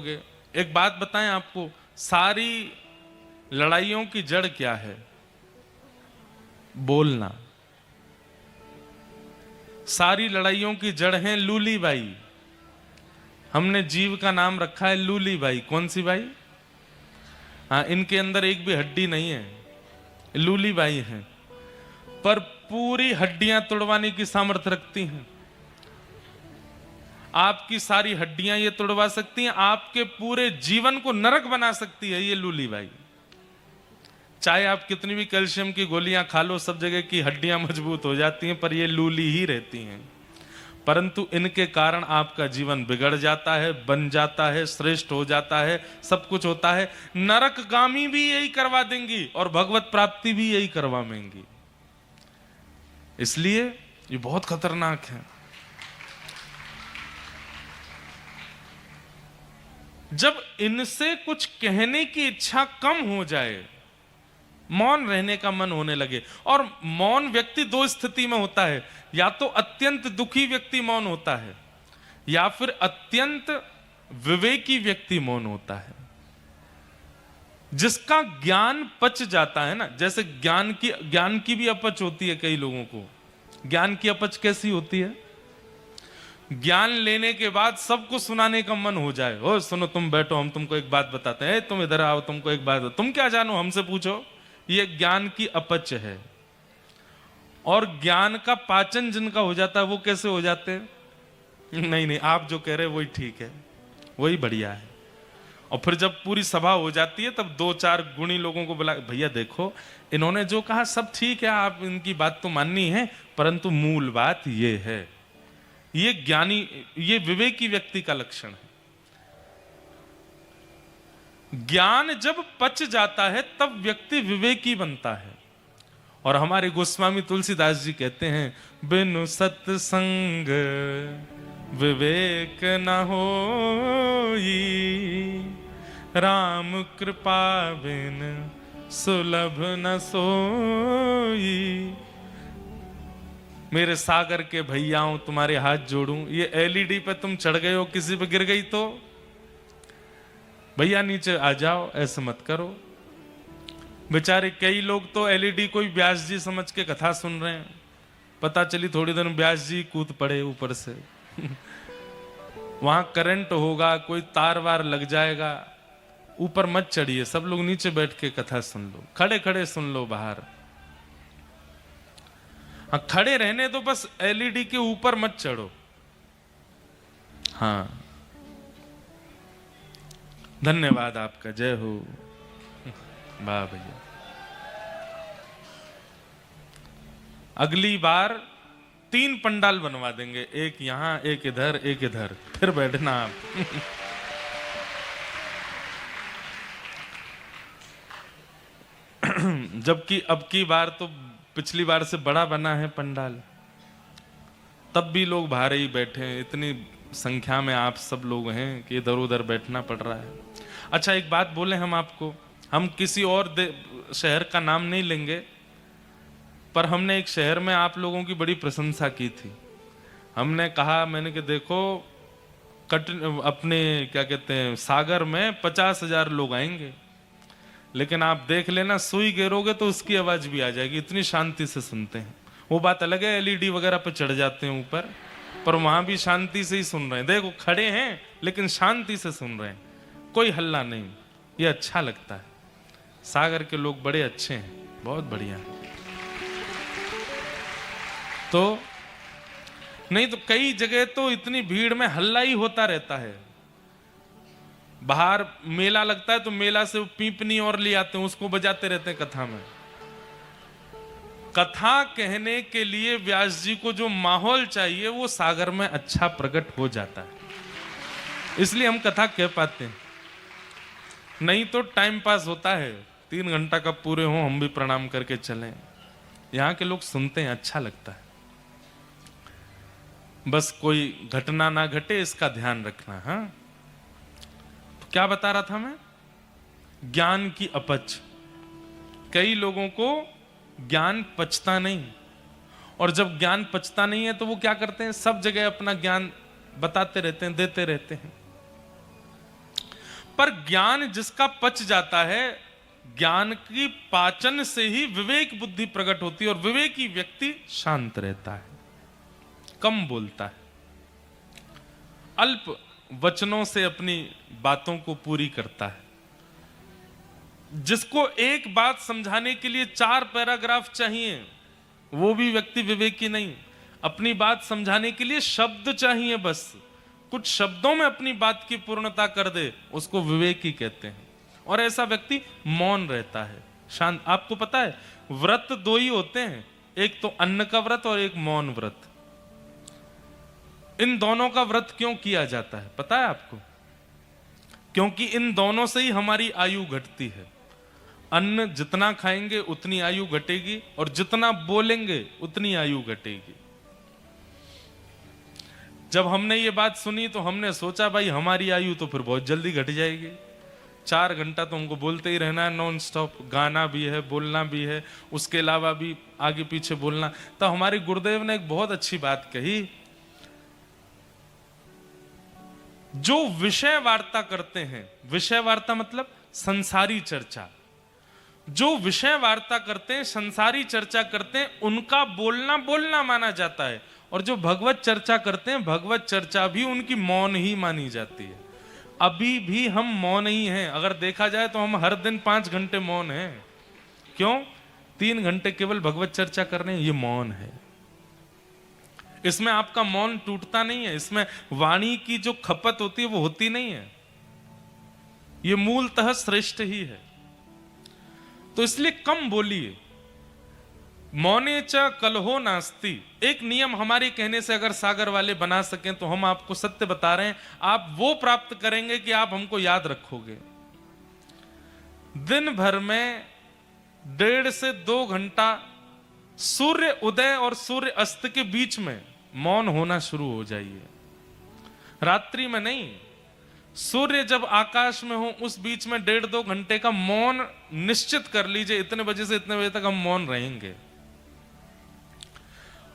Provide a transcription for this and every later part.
एक बात बताएं आपको, सारी लड़ाइयों की जड़ क्या है? बोलना। सारी लड़ाइयों की जड़ है लूली बाई। हमने जीव का नाम रखा है लूली बाई। कौन सी बाई? हाँ, इनके अंदर एक भी हड्डी नहीं है, लूली बाई है, पर पूरी हड्डियां तोड़वाने की सामर्थ्य रखती हैं। आपकी सारी हड्डियां ये तोड़वा सकती हैं, आपके पूरे जीवन को नरक बना सकती है ये लूली बाई। चाहे आप कितनी भी कैल्शियम की गोलियां खा लो, सब जगह की हड्डियां मजबूत हो जाती हैं, पर ये लूली ही रहती हैं। परंतु इनके कारण आपका जीवन बिगड़ जाता है, बन जाता है, श्रेष्ठ हो जाता है, सब कुछ होता है। नरकगामी भी यही करवा देंगी और भगवत प्राप्ति भी यही करवाएंगी। इसलिए ये बहुत खतरनाक है। जब इनसे कुछ कहने की इच्छा कम हो जाए, मौन रहने का मन होने लगे, और मौन व्यक्ति दो स्थिति में होता है, या तो अत्यंत दुखी व्यक्ति मौन होता है, या फिर अत्यंत विवेकी व्यक्ति मौन होता है। जिसका ज्ञान पच जाता है ना, जैसे ज्ञान की भी अपच होती है कई लोगों को। ज्ञान की अपच कैसी होती है? ज्ञान लेने के बाद सबको सुनाने का मन हो जाए। ओ सुनो, तुम बैठो, हम तुमको एक बात बताते हैं, तुम इधर आओ, तुमको एक बात, तुम क्या जानो, हमसे पूछो। ये ज्ञान की अपच है। और ज्ञान का पाचन जिनका हो जाता है, वो कैसे हो जाते हैं? नहीं नहीं, आप जो कह रहे हैं वही ठीक है, वही बढ़िया है। और फिर जब पूरी सभा हो जाती है, तब दो चार गुणी लोगों को बुला, भैया देखो, इन्होंने जो कहा सब ठीक है, आप इनकी बात तो माननी है, परंतु मूल बात ये है। ये ज्ञानी, ये विवेकी व्यक्ति का लक्षण है। ज्ञान जब पच जाता है तब व्यक्ति विवेकी बनता है। और हमारे गोस्वामी तुलसीदास जी कहते हैं, बिनु सत्संग विवेक न होई, राम कृपा बिन सुलभ न सोई। मेरे सागर के भैयाओं, तुम्हारे हाथ जोड़ूं, ये एलईडी पे तुम चढ़ गए हो, किसी पे गिर गई तो भैया नीचे आ जाओ, ऐसे मत करो। बेचारे कई लोग तो एलईडी कोई व्यास जी समझ के कथा सुन रहे हैं, पता चली थोड़ी देर में व्यास जी कूद पड़े ऊपर से। वहां करंट होगा, कोई तार वार लग जाएगा। ऊपर मत चढ़िए, सब लोग नीचे बैठ के कथा सुन लो, खड़े खड़े सुन लो बाहर। हाँ, खड़े रहने दो, बस एलईडी के ऊपर मत चढ़ो। हाँ, धन्यवाद आपका, जय हो। वाह भैया, अगली बार 3 पंडाल बनवा देंगे, एक यहां, एक इधर, एक इधर, फिर बैठना आप। जबकि अब की बार तो पिछली बार से बड़ा बना है पंडाल, तब भी लोग बाहर ही बैठे हैं। इतनी संख्या में आप सब लोग हैं कि इधर उधर बैठना पड़ रहा है। अच्छा, एक बात बोले हम आपको, हम किसी और शहर का नाम नहीं लेंगे, पर हमने एक शहर में आप लोगों की बड़ी प्रशंसा की थी। हमने कहा, मैंने कि देखो, अपने क्या कहते हैं, सागर में 50,000 लोग आएंगे, लेकिन आप देख लेना, सुई गिरोगे तो उसकी आवाज भी आ जाएगी, इतनी शांति से सुनते हैं। वो बात अलग है, एलईडी वगैरह पे चढ़ जाते हैं ऊपर, पर वहां भी शांति से ही सुन रहे हैं। देखो, खड़े हैं लेकिन शांति से सुन रहे हैं, कोई हल्ला नहीं। ये अच्छा लगता है। सागर के लोग बड़े अच्छे हैं, बहुत बढ़िया है। तो नहीं तो कई जगह तो इतनी भीड़ में हल्ला ही होता रहता है। बाहर मेला लगता है तो मेला से पीपनी और ले आते हैं, उसको बजाते रहते हैं कथा में। कथा कहने के लिए व्यास जी को जो माहौल चाहिए, वो सागर में अच्छा प्रकट हो जाता है, इसलिए हम कथा कह पाते हैं। नहीं तो टाइम पास होता है, 3 घंटा कब पूरे हो, हम भी प्रणाम करके चलें। यहां के लोग सुनते हैं, अच्छा लगता है। बस कोई घटना ना घटे, इसका ध्यान रखना। हाँ, तो क्या बता रहा था मैं? ज्ञान की अपच। कई लोगों को ज्ञान पचता नहीं, और जब ज्ञान पचता नहीं है तो वो क्या करते हैं, सब जगह अपना ज्ञान बताते रहते हैं, देते रहते हैं। पर ज्ञान जिसका पच जाता है, ज्ञान की पाचन से ही विवेक बुद्धि प्रकट होती है, और विवेकी व्यक्ति शांत रहता है, कम बोलता है, अल्प वचनों से अपनी बातों को पूरी करता है। जिसको एक बात समझाने के लिए 4 पैराग्राफ चाहिए, वो भी व्यक्ति विवेकी नहीं। अपनी बात समझाने के लिए शब्द चाहिए, बस कुछ शब्दों में अपनी बात की पूर्णता कर दे, उसको विवेकी कहते हैं। और ऐसा व्यक्ति मौन रहता है, शांत। आपको पता है व्रत 2 ही होते हैं, एक तो अन्न का व्रत और एक मौन व्रत। इन दोनों का व्रत क्यों किया जाता है पता है आपको? क्योंकि इन दोनों से ही हमारी आयु घटती है। अन्न जितना खाएंगे उतनी आयु घटेगी, और जितना बोलेंगे उतनी आयु घटेगी। जब हमने ये बात सुनी तो हमने सोचा भाई हमारी आयु तो फिर बहुत जल्दी घट जाएगी। 4 घंटा तो हमको बोलते ही रहना है नॉन स्टॉप, गाना भी है, बोलना भी है, उसके अलावा भी आगे पीछे बोलना। तो हमारे गुरुदेव ने एक बहुत अच्छी बात कही, जो विषय वार्ता करते हैं, विषय वार्ता मतलब संसारी चर्चा, जो विषय वार्ता करते हैं, संसारी चर्चा करते हैं, उनका बोलना बोलना माना जाता है। और जो भगवत चर्चा करते हैं, भगवत चर्चा भी उनकी मौन ही मानी जाती है। अभी भी हम मौन ही हैं। अगर देखा जाए तो हम हर दिन 5 घंटे मौन हैं। क्यों? 3 घंटे केवल भगवत चर्चा कर रहे हैं, ये मौन है। इसमें आपका मौन टूटता नहीं है, इसमें वाणी की जो खपत होती है वो होती नहीं है। ये मूलतः श्रेष्ठ ही है। तो इसलिए कम बोलिए। मौने च कलहो नास्ति, एक नियम हमारे कहने से अगर सागर वाले बना सकें तो हम आपको सत्य बता रहे हैं, आप वो प्राप्त करेंगे कि आप हमको याद रखोगे। दिन भर में 1.5 से 2 घंटा सूर्य उदय और सूर्य अस्त के बीच में मौन होना शुरू हो जाइए। रात्रि में नहीं, सूर्य जब आकाश में हो उस बीच में 1.5-2 घंटे का मौन निश्चित कर लीजिए। इतने बजे से इतने बजे तक हम मौन रहेंगे।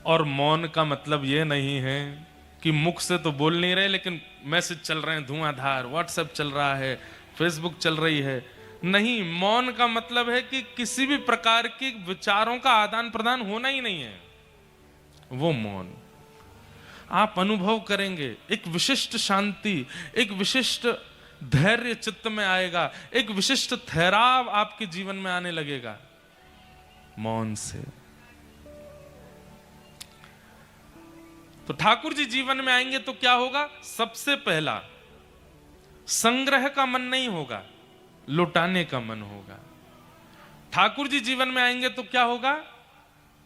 और मौन का मतलब यह नहीं है कि मुख से तो बोल नहीं रहे लेकिन मैसेज चल रहे हैं धुआंधार, व्हाट्सएप चल रहा है, फेसबुक चल रही है। नहीं, मौन का मतलब है कि किसी भी प्रकार के विचारों का आदान प्रदान होना ही नहीं है। वो मौन आप अनुभव करेंगे, एक विशिष्ट शांति, एक विशिष्ट धैर्य चित्त में आएगा, एक विशिष्ट ठहराव आपके जीवन में आने लगेगा मौन से। तो ठाकुर जी जीवन में आएंगे तो क्या होगा? सबसे पहला, संग्रह का मन नहीं होगा, लुटाने का मन होगा। ठाकुर जी जीवन में आएंगे तो क्या होगा?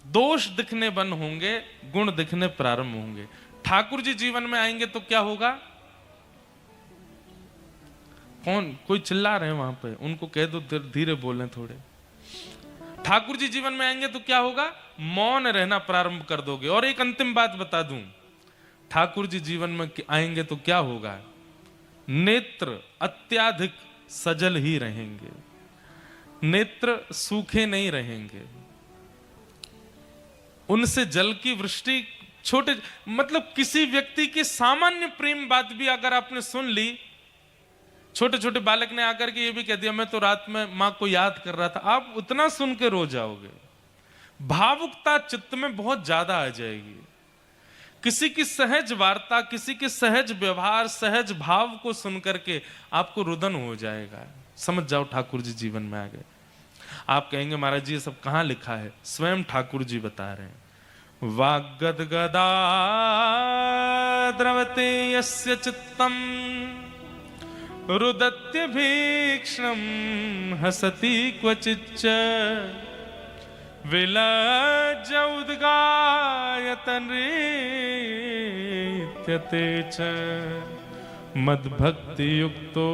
दोष दिखने बंद होंगे, गुण दिखने प्रारंभ होंगे। ठाकुर जी जीवन में आएंगे तो क्या होगा? कौन कोई चिल्ला रहे हैं वहां पे, उनको कह दो धीरे बोलें थोड़े। ठाकुर जी जीवन में आएंगे तो क्या होगा? मौन रहना प्रारंभ कर दोगे। और एक अंतिम बात बता दूं, ठाकुर जी जीवन में आएंगे तो क्या होगा? नेत्र अत्याधिक सजल ही रहेंगे, नेत्र सूखे नहीं रहेंगे। उनसे जल की वृष्टि, छोटे मतलब किसी व्यक्ति की सामान्य प्रेम बात भी अगर आपने सुन ली, छोटे छोटे बालक ने आकर के ये भी कह दिया मैं तो रात में मां को याद कर रहा था, आप उतना सुन के रो जाओगे। भावुकता चित्त में बहुत ज्यादा आ जाएगी। किसी की सहज वार्ता, किसी के सहज व्यवहार, सहज भाव को सुनकर के आपको रुदन हो जाएगा। समझ जाओ ठाकुर जी जीवन में आ गए। आप कहेंगे महाराज जी ये सब कहां लिखा है? स्वयं ठाकुर जी बता रहे हैं। वाग्गदगदा द्रवते यस्य चित्तम रुदत्य भीक्ष्णं हसति क्वचिच्च विलज्ज उद्गायत नृत्यते च मद्भक्ति युक्तो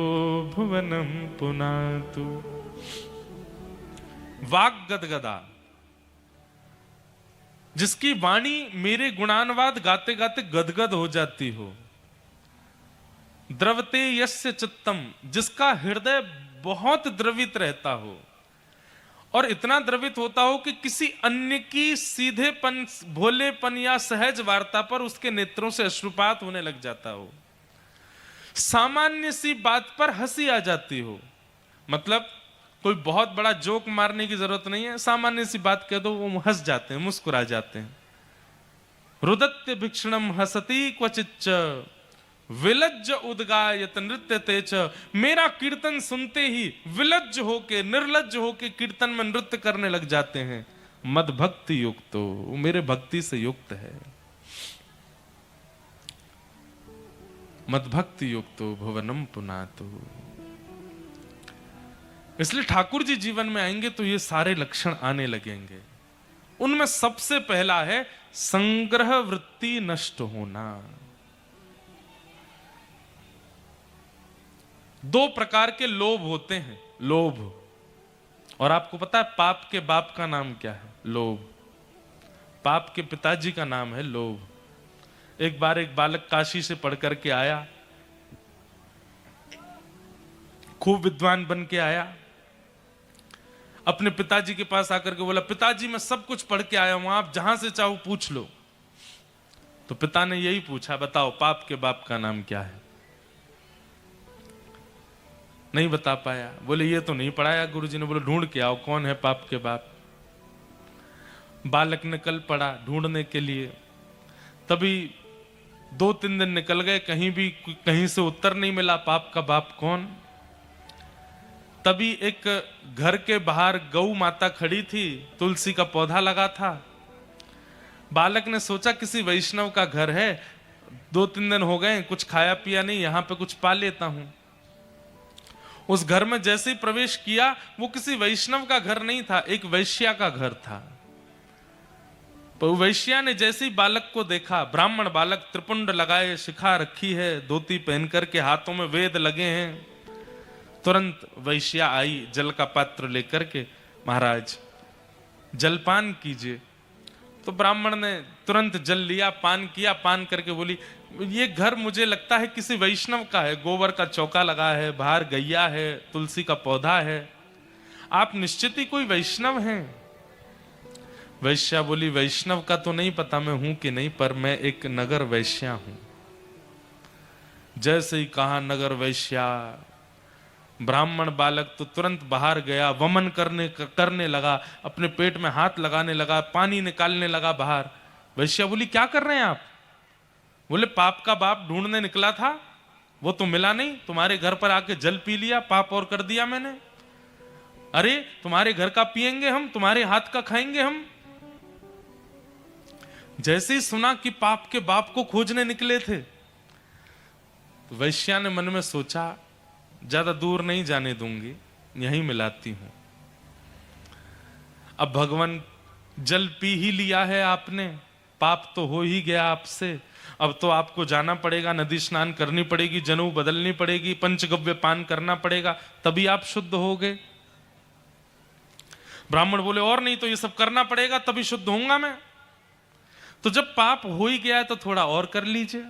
भुवनं पुनातु। वाग्गदगदा, जिसकी वाणी मेरे गुणानुवाद गाते गाते गदगद हो जाती हो। द्रवते यस्य चित्तम, जिसका हृदय बहुत द्रवित रहता हो, और इतना द्रवित होता हो कि किसी अन्य की सीधेपन, भोलेपन या सहज वार्ता पर उसके नेत्रों से अश्रुपात होने लग जाता हो। सामान्य सी बात पर हंसी आ जाती हो, मतलब कोई बहुत बड़ा जोक मारने की जरूरत नहीं है, सामान्य सी बात कह दो वो हंस जाते हैं, मुस्कुरा जाते हैं। रुदत्य भिक्षणम हसती क्वचिच्च विलज्ज उद्गायत नृत्य तेच। मेरा कीर्तन सुनते ही विलज्ज होके, निर्लज्ज होके कीर्तन में नृत्य करने लग जाते हैं। मद भक्ति युक्त, वो मेरे भक्ति से युक्त है। मद भक्ति युक्त भुवनम पुनातु। इसलिए ठाकुर जी जीवन में आएंगे तो ये सारे लक्षण आने लगेंगे। उनमें सबसे पहला है संग्रह वृत्ति नष्ट होना। दो प्रकार के लोभ होते हैं, लोभ। और आपको पता है पाप के बाप का नाम क्या है? लोभ। पाप के पिताजी का नाम है लोभ। एक बार एक बालक काशी से पढ़ करके आया, खूब विद्वान बन के आया, अपने पिताजी के पास आकर के बोला, पिताजी मैं सब कुछ पढ़ के आया हूं, आप जहां से चाहो पूछ लो। तो पिता ने यही पूछा, बताओ पाप के बाप का नाम क्या है? नहीं बता पाया। बोले ये तो नहीं पढ़ाया गुरुजी ने। बोले ढूंढ के आओ कौन है पाप के बाप। बालक ने कल पढ़ा ढूंढने के लिए, तभी 2-3 दिन निकल गए, कहीं से उत्तर नहीं मिला पाप का बाप कौन। तभी एक घर के बाहर गौ माता खड़ी थी, तुलसी का पौधा लगा था। बालक ने सोचा किसी वैष्णव का घर है, 2-3 दिन हो गए कुछ खाया पिया नहीं, यहां पे कुछ पा लेता हूं। उस घर में जैसे ही प्रवेश किया, वो किसी वैष्णव का घर नहीं था, एक वैश्या का घर था। तो वैश्या ने जैसे ही बालक को देखा, ब्राह्मण बालक, त्रिपुंड लगाए, शिखा रखी है, धोती पहन करके, हाथों में वेद लगे हैं, तुरंत वैश्या आई जल का पात्र लेकर के, महाराज जलपान कीजिए। तो ब्राह्मण ने तुरंत जल लिया, पान किया, पान करके बोली, ये घर मुझे लगता है किसी वैष्णव का है, गोबर का चौका लगा है, बाहर गैया है, तुलसी का पौधा है, आप निश्चित ही कोई वैष्णव हैं। वैश्या बोली, वैष्णव का तो नहीं पता मैं हूं कि नहीं, पर मैं एक नगर वैश्या हूं। जैसे ही कहा नगर वैश्या, ब्राह्मण बालक तो तुरंत बाहर गया, वमन करने लगा, अपने पेट में हाथ लगाने लगा, पानी निकालने लगा बाहर। वैश्या बोली, क्या कर रहे हैं आप? बोले, पाप का बाप ढूंढने निकला था, वो तो मिला नहीं, तुम्हारे घर पर आके जल पी लिया, पाप और कर दिया मैंने। अरे तुम्हारे घर का पिएंगे हम, तुम्हारे हाथ का खाएंगे हम। जैसे ही सुना कि पाप के बाप को खोजने निकले थे, तो वैश्या ने मन में सोचा, ज्यादा दूर नहीं जाने दूंगी, यहीं मिलाती हूं। अब भगवान जल पी ही लिया है आपने, पाप तो हो ही गया आपसे, अब तो आपको जाना पड़ेगा, नदी स्नान करनी पड़ेगी, जनेऊ बदलनी पड़ेगी, पंचगव्य पान करना पड़ेगा, तभी आप शुद्ध होगे। ब्राह्मण बोले, और नहीं तो ये सब करना पड़ेगा तभी शुद्ध होऊंगा मैं। तो जब पाप हो ही गया है तो थोड़ा और कर लीजिए।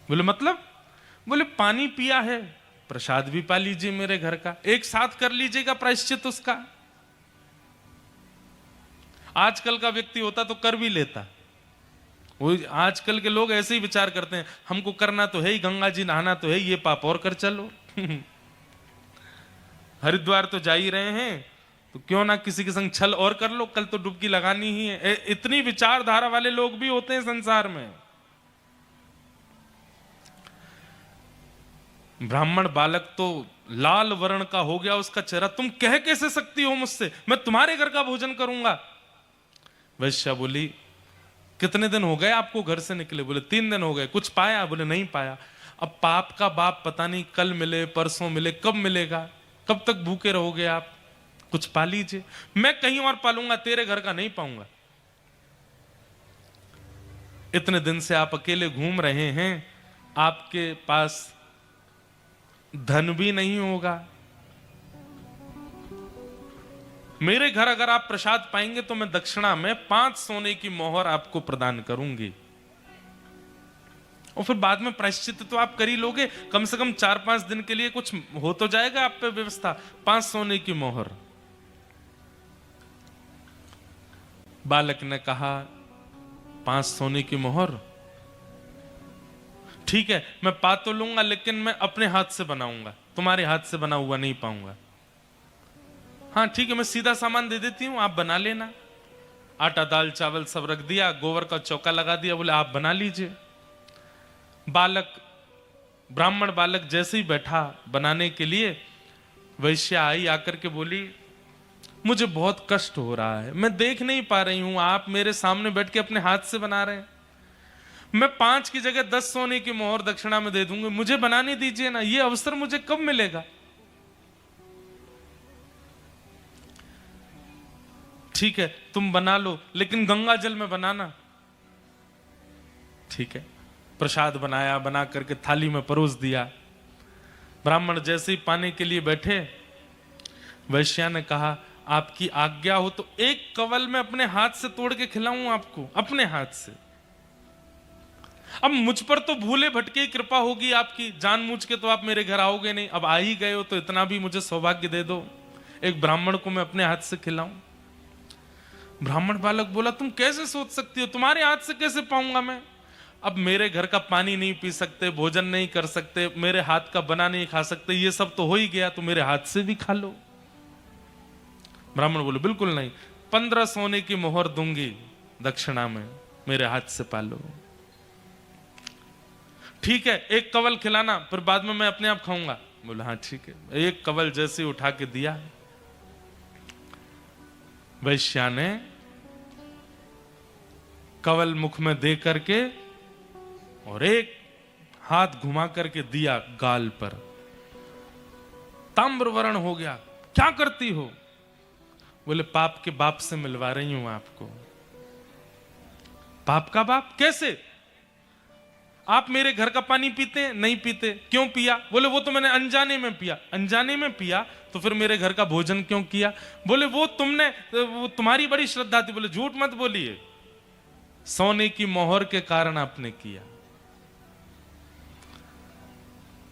बोले मतलब? बोले पानी पिया है, प्रसाद भी पा लीजिए मेरे घर का, एक साथ कर लीजिएगा प्रायश्चित उसका। आजकल का व्यक्ति होता तो कर भी लेता। वो आजकल के लोग ऐसे ही विचार करते हैं, हमको करना तो है ही, गंगा जी नहाना तो है, ये पाप और कर चलो। हरिद्वार तो जा ही रहे हैं, तो क्यों ना किसी के संग छल और कर लो, कल तो डुबकी लगानी ही है। इतनी विचारधारा वाले लोग भी होते हैं संसार में। ब्राह्मण बालक तो लाल वर्ण का हो गया उसका चेहरा, तुम कह कैसे सकती हो मुझसे, मैं तुम्हारे घर का भोजन करूंगा। वैश्या बोली, कितने दिन हो गए आपको घर से निकले? बोले 3 दिन हो गए। कुछ पाया? बोले नहीं पाया। अब पाप का बाप पता नहीं कल मिले, परसों मिले, कब मिलेगा, कब तक भूखे रहोगे आप, कुछ पा लीजिए। मैं कहीं और पालूंगा, तेरे घर का नहीं पाऊंगा। इतने दिन से आप अकेले घूम रहे हैं, आपके पास धन भी नहीं होगा, मेरे घर अगर आप प्रसाद पाएंगे तो मैं दक्षिणा में 5 सोने की मोहर आपको प्रदान करूंगी, और फिर बाद में प्रायश्चित तो आप कर ही लोगे, कम से कम 4-5 दिन के लिए कुछ हो तो जाएगा आप पे व्यवस्था। 5 सोने की मोहर। बालक ने कहा, 5 सोने की मोहर ठीक है, मैं पा तो लूंगा, लेकिन मैं अपने हाथ से बनाऊंगा, तुम्हारे हाथ से बना हुआ नहीं पाऊंगा। हाँ ठीक है, मैं सीधा सामान दे देती हूं, आप बना लेना। आटा दाल चावल सब रख दिया, गोबर का चौका लगा दिया, बोले आप बना लीजिए। बालक, ब्राह्मण बालक जैसे ही बैठा बनाने के लिए, वैश्या आई, आकर के बोली मुझे बहुत कष्ट हो रहा है, मैं देख नहीं पा रही हूं, आप मेरे सामने बैठ के अपने हाथ से बना रहे हैं, मैं 5 की जगह 10 सोने की मोहर दक्षिणा में दे दूंगी, मुझे बनाने दीजिए ना, ये अवसर मुझे कब मिलेगा। ठीक है तुम बना लो, लेकिन गंगा जल में बनाना। ठीक है, प्रसाद बनाया, बना करके थाली में परोस दिया। ब्राह्मण जैसे ही पाने के लिए बैठे, वैश्या ने कहा आपकी आज्ञा हो तो एक कवल में अपने हाथ से तोड़ के खिलाऊं आपको, अपने हाथ से। अब मुझ पर तो भूले भटके ही कृपा होगी आपकी, जानबूझ के तो आप मेरे घर आओगे नहीं, अब आ ही गए हो तो इतना भी मुझे सौभाग्य दे दो, एक ब्राह्मण को मैं अपने हाथ से खिलाऊं। ब्राह्मण बालक बोला तुम कैसे सोच सकती हो, तुम्हारे हाथ से कैसे पाऊंगा मैं। अब मेरे घर का पानी नहीं पी सकते, भोजन नहीं कर सकते, मेरे हाथ का बना नहीं खा सकते, ये सब तो हो ही गया, तो मेरे हाथ से भी खा लो। ब्राह्मण बोले बिल्कुल नहीं, 15 सोने की मोहर दूंगी दक्षिणा में, मेरे हाथ से पालो। ठीक है, एक कवल खिलाना, फिर बाद में मैं अपने आप खाऊंगा। बोला हाँ ठीक है। एक कवल जैसे उठा के दिया, वैश्या ने कवल मुख में दे करके और एक हाथ घुमा करके दिया गाल पर, ताम्रवर्ण हो गया। क्या करती हो? बोले पाप के बाप से मिलवा रही हूं आपको। पाप का बाप कैसे? आप मेरे घर का पानी पीते हैं? नहीं पीते। क्यों पिया? बोले वो तो मैंने अनजाने में पिया। अनजाने में पिया तो फिर मेरे घर का भोजन क्यों किया? बोले वो तुम्हारी बड़ी श्रद्धा थी। बोले झूठ मत बोलिए, सोने की मोहर के कारण आपने किया।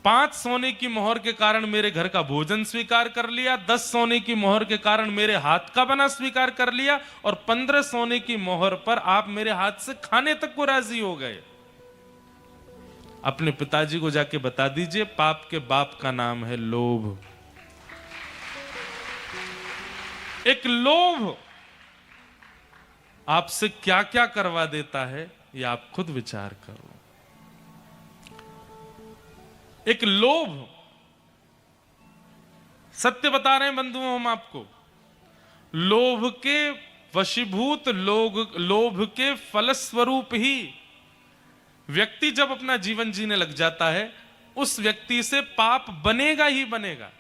5 सोने की मोहर के कारण मेरे घर का भोजन स्वीकार कर लिया, 10 सोने की मोहर के कारण मेरे हाथ का बना स्वीकार कर लिया, और 15 सोने की मोहर पर आप मेरे हाथ से खाने तक को राजी हो गए। अपने पिताजी को जाके बता दीजिए, पाप के बाप का नाम है लोभ। एक लोभ आपसे क्या क्या करवा देता है, ये आप खुद विचार करो। एक लोभ, सत्य बता रहे हैं बंधुओं हम आपको, लोभ के वशीभूत, लोभ के फलस्वरूप ही व्यक्ति जब अपना जीवन जीने लग जाता है, उस व्यक्ति से पाप बनेगा ही बनेगा।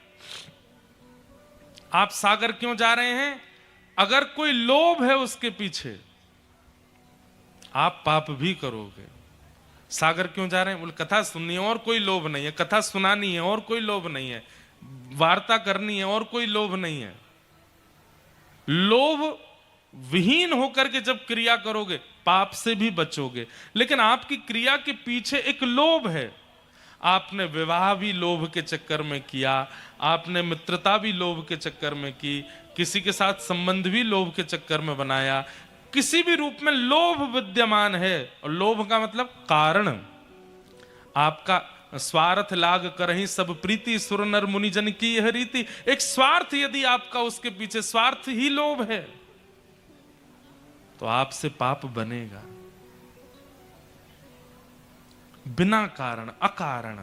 आप सागर क्यों जा रहे हैं? अगर कोई लोभ है उसके पीछे, आप पाप भी करोगे। सागर क्यों जा रहे हैं? बोले कथा सुननी है और कोई लोभ नहीं है, कथा सुनानी है और कोई लोभ नहीं है, वार्ता करनी है और कोई लोभ नहीं है। लोभ विहीन होकर के जब क्रिया करोगे, पाप से भी बचोगे। लेकिन आपकी क्रिया के पीछे एक लोभ है। आपने विवाह भी लोभ के चक्कर में किया, आपने मित्रता भी लोभ के चक्कर में की, किसी के साथ संबंध भी लोभ के चक्कर में बनाया, किसी भी रूप में लोभ विद्यमान है। और लोभ का मतलब कारण, आपका स्वार्थ लाग करहि सब प्रीति, सुर नर मुनि जन की यह रीति। एक स्वार्थ यदि आपका उसके पीछे, स्वार्थ ही लोभ है, तो आपसे पाप बनेगा। बिना कारण, अकारण।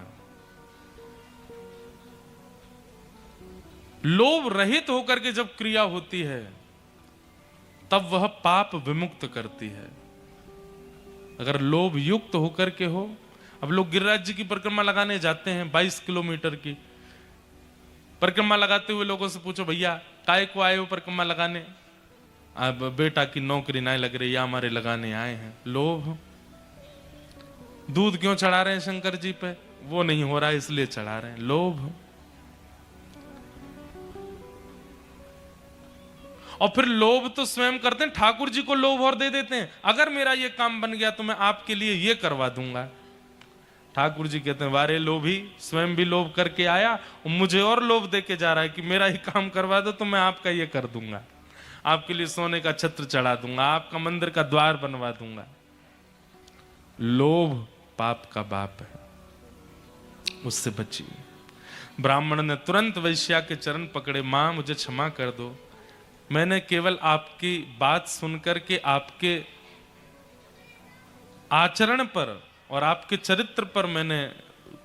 लोभ रहित होकर के जब क्रिया होती है, तब वह पाप विमुक्त करती है। अगर लोभ युक्त होकर के हो, अब लोग गिरिराज जी की परिक्रमा लगाने जाते हैं, 22 किलोमीटर की परिक्रमा लगाते हुए लोगों से पूछो भैया काय को आए हो परिक्रमा लगाने? अब बेटा की नौकरी नहीं लग रही, या हमारे लगाने आए हैं। लोभ। दूध क्यों चढ़ा रहे हैं शंकर जी पे? वो नहीं हो रहा इसलिए चढ़ा रहे हैं। लोभ। और फिर लोभ तो स्वयं करते हैं, ठाकुर जी को लोभ और दे देते हैं, अगर मेरा ये काम बन गया तो मैं आपके लिए ये करवा दूंगा। ठाकुर जी कहते हैं वारे लोभी, स्वयं भी लोभ करके आया और मुझे और लोभ दे के जा रहा है कि मेरा ही काम करवा दो तो मैं आपका ये कर दूंगा, आपके लिए सोने का छत्र चढ़ा दूंगा, आपका मंदिर का द्वार बनवा दूंगा। लोभ पाप का बाप है। उससे बची। ब्राह्मण ने तुरंत वैश्या के चरण पकड़े, मां मुझे क्षमा कर दो, मैंने केवल आपकी बात सुनकर के आपके आचरण पर और आपके चरित्र पर मैंने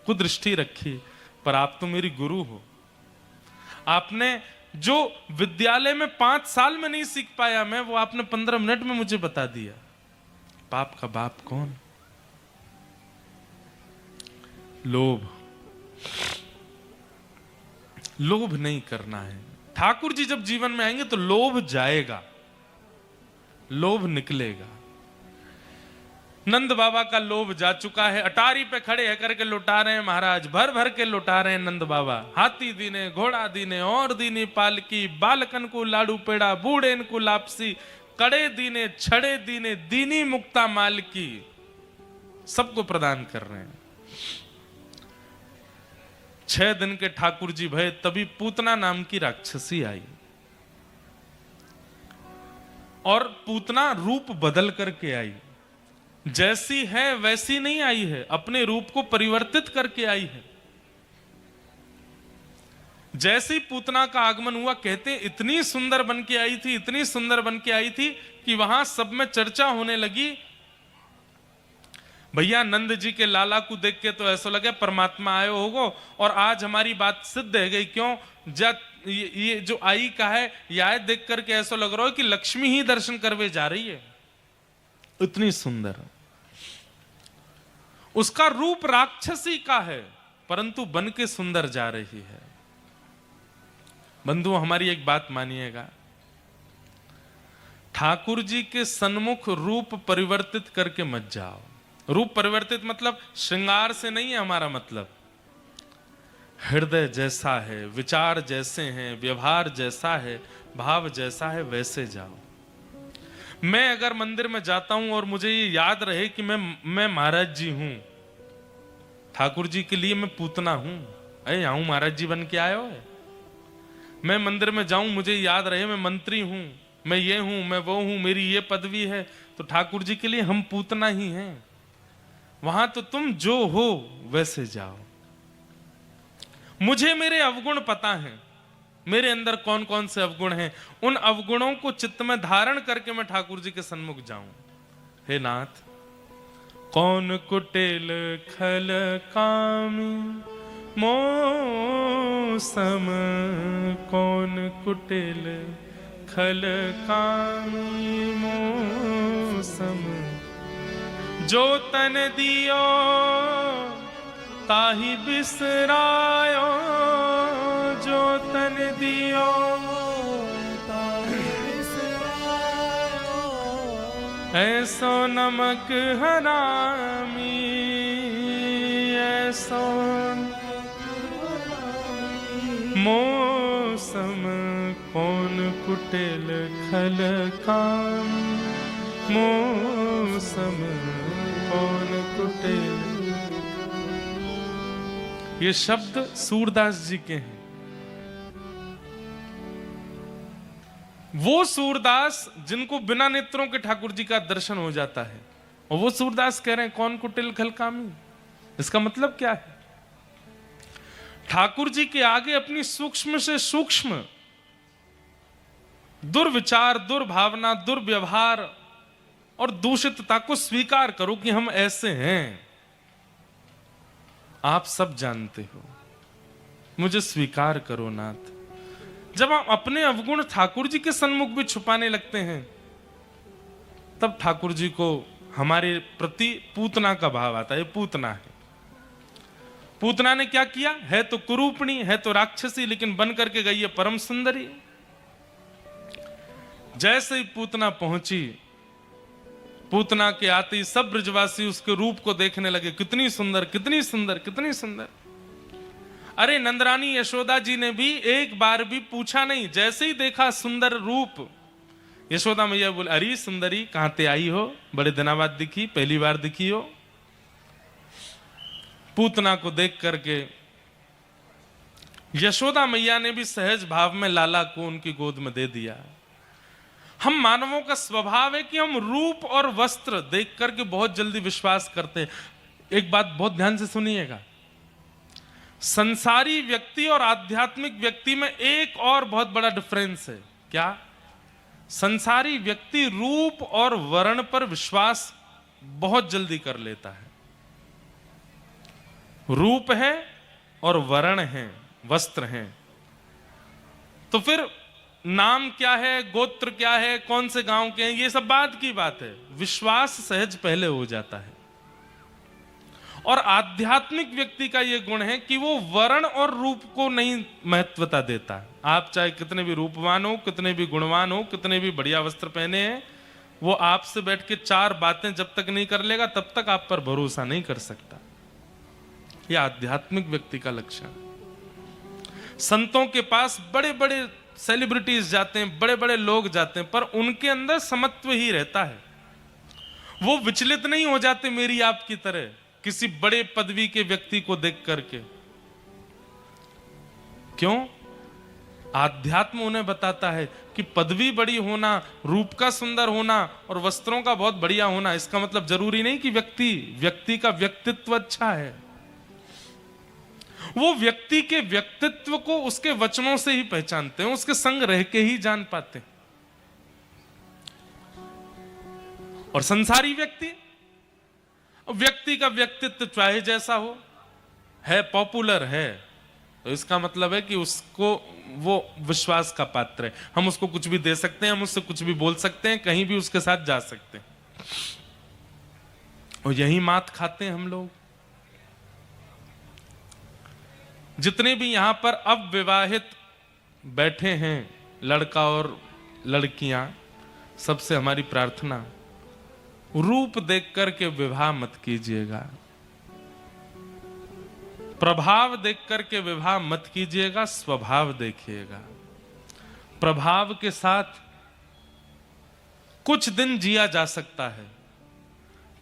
कुदृष्टि रखी, पर आप तो मेरी गुरु हो। आपने जो विद्यालय में 5 साल में नहीं सीख पाया मैं, वो आपने 15 मिनट में मुझे बता दिया। पाप का बाप कौन? लोभ। लोभ नहीं करना है। ठाकुर जी जब जीवन में आएंगे तो लोभ जाएगा, लोभ निकलेगा। नंद बाबा का लोभ जा चुका है, अटारी पे खड़े है करके लुटा रहे हैं महाराज, भर भर के लुटा रहे हैं नंद बाबा। हाथी दीने, घोड़ा दीने, और दीने पालकी, बालकन को लाडू पेड़ा, बूढ़े को लापसी, कड़े दीने, छड़े दीने, दीनी मुक्ता माल की, सबको प्रदान कर रहे हैं। 6 दिन के ठाकुर जी भय, तभी पूतना नाम की राक्षसी आई, और पूतना रूप बदल करके आई। जैसी है वैसी नहीं आई है, अपने रूप को परिवर्तित करके आई है। जैसी पूतना का आगमन हुआ, कहते इतनी सुंदर बन के आई थी, इतनी सुंदर बन के आई थी कि वहां सब में चर्चा होने लगी। भैया नंद जी के लाला को देख के तो ऐसा लगे परमात्मा आयो होगो, और आज हमारी बात सिद्ध है गई। क्यों? ये जो आई का है, यह देख करके ऐसा लग रहा है कि लक्ष्मी ही दर्शन करवे जा रही है, इतनी सुंदर। उसका रूप राक्षसी का है, परंतु बन के सुंदर जा रही है। बंधु हमारी एक बात मानिएगा, ठाकुर जी के सन्मुख रूप परिवर्तित करके मत जाओ। रूप परिवर्तित मतलब श्रृंगार से नहीं है हमारा मतलब। हृदय जैसा है, विचार जैसे हैं, व्यवहार जैसा है, भाव जैसा है, वैसे जाओ। मैं अगर मंदिर में जाता हूं और मुझे ये याद रहे कि मैं महाराज जी हूं, ठाकुर जी के लिए मैं पूतना हूं, अरे आऊं महाराज जी बन के आयो है। मैं मंदिर में जाऊं, मुझे याद रहे मैं मंत्री हूं, मैं ये हूं, मैं वो हूं, मेरी ये पदवी है, तो ठाकुर जी के लिए हम पूतना ही हैं। वहां तो तुम जो हो वैसे जाओ। मुझे मेरे अवगुण पता है, मेरे अंदर कौन कौन से अवगुण हैं, उन अवगुणों को चित्त में धारण करके मैं ठाकुर जी के सन्मुख जाऊं। हे नाथ, कौन कुटिल खल कामी मोसम, कौन कुटिल खल कामी मोसम, जो तन दियो ताहि बिसरायो, जो तन दियो ताहि बिसरायो, ऐसो नमक हरामी, ऐसो मौसम, कौन कुटिल खल काम, मौसम कौन कुटिल। ये शब्द सूरदास जी के हैं। वो सूरदास जिनको बिना नेत्रों के ठाकुर जी का दर्शन हो जाता है, और वो सूरदास कह रहे हैं कौन कुटिल खलकामी। इसका मतलब क्या है? ठाकुर जी के आगे अपनी सूक्ष्म से सूक्ष्म दुर्विचार, दुर्भावना, दुर्व्यवहार और दूषितता को स्वीकार करो कि हम ऐसे हैं। आप सब जानते हो, मुझे स्वीकार करो नाथ। जब आप अपने अवगुण ठाकुर जी के सन्मुख भी छुपाने लगते हैं, तब ठाकुर जी को हमारे प्रति पूतना का भाव आता है। पूतना है, पूतना ने क्या किया? है तो कुरूपणी, है तो राक्षसी, लेकिन बन करके गई है परम सुंदरी। जैसे ही पूतना पहुंची, पूतना के आते ही सब ब्रजवासी उसके रूप को देखने लगे, कितनी सुंदर, कितनी सुंदर, कितनी सुंदर। अरे नंदरानी यशोदा जी ने भी एक बार भी पूछा नहीं, जैसे ही देखा सुंदर रूप, यशोदा मैया बोले, अरे सुंदरी कहां ते आई हो, बड़े दिनों बाद दिखी, पहली बार दिखी हो। पूतना को देख करके यशोदा मैया ने भी सहज भाव में लाला को उनकी गोद में दे दिया। हम मानवों का स्वभाव है कि हम रूप और वस्त्र देख करके बहुत जल्दी विश्वास करते हैं। एक बात बहुत ध्यान से सुनिएगा, संसारी व्यक्ति और आध्यात्मिक व्यक्ति में एक और बहुत बड़ा डिफरेंस है। क्या? संसारी व्यक्ति रूप और वर्ण पर विश्वास बहुत जल्दी कर लेता है। रूप है और वर्ण है, वस्त्र हैं, तो फिर नाम क्या है, गोत्र क्या है, कौन से गांव के हैं, ये सब बात की बात है। विश्वास सहज पहले हो जाता है। और आध्यात्मिक व्यक्ति का यह गुण है कि वो वर्ण और रूप को नहीं महत्वता देता। आप चाहे कितने भी रूपवान हो, कितने भी गुणवान हो, कितने भी बढ़िया वस्त्र पहने हैं, वो आपसे बैठ के चार बातें जब तक नहीं कर लेगा तब तक आप पर भरोसा नहीं कर सकता। यह आध्यात्मिक व्यक्ति का लक्षण। संतों के पास बड़े बड़े सेलिब्रिटीज जाते हैं, बड़े बड़े लोग जाते हैं, पर उनके अंदर समत्व ही रहता है। वो विचलित नहीं हो जाते मेरी आपकी तरह किसी बड़े पदवी के व्यक्ति को देख करके। क्यों? आध्यात्म उन्हें बताता है कि पदवी बड़ी होना, रूप का सुंदर होना और वस्त्रों का बहुत बढ़िया होना, इसका मतलब जरूरी नहीं कि व्यक्ति का व्यक्तित्व अच्छा है। वो व्यक्ति के व्यक्तित्व को उसके वचनों से ही पहचानते हैं, उसके संग रह के ही जान पाते हैं। और संसारी व्यक्ति का व्यक्तित्व चाहे जैसा हो, है पॉपुलर है, तो इसका मतलब है कि उसको वो विश्वास का पात्र है। हम उसको कुछ भी दे सकते हैं, हम उससे कुछ भी बोल सकते हैं, कहीं भी उसके साथ जा सकते हैं। और यही मात खाते हैं हम लोग। जितने भी यहां पर अविवाहित बैठे हैं, लड़का और लड़कियां, सबसे हमारी प्रार्थना, रूप देख करके विवाह मत कीजिएगा, प्रभाव देख करके विवाह मत कीजिएगा, स्वभाव देखिएगा। प्रभाव के साथ कुछ दिन जिया जा सकता है,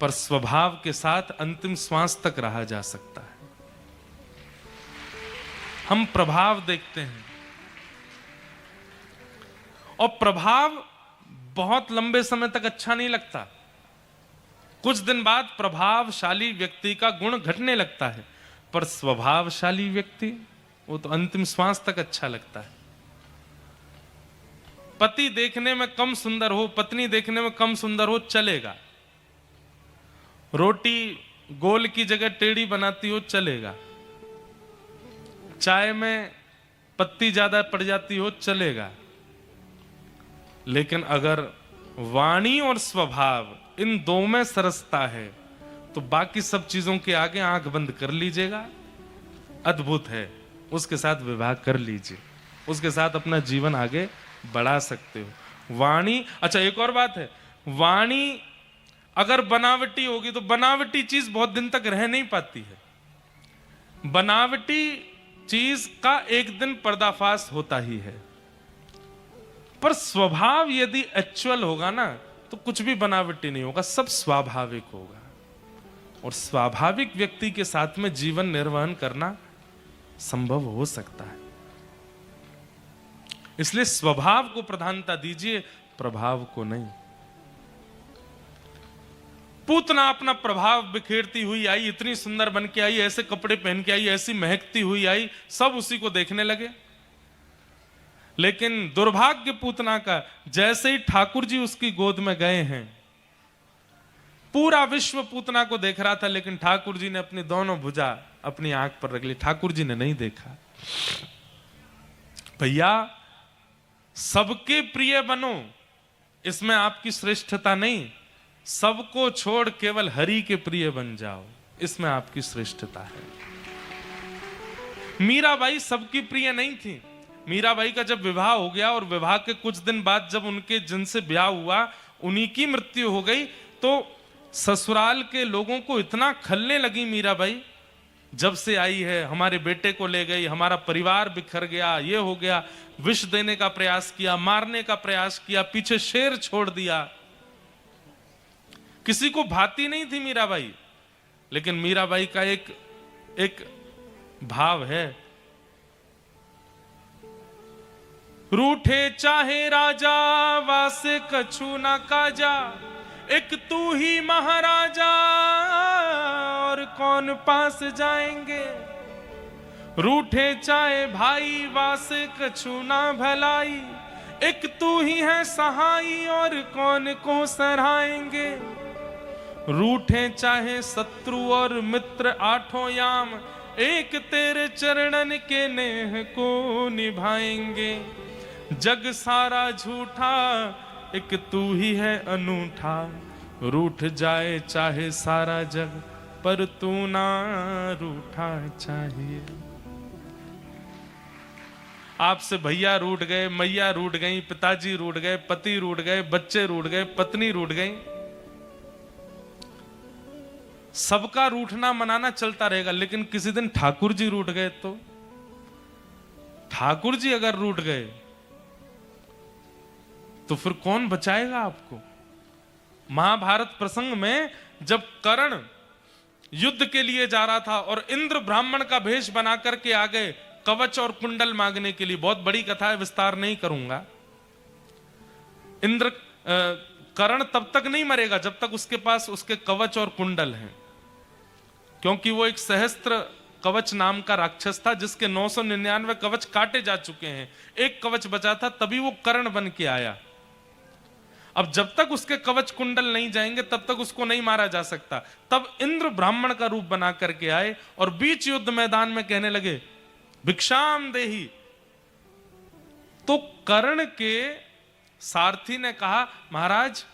पर स्वभाव के साथ अंतिम श्वास तक रहा जा सकता है। हम प्रभाव देखते हैं, और प्रभाव बहुत लंबे समय तक अच्छा नहीं लगता। कुछ दिन बाद प्रभावशाली व्यक्ति का गुण घटने लगता है, पर स्वभावशाली व्यक्ति वो तो अंतिम श्वास तक अच्छा लगता है। पति देखने में कम सुंदर हो, पत्नी देखने में कम सुंदर हो, चलेगा। रोटी गोल की जगह टेढ़ी बनाती हो, चलेगा। चाय में पत्ती ज्यादा पड़ जाती हो, चलेगा। लेकिन अगर वाणी और स्वभाव इन दो में सरसता है तो बाकी सब चीजों के आगे आंख बंद कर लीजिएगा। अद्भुत है, उसके साथ विवाह कर लीजिए, उसके साथ अपना जीवन आगे बढ़ा सकते हो। वाणी, अच्छा एक और बात है, वाणी अगर बनावटी होगी तो बनावटी चीज बहुत दिन तक रह नहीं पाती है। बनावटी चीज का एक दिन पर्दाफाश होता ही है, पर स्वभाव यदि एक्चुअल होगा ना तो कुछ भी बनावटी नहीं होगा, सब स्वाभाविक होगा। और स्वाभाविक व्यक्ति के साथ में जीवन निर्वहन करना संभव हो सकता है। इसलिए स्वभाव को प्रधानता दीजिए, प्रभाव को नहीं। पूतना अपना प्रभाव बिखेरती हुई आई, इतनी सुंदर बन के आई, ऐसे कपड़े पहन के आई, ऐसी महकती हुई आई, सब उसी को देखने लगे। लेकिन दुर्भाग्य पूतना का, जैसे ही ठाकुर जी उसकी गोद में गए हैं, पूरा विश्व पूतना को देख रहा था, लेकिन ठाकुर जी ने अपनी दोनों भुजा अपनी आंख पर रख ली, ठाकुर जी ने नहीं देखा। भैया सबके प्रिय बनो, इसमें आपकी श्रेष्ठता नहीं, सबको छोड़ केवल हरि के प्रिय बन जाओ, इसमें आपकी श्रेष्ठता है। मीराबाई सबकी प्रिय नहीं थी। मीराबाई का जब विवाह हो गया और विवाह के कुछ दिन बाद जब उनके जिनसे ब्याह हुआ उन्हीं की मृत्यु हो गई, तो ससुराल के लोगों को इतना खलने लगी मीराबाई, जब से आई है हमारे बेटे को ले गई, हमारा परिवार बिखर गया, ये हो गया, विष देने का प्रयास किया, मारने का प्रयास किया, पीछे शेर छोड़ दिया। किसी को भाती नहीं थी मीराबाई। लेकिन मीराबाई का एक भाव है, रूठे चाहे राजा वासे कछु ना काजा, एक तू ही महाराजा और कौन पास जाएंगे। रूठे चाहे भाई वासे कछु ना भलाई, एक तू ही है सहाई और कौन को सराहेंगे। रूठे चाहे शत्रु और मित्र आठों याम, एक तेरे चरणन के नेह को निभाएंगे। जग सारा झूठा एक तू ही है अनूठा, रूठ जाए चाहे सारा जग पर तू ना रूठा चाहिए। आपसे भैया रूठ गए, मैया रूठ गई, पिताजी रूठ गए, पति रूठ गए, बच्चे रूठ गए, पत्नी रूठ गई, सबका रूठना मनाना चलता रहेगा। लेकिन किसी दिन ठाकुर जी रूठ गए तो, ठाकुर जी अगर रूठ गए तो फिर कौन बचाएगा आपको। महाभारत प्रसंग में जब कर्ण युद्ध के लिए जा रहा था और इंद्र ब्राह्मण का भेष बना करके आ गए कवच और कुंडल मांगने के लिए, बहुत बड़ी कथा है, विस्तार नहीं करूंगा। कर्ण तब तक नहीं मरेगा जब तक उसके पास उसके कवच और कुंडल हैं, क्योंकि वो एक सहस्त्र कवच नाम का राक्षस था जिसके 999 कवच काटे जा चुके हैं, एक कवच बचा था, तभी वो कर्ण बन के आया। अब जब तक उसके कवच कुंडल नहीं जाएंगे तब तक उसको नहीं मारा जा सकता। तब इंद्र ब्राह्मण का रूप बना करके आए और बीच युद्ध मैदान में कहने लगे भिक्षाम देही। तो कर्ण के सारथी ने कहा महाराज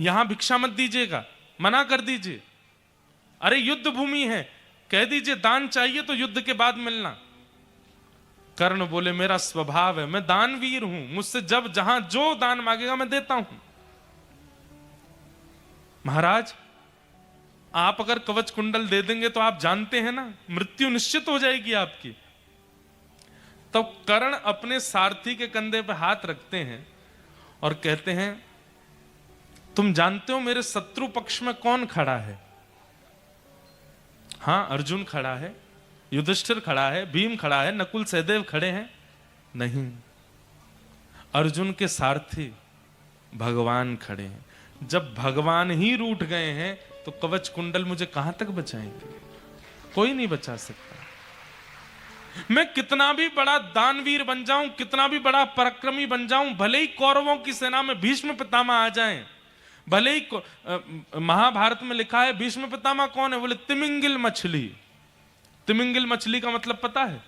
यहां भिक्षा मत दीजिएगा, मना कर दीजिए, अरे युद्ध भूमि है, कह दीजिए दान चाहिए तो युद्ध के बाद मिलना। कर्ण बोले मेरा स्वभाव है, मैं दानवीर हूं, मुझसे जब जहां जो दान मांगेगा मैं देता हूं। महाराज आप अगर कवच कुंडल दे देंगे तो आप जानते हैं ना मृत्यु निश्चित हो जाएगी आपकी। तो कर्ण अपने सारथी के कंधे पर हाथ रखते हैं और कहते हैं तुम जानते हो मेरे शत्रु पक्ष में कौन खड़ा है। हां अर्जुन खड़ा है, युधिष्ठिर खड़ा है, भीम खड़ा है, नकुल सहदेव खड़े हैं। नहीं, अर्जुन के सारथी भगवान खड़े हैं। जब भगवान ही रूठ गए हैं तो कवच कुंडल मुझे कहां तक बचाएंगे, कोई नहीं बचा सकता। मैं कितना भी बड़ा दानवीर बन जाऊं, कितना भी बड़ा पराक्रमी बन जाऊं, भले ही कौरवों की सेना में भीष्म पितामह आ जाएं, भले ही महाभारत में लिखा है भीष्म पितामह कौन है, बोले तिमिंगिल मछली। तिमिंगिल मछली का मतलब पता है,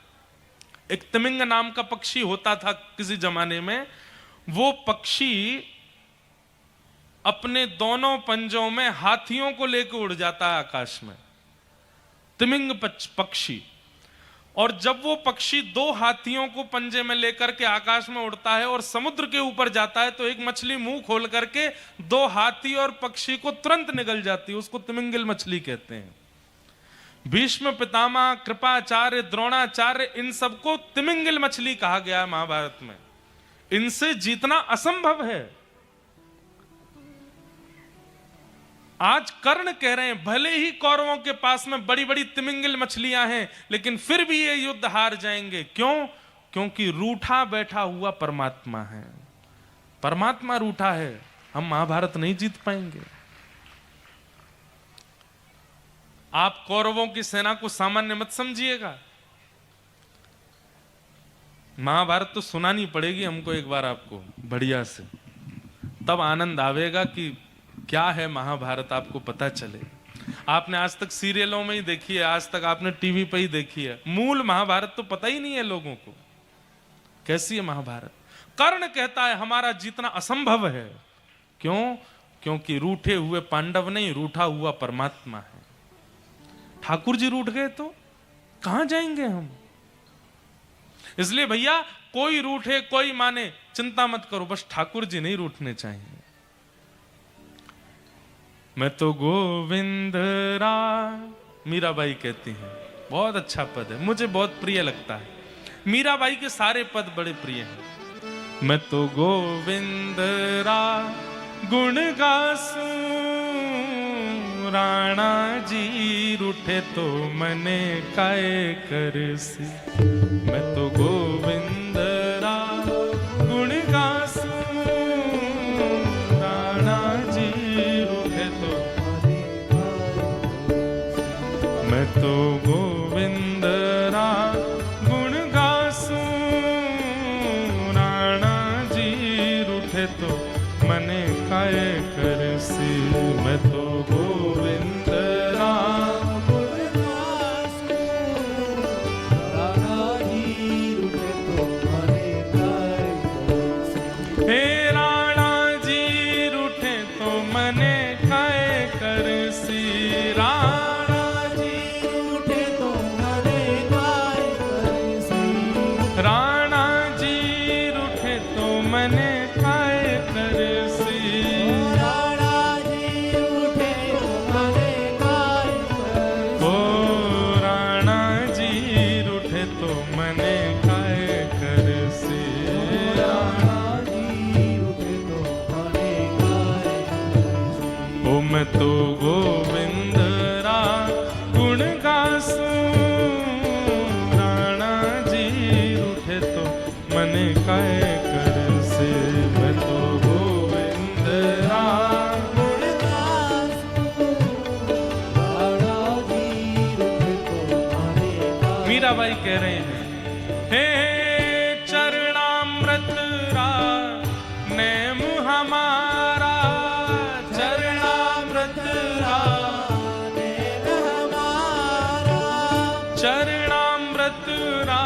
एक तिमिंग नाम का पक्षी होता था किसी जमाने में, वो पक्षी अपने दोनों पंजों में हाथियों को लेकर उड़ जाता है आकाश में, तिमिंग पक्षी। और जब वो पक्षी दो हाथियों को पंजे में लेकर के आकाश में उड़ता है और समुद्र के ऊपर जाता है तो एक मछली मुंह खोल करके दो हाथी और पक्षी को तुरंत निगल जाती है, उसको तिमिंगिल मछली कहते हैं। भीष्म पितामह, कृपाचार्य, द्रोणाचार्य, इन सबको तिमिंगिल मछली कहा गया है महाभारत में। इनसे जीतना असंभव है। आज कर्ण कह रहे हैं भले ही कौरवों के पास में बड़ी बड़ी तिमिंगिल मछलियां हैं लेकिन फिर भी ये युद्ध हार जाएंगे। क्यों? क्योंकि रूठा बैठा हुआ परमात्मा है। परमात्मा रूठा है, हम महाभारत नहीं जीत पाएंगे। आप कौरवों की सेना को सामान्य मत समझिएगा। महाभारत तो सुनानी पड़ेगी हमको एक बार आपको बढ़िया से, तब आनंद आवेगा कि क्या है महाभारत, आपको पता चले। आपने आज तक सीरियलों में ही देखी है, आज तक आपने टीवी पे ही देखी है, मूल महाभारत तो पता ही नहीं है लोगों को कैसी है महाभारत। कर्ण कहता है हमारा जीतना असंभव है। क्यों? क्योंकि रूठे हुए पांडव नहीं, रूठा हुआ परमात्मा है। ठाकुर जी रूठ गए तो कहां जाएंगे हम। इसलिए भैया कोई रूठे कोई माने चिंता मत करो, बस ठाकुर जी नहीं रूठने चाहिए। मैं तो गोविंद मीराबाई कहती हैं, बहुत अच्छा पद है, मुझे बहुत प्रिय लगता है। मीराबाई के सारे पद बड़े प्रिय हैं। मैं तो गोविंद गुण गासूं, राणा जी रूठे तो मने काय करसी। मैं तो गोविंद गुण गासूं, राणा जी रूठे तो, मैं तो गोविंद राणा जी रूठे तो मने खाए करसी। राणा जी रूठे तो मने खाए करसी। ओ राणा जी रूठे तो मने खाए करसी। राणा जी रूठे तो मने खाए करसी। ओ मैं तो गोविंद रा गुण गासूं। राणा जी रूठे तो मने काहे करसे। मैं तो गोविंद रा गुण गासूं। राणा जी रूठे तो मने खाए। मीराबाई कह रहे हैं, हे चरणामृत रा नेम हमारा। चरणामृत रा नेम हमारा। चरणामृत रा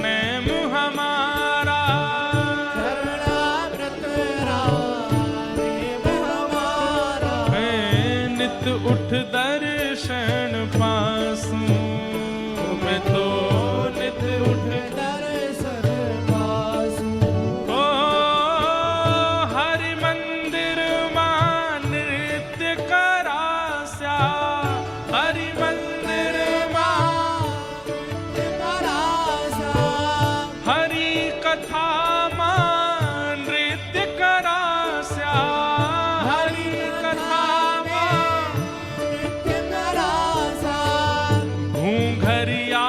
नेम हमारा। चरणामृत रा नेम हमारा। मैं नित उठ दर्शन पासूं। मैं तो नित उठ दर्शन पासूं। ओ हरि मंदिर मां नृत्य करास्या। हरि मंदिर मां करासा। हरि कथा मां नृत्य करास्या। हरि कथा मां नृत्य करासा। घूंघरिया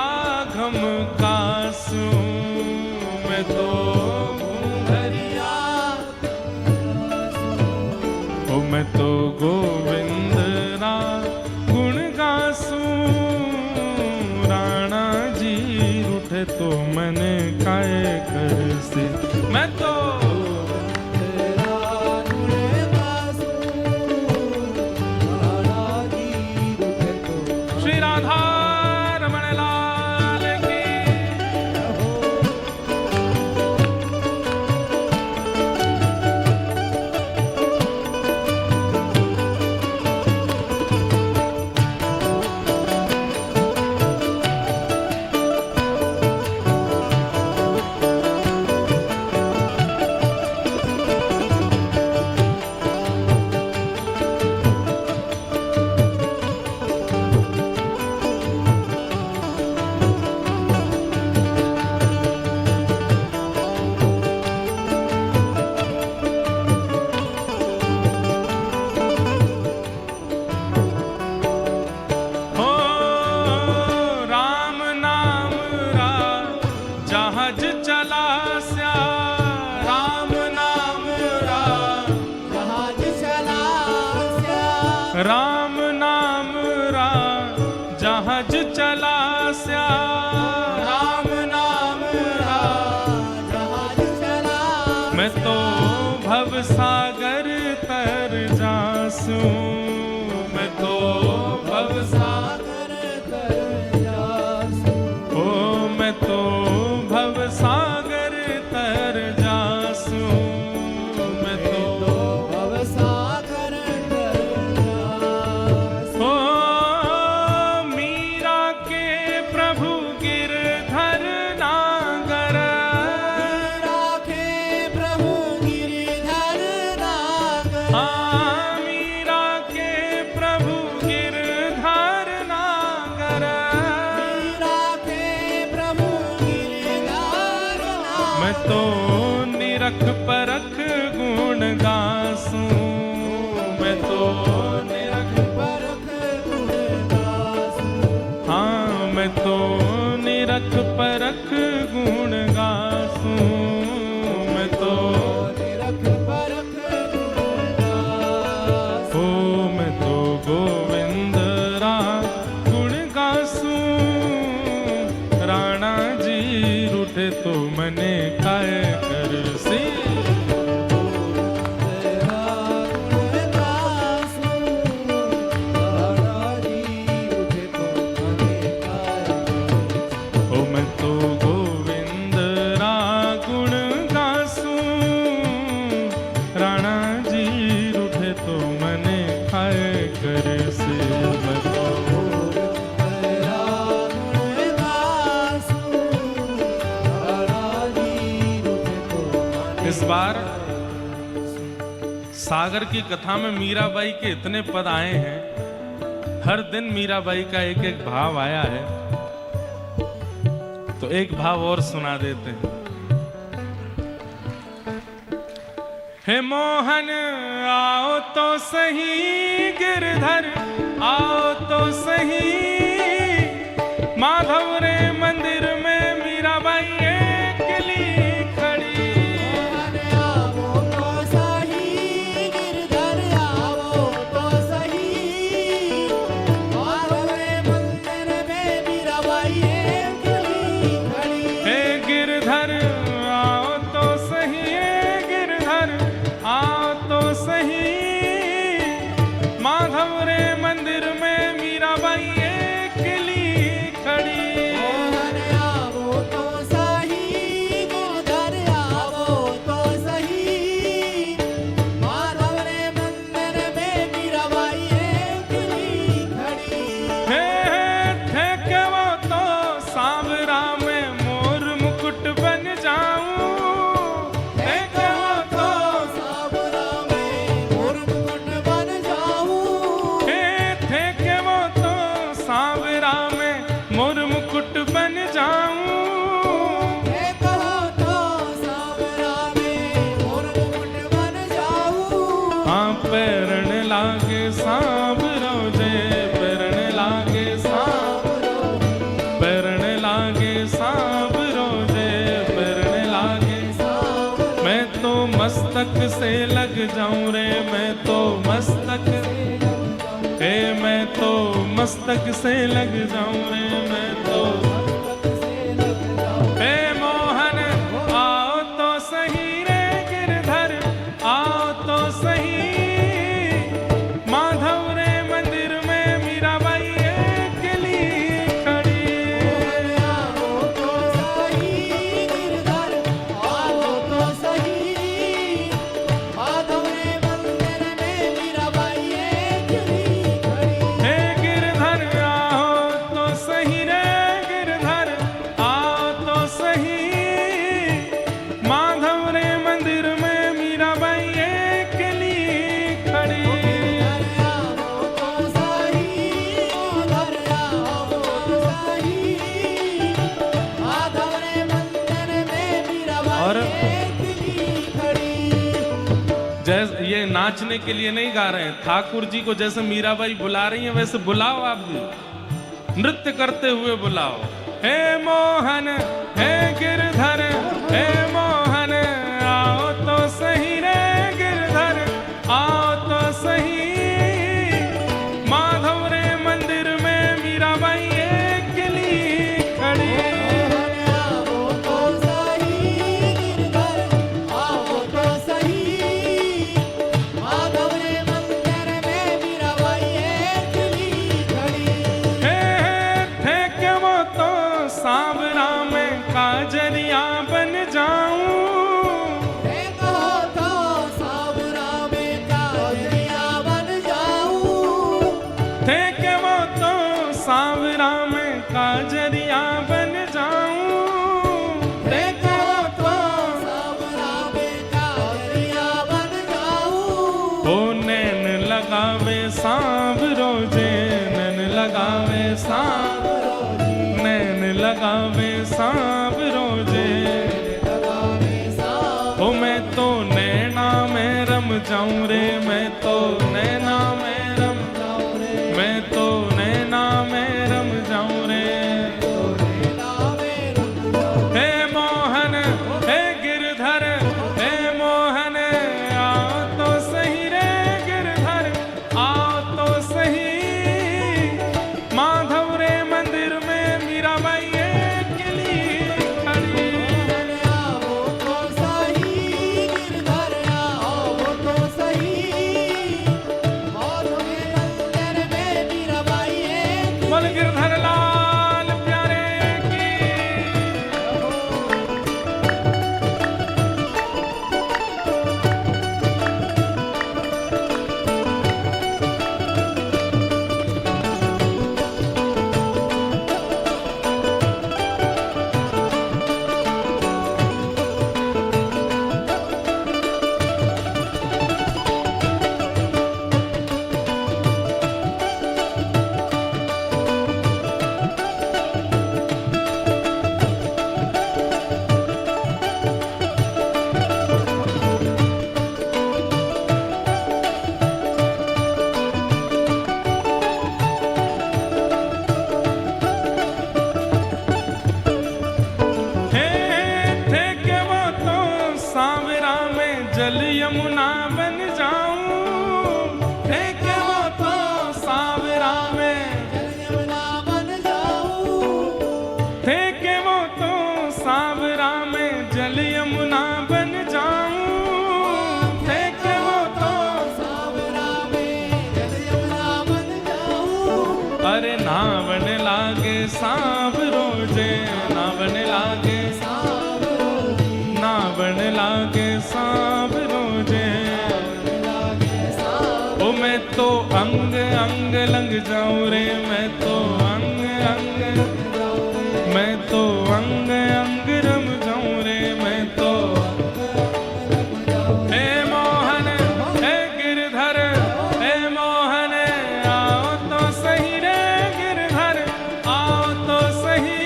घम कासूं। मैं तो घूंघरिया। ओ मैं तो गोविंद रा गुण गासूं। राणा जी रूठे तो मने काहे करसी। मैं तो तेरा गुण गासूं। राणा जी रूठे तो श्री राधा रमण लाल की। हो राम नाम रा जहाज चलास्या। राम नाम रा जहाज चलास्या। राम नाम रा जहाज चलास्या। राम नाम रा जहाज चला। मैं तो भव सागर तर जासूं। मैं तो भव सागर सागर तर जासूं। ओ मैं तो भव सागर तर जासूं। मैं तो भव सागर तर जासूं। ओ मीरा के प्रभु गिरधर नागर। राखे प्रभु गिरिधर नागर। हाँ मीरा के प्रभु गिरधर नागर। राखे प्रभु गिरिधर नागर। मैं तो निरख परख गुण गासूं। मैं तो निरख परख गुण गासूं। हाँ मैं तो निरख परख गुण गासूं। मैं तो निरख परख गुण गासूं। ओ मैं तो गोविंद रा गुण गासूं। राणा जी रूठे तो मने काहे करसी। तेरा गुण गासूं। राणा जी रूठे तो मने खाए करसी। ओ मैं तो गोविंद रा गुण गासूं। राणा जी रूठे तो मने खाए करसी। मैं तो तेरा गुण गासूं। इस बार सागर की कथा में मीराबाई के इतने पद आए हैं, हर दिन मीराबाई का एक एक भाव आया है, तो एक भाव और सुना देते हैं। हे मोहन आओ तो सही, गिरधर आओ तो सही, माधव रे मंदिर में मीराबाई अकेली खड़ी। मोहन आओ तो सही, गिरधर आओ तो सही, माधव रे मंदिर में मीराबाई अकेली खड़ी। हे गिरधर आओ तो सही, गिरधर आओ तो सही, माधव रे मंदिर में मीराबाई अकेली खड़ी। मोहन आओ तो सही, गिरधर आओ तो सही, माधव रे मंदिर में मीराबाई अकेली खड़ी। हे थे के वो तो सांवरा में मोर मुकुट बन जाऊं, थे के वो तो सावरा में मोर मुकुट बन जाऊं। थे के वो तो सांवरा में मोर मुकुट बन जाऊं। हे कहो तो सावरा में मोर मुकुट बन जाऊं। हाँ पैरण लागे सांवरो जे, पैरण लागे पैरण लागे सांवरो जे, पैरण लागे। मैं तो मस्तक से लग जाऊं रे, मैं तो मस्तक, हे मैं तो मस्तक से लग जाऊं रे, मैं तो। हे मोहन आओ तो सही रे, गिरधर आओ तो सही, माधव रे मंदिर में मीराबाई अकेली खड़ी। आओ तो सही, गिरधर आओ तो सही, माधव रे मंदिर में मीराबाई अकेली खड़ी। हे गिरधर आओ तो सही रे, गिरधर आओ तो सही, माधव रे मंदिर में मीराबाई अकेली खड़ी। आओ तो सही, गिरधर आओ तो सही, माधव रे मंदिर में मीराबाई और अकेली खड़ी। जैसे ये नाचने के लिए नहीं गा रहे हैं, ठाकुर जी को जैसे मीराबाई बुला रही हैं वैसे बुलाओ, आप भी नृत्य करते हुए बुलाओ। हे मोहन हे गिरधर, हे मोहन आओ तो सही रे, गिरधर आओ तो सही, माधव रे मंदिर में मीराबाई अकेली खड़ी। आओ तो सही, गिरधर आओ तो सही, माधव रे मंदिर में मीराबाई अकेली खड़ी। हे थे के वो तो सांवरा अंग लंग जाऊं रे, मैं तो अंग अंग, मैं तो अंग अंग रम जाऊं रे, मैं तो। हे मोहन हे गिरधर, हे मोहन आओ तो सही रे गिरधर, आओ तो सही।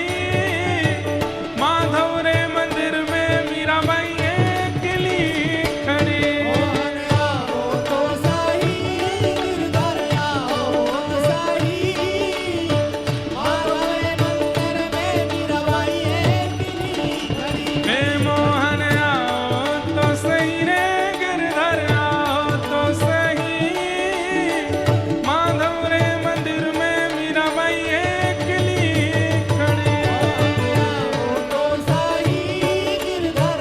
माधव रे मंदिर में मीराबाई अकेली खड़ी। मोहन आओ तो सही, गिरधर आओ तो सही। माधव रे मंदिर में मीराबाई अकेली खड़ी। हे मोहन आओ तो सही रे गिरधर, आओ तो सही। माधव रे मंदिर में मीराबाई अकेली खड़ी। आओ तो सही, गिरधर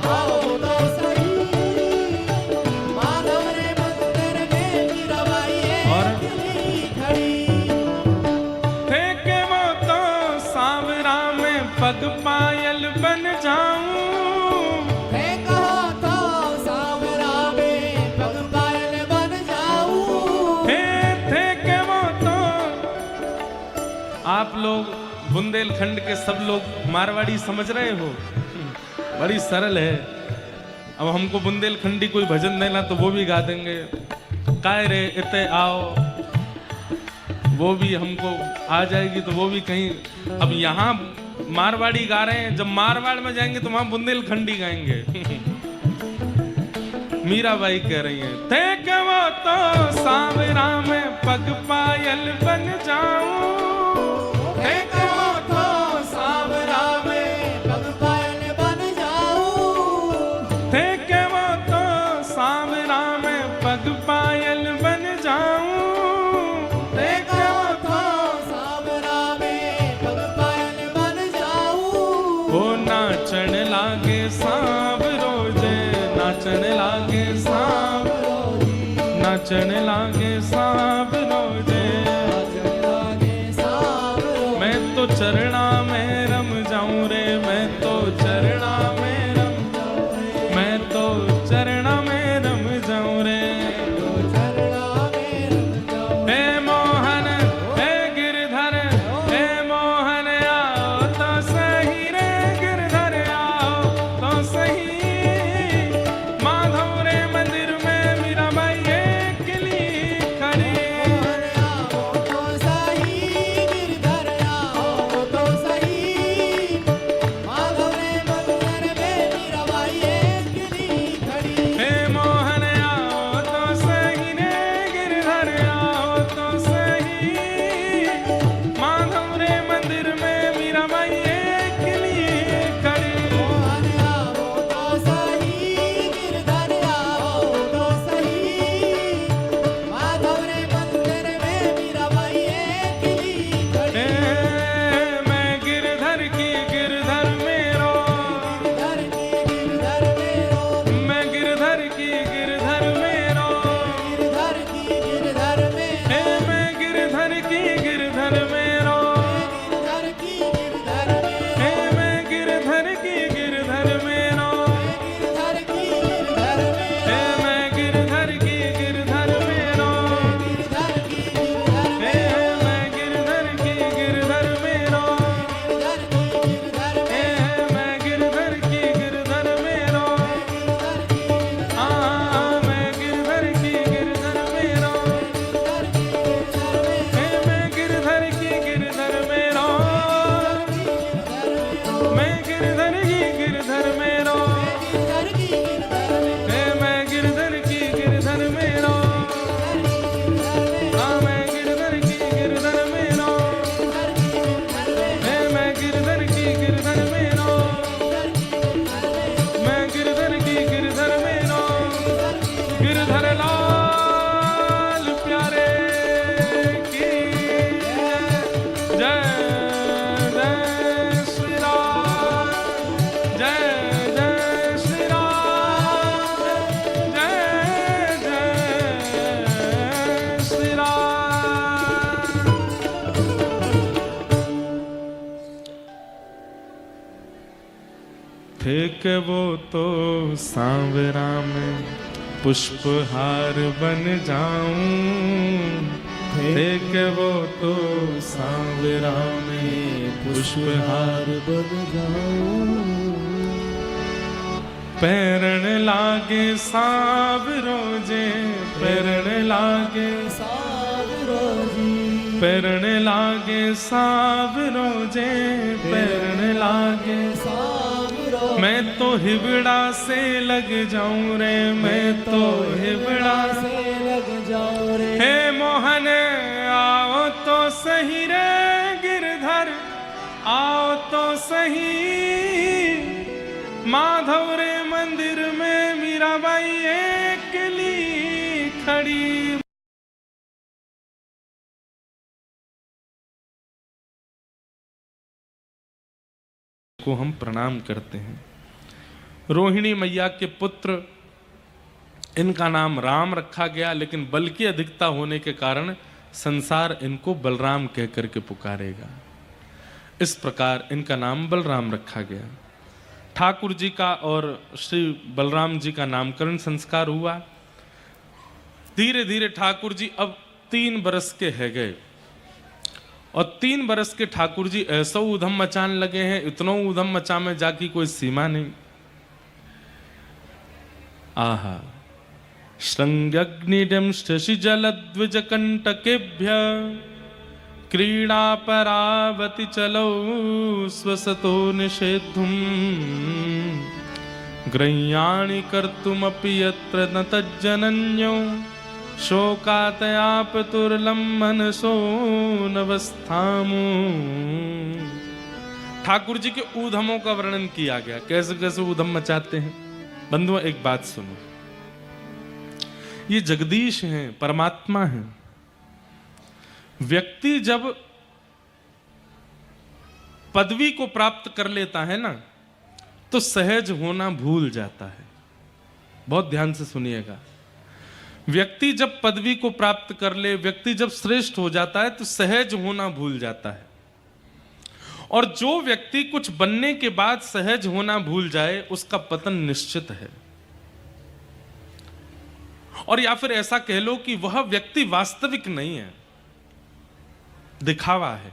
आओ तो सही। माधव रे मंदिर में मीराबाई अकेली खड़ी। थे के वो तो सांवरा में पग पायल बन जाऊं। है कहो तो सांवरा में पग पायल बन जाऊं। थे के वो तो। आप लोग बुंदेलखंड के सब लोग मारवाड़ी समझ रहे हो, बड़ी सरल है। अब हमको बुंदेलखंडी कोई भजन देना तो वो भी गा देंगे। काय रे इते आओ, वो भी हमको आ जाएगी तो वो भी कहीं। अब यहाँ मारवाड़ी गा रहे हैं, जब मारवाड़ में जाएंगे तो वहां बुंदेलखंडी गाएंगे। मीराबाई कह रही है, थे के वो तो सांवरा में पग पायल बन जाऊं। है कहो तो सांवरा में पग पायल बन जाऊं। थे के वो तो सांवरा में पग पायल बन जाऊं। है कहो तो सांवरा में पग पायल बन जाऊं। वो नाचन लागे सांव रोजे, नाचन लागे सांव, नाचन लागे सांव रोजे। मैं तो चरणा में रम जाऊं रे, मैं तो चरणा में रम, मैं तो चरणा में रम जाऊं रे। हे मोहन हे गिरधर, हे मोहन आओ तो सही रे गिरधर, आओ तो सही। माधव रे मंदिर में मीराबाई अकेली खड़ी। हे मोहन आओ तो सही रे गिरधर, आओ तो सही। माधव रे मंदिर में मीराबाई अकेली खड़ी। हे मैं गिरधर की गिरधर मेरो, मैं गिरधर की गिरधर मेरो। हे मैं गिरधर की गिरधर मेरो, हे मैं गिरधर की गिरधर मेरो। हे मैं गिरधर की गिरधर मेरो, हे मैं गिरधर की गिरधर मेरो। हे मैं गिरधर की गिरधर मेरो, हाँ मैं गिरधर की गिरधर मेरो। हे मैं गिरधर की गिरधर मेरो, मैं गिरधर की गिरधर मेरो। हे मैं गिरधर की गिरधर मेरो, हाँ मैं गिरधर की गिरधर मेरो। हे मैं गिरधर की गिरधर मेरो, मैं गिरधर की गिरधर मेरो। गिरधर लाल प्यारे की जय, जय श्री राम, जय जय श्री राम, जय जय श्री राम। थे के वो तो सांवरा में पुष्पहार बन जाऊं। हे थे कि वो तो सांवरा में पुष्पहार बन जाऊं पैरण लागे सांवरो जे पैरण लागे सावरो जी पैरण लागे सांवरो जे पैरण लागे सावरो मैं तो हिबड़ा से लग जाऊं रे मैं तो हिबड़ा से से लग जाओ रे हे मोहन आओ तो सही रे गिरधर आओ तो सही माधव रे मंदिर में मीराबाई अकेली खड़ी को हम प्रणाम करते हैं। रोहिणी मैया के पुत्र इनका नाम राम रखा गया, लेकिन बल की अधिकता होने के कारण संसार इनको बलराम कह करके पुकारेगा। इस प्रकार इनका नाम बलराम रखा गया। ठाकुर जी का और श्री बलराम जी का नामकरण संस्कार हुआ। धीरे धीरे ठाकुर जी अब 3 बरस के है गए और 3 बरस के ठाकुर जी ऐसा ऊधम मचाने लगे हैं, इतना ऊधम मचा में जाकी कोई सीमा नहीं। आहा श्रृंगग्निडं शशि जलद्विज कंटकेभ्य क्रीड़ा परावति चलो स्वसतो निषेधुम ग्रह्याणि कर्तुमपि यत्र न तज्जनन्यो शोकातयापतुर्लम मनसो नवस्थामु। ठाकुर जी के ऊधमों का वर्णन किया गया, कैसे कैसे ऊधम मचाते हैं। बंधुओं एक बात सुनो, ये जगदीश हैं, परमात्मा हैं। व्यक्ति जब पदवी को प्राप्त कर लेता है ना, तो सहज होना भूल जाता है। बहुत ध्यान से सुनिएगा। व्यक्ति जब पदवी को प्राप्त कर ले, व्यक्ति जब श्रेष्ठ हो जाता है, तो सहज होना भूल जाता है। और जो व्यक्ति कुछ बनने के बाद सहज होना भूल जाए, उसका पतन निश्चित है। और या फिर ऐसा कह लो कि वह व्यक्ति वास्तविक नहीं है, दिखावा है।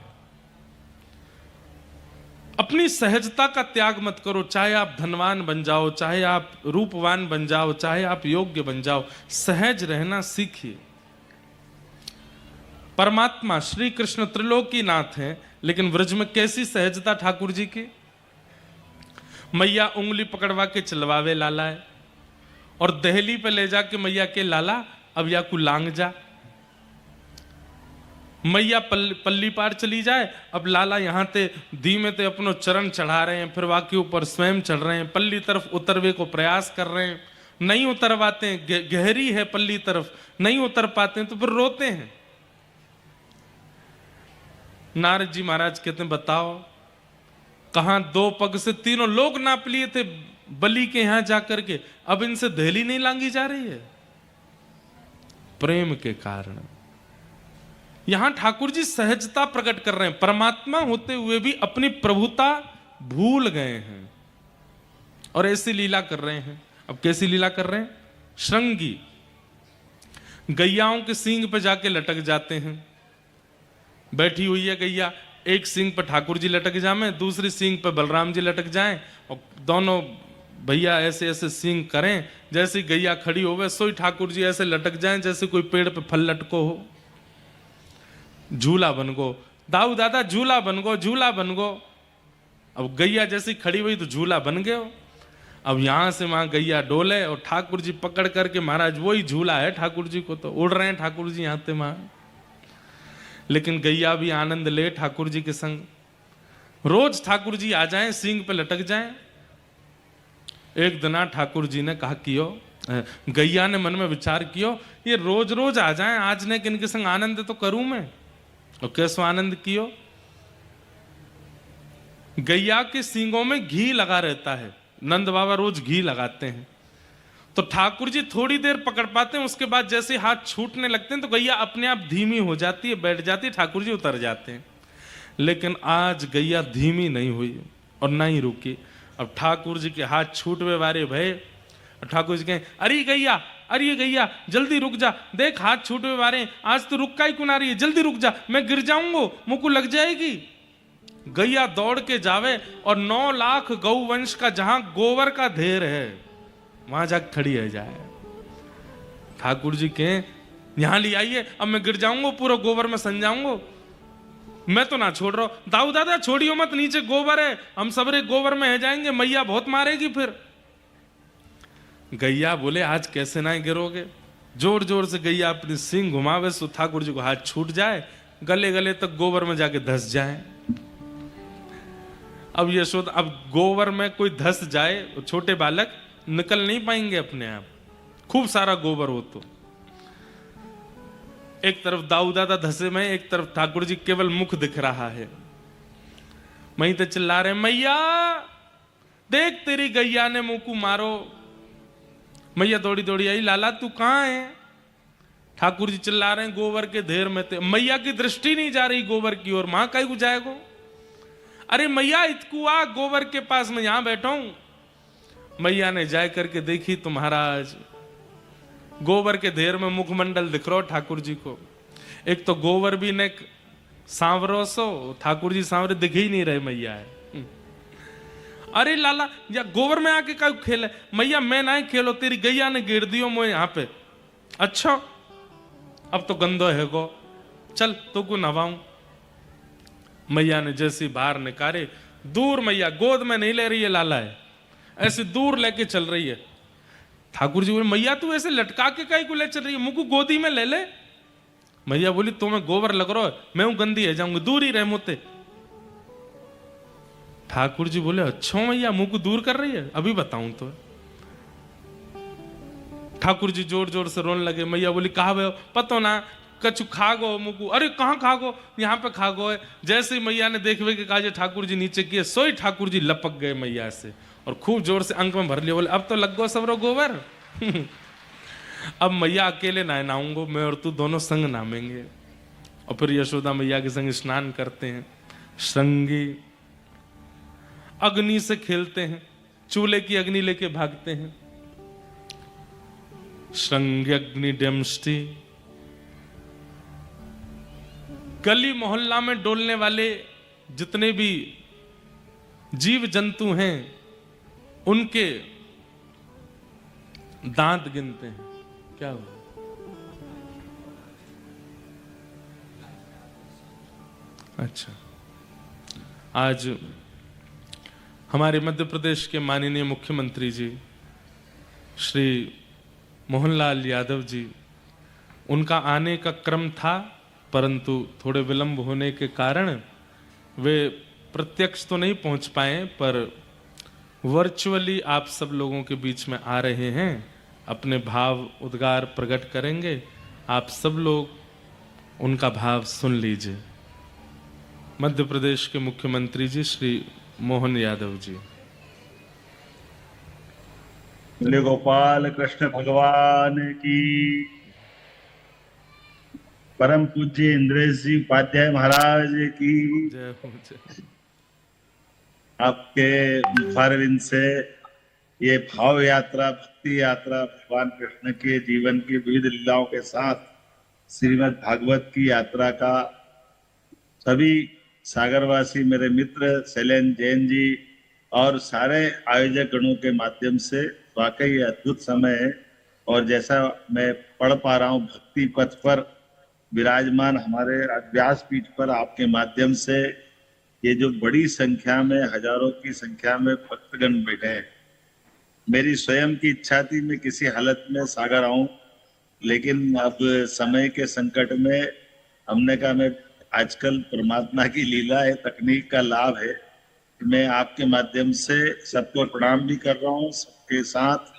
अपनी सहजता का त्याग मत करो। चाहे आप धनवान बन जाओ, चाहे आप रूपवान बन जाओ, चाहे आप योग्य बन जाओ, सहज रहना सीखिए। परमात्मा श्री कृष्ण त्रिलोकीनाथ हैं, लेकिन व्रज में कैसी सहजता ठाकुर जी की। मैया उंगली पकड़वा के चलवावे लाला है, और दहली पे ले जाके मैया के लाला अब या को लांग जा। मैया पल्ली पार चली जाए, अब लाला यहाँ ते धीमे ते अपनो चरण चढ़ा रहे हैं, फिर वाके ऊपर स्वयं चढ़ रहे हैं, पल्ली तरफ उतरवे को प्रयास कर रहे हैं, नहीं उतर पाते हैं, गहरी है पल्ली तरफ, नहीं उतर पाते हैं, तो फिर रोते हैं। नारद जी महाराज कहते हैं, बताओ कहां 2 पग से तीनों लोग नाप लिए थे बलि के यहां जाकर के, अब इनसे दहली नहीं लांगी जा रही है। प्रेम के कारण यहां ठाकुर जी सहजता प्रकट कर रहे हैं। परमात्मा होते हुए भी अपनी प्रभुता भूल गए हैं और ऐसी लीला कर रहे हैं। अब कैसी लीला कर रहे हैं? श्रृंगी गैयाओं के सींग पे जाके लटक जाते हैं। बैठी हुई है गैया, एक सींग पे ठाकुर जी लटक जाए, दूसरी सींग पे बलराम जी लटक जाएं, और दोनों भैया ऐसे ऐसे सींग करें, जैसे गैया खड़ी होवे सोई ठाकुर जी ऐसे लटक जाएं जैसे कोई पेड़ पे फल लटको हो। झूला बन गो, दाऊ दादा झूला बन गो, झूला बन गो। अब गैया जैसी खड़ी हुई तो झूला बन गए हो। अब यहां से वहां गैया डोले और ठाकुर जी पकड़ करके, महाराज वही झूला है ठाकुर जी को, तो उड़ रहे हैं ठाकुर जी यहां से वहां। लेकिन गैया भी आनंद ले ठाकुर जी के संग। रोज ठाकुर जी आ जाएं, सींग पे लटक जाएं। एक दिना ठाकुर जी ने कहा कियो, गैया ने मन में विचार कियो, ये रोज रोज आ जाएं, आज ने किनके संग आनंद तो करूं मैं। और कैसो आनंद कियो? गैया के सींगों में घी लगा रहता है, नंद बाबा रोज घी लगाते हैं। तो ठाकुर जी थोड़ी देर पकड़ पाते हैं, उसके बाद जैसे हाथ छूटने लगते हैं तो गैया अपने आप धीमी हो जाती है, बैठ जाती है, ठाकुर जी उतर जाते हैं। लेकिन आज गैया धीमी नहीं हुई और ना ही रुकी। अब ठाकुर जी के हाथ छूटवे वारे भय, ठाकुर जी कहें, अरे गैया अरे ये गैया जल्दी रुक जा, देख हाथ छूटे हुए आ रहे हैं, आज तो रुक का ही कुना रही है, जल्दी रुक जा, मैं गिर जाऊंगा, मुझको लग जाएगी। गैया दौड़ के जावे और 9 लाख गौवंश का जहां गोबर का ढेर है वहां जाकर खड़ी है जाए। ठाकुर जी के यहां ले आइए, अब मैं गिर जाऊंगा, पूरा गोबर में सन जाऊंगा, मैं तो ना छोड़ रहा हूं। दाऊ दादा छोड़ियो मत, नीचे गोबर है, हम सबरे गोबर में है जाएंगे, मैया बहुत मारेगी फिर। गैया बोले आज कैसे ना गिरोगे। जोर जोर से गैया अपनी सींग घुमावे सो ठाकुर जी को हाथ छूट जाए, गले गले तक गोबर में जाके धस जाए। अब यशोदा, अब गोबर में कोई धस जाए तो छोटे बालक निकल नहीं पाएंगे अपने आप, खूब सारा गोबर हो तो। एक तरफ दाऊ दादा धसे में, एक तरफ ठाकुर जी केवल मुख दिख रहा है। वहीं तो चिल्ला रहे मैया देख तेरी गैया ने मुंह को मारो। मैया दौड़ी दौड़ी आई, लाला तू कहां है? ठाकुर जी चिल्ला रहे हैं गोबर के ढेर में थे। मैया की दृष्टि नहीं जा रही गोबर की ओर, मां कहीं को जाएगो। अरे मैया इतकू आ गोबर के पास, मैं यहां बैठा हूं। मैया ने जाए करके देखी तो महाराज गोबर के ढेर में मुखमंडल दिख रहा ठाकुर जी को। एक तो गोबर भी ने सांवरो सो, ठाकुर जी सांवरे दिख ही नहीं रहे मैया है। अरे लाला या गोबर में आके का खेल है? मैया मैं ना खेलो, तेरी गैया ने गिर दियो मोए यहाँ पे। अच्छा अब तो गंदो है गो, चल तो को नवाऊं। मैया ने जैसी बाहर निकाले, दूर मैया गोद में नहीं ले रही है लाला है, ऐसे दूर लेके चल रही है। ठाकुर जी बोले मैया तू ऐसे लटका के काई को ले चल रही है, मुझको गोदी में ले ले। मैया बोली तुम्हें गोबर लग रहा है, मैं हूं गंदी है, जाऊंगी, दूर ही रह मोते। ठाकुर जी बोले अच्छा मैया मुंह को दूर कर रही है, अभी बताऊं तो। ठाकुर जी जोर जोर से रोने लगे। मैया बोली कहा भैया पतो ना कछु खा गो मुकू। अरे कहाँ खा गो, यहाँ पे खा गो है। जैसे ही मैया ने देखवे के कहा ठाकुर जी नीचे किए, सोई ठाकुर जी लपक गए मैया से और खूब जोर से अंक में भर लिया। बोले अब तो लग गो सबरो गोबर। अब मैया अकेले ना नहाऊंगो, मैं और तू दोनों संग नामेंगे। और फिर यशोदा मैया के संग स्नान करते हैं, श्रृंगी अग्नि से खेलते हैं, चूल्हे की अग्नि लेके भागते हैं। श्रृंगी अग्नि डेमस्टी। गली मोहल्ला में डोलने वाले जितने भी जीव जंतु हैं उनके दांत गिनते हैं। क्या हुआ? अच्छा, आज हमारे मध्य प्रदेश के माननीय मुख्यमंत्री जी श्री मोहनलाल यादव जी, उनका आने का क्रम था, परंतु थोड़े विलंब होने के कारण वे प्रत्यक्ष तो नहीं पहुंच पाए, पर वर्चुअली आप सब लोगों के बीच में आ रहे हैं, अपने भाव उद्गार प्रकट करेंगे। आप सब लोग उनका भाव सुन लीजिए। मध्य प्रदेश के मुख्यमंत्री जी श्री मोहन यादव जी। बोले गोपाल कृष्ण भगवान की। परम पूज्य इंद्रेश जी उपाध्याय महाराज की। जय हो जय। आपके मुखारविंद से ये भाव यात्रा, भक्ति यात्रा, भगवान कृष्ण के जीवन की विविध लीलाओं के साथ श्रीमद् भागवत की यात्रा का सभी सागरवासी मेरे मित्र शैलेंद्र जैन जी और सारे आयोजक गणों के माध्यम से वाकई अद्भुत समय है। और जैसा मैं पढ़ पा रहा हूँ, भक्ति पथ पर विराजमान हमारे व्यासपीठ पर आपके माध्यम से ये जो बड़ी संख्या में, हजारों की संख्या में भक्तगण बैठे हैं। मेरी स्वयं की इच्छा थी मैं किसी हालत में सागर आऊं, लेकिन अब समय के संकट में हमने कहा मैं आजकल परमात्मा की लीला है, तकनीक का लाभ है, मैं आपके माध्यम से सबको प्रणाम भी कर रहा हूँ। सबके साथ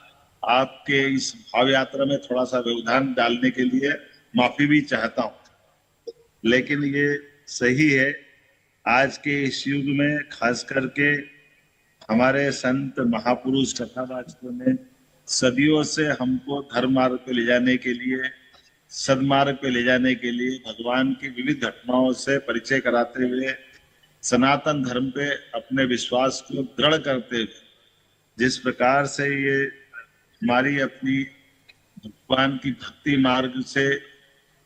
आपके इस भाव यात्रा में थोड़ा सा व्यवधान डालने के लिए माफी भी चाहता हूँ। लेकिन ये सही है, आज के इस युग में खास करके हमारे संत महापुरुष कथावाचकों ने सदियों से हमको धर्म मार्ग पे ले जाने के लिए, सदमार्ग पे ले जाने के लिए, भगवान की विविध घटनाओं से परिचय कराते हुए सनातन धर्म पे अपने विश्वास को दृढ़ करते हुए जिस प्रकार से ये हमारी अपनी भगवान की भक्ति मार्ग से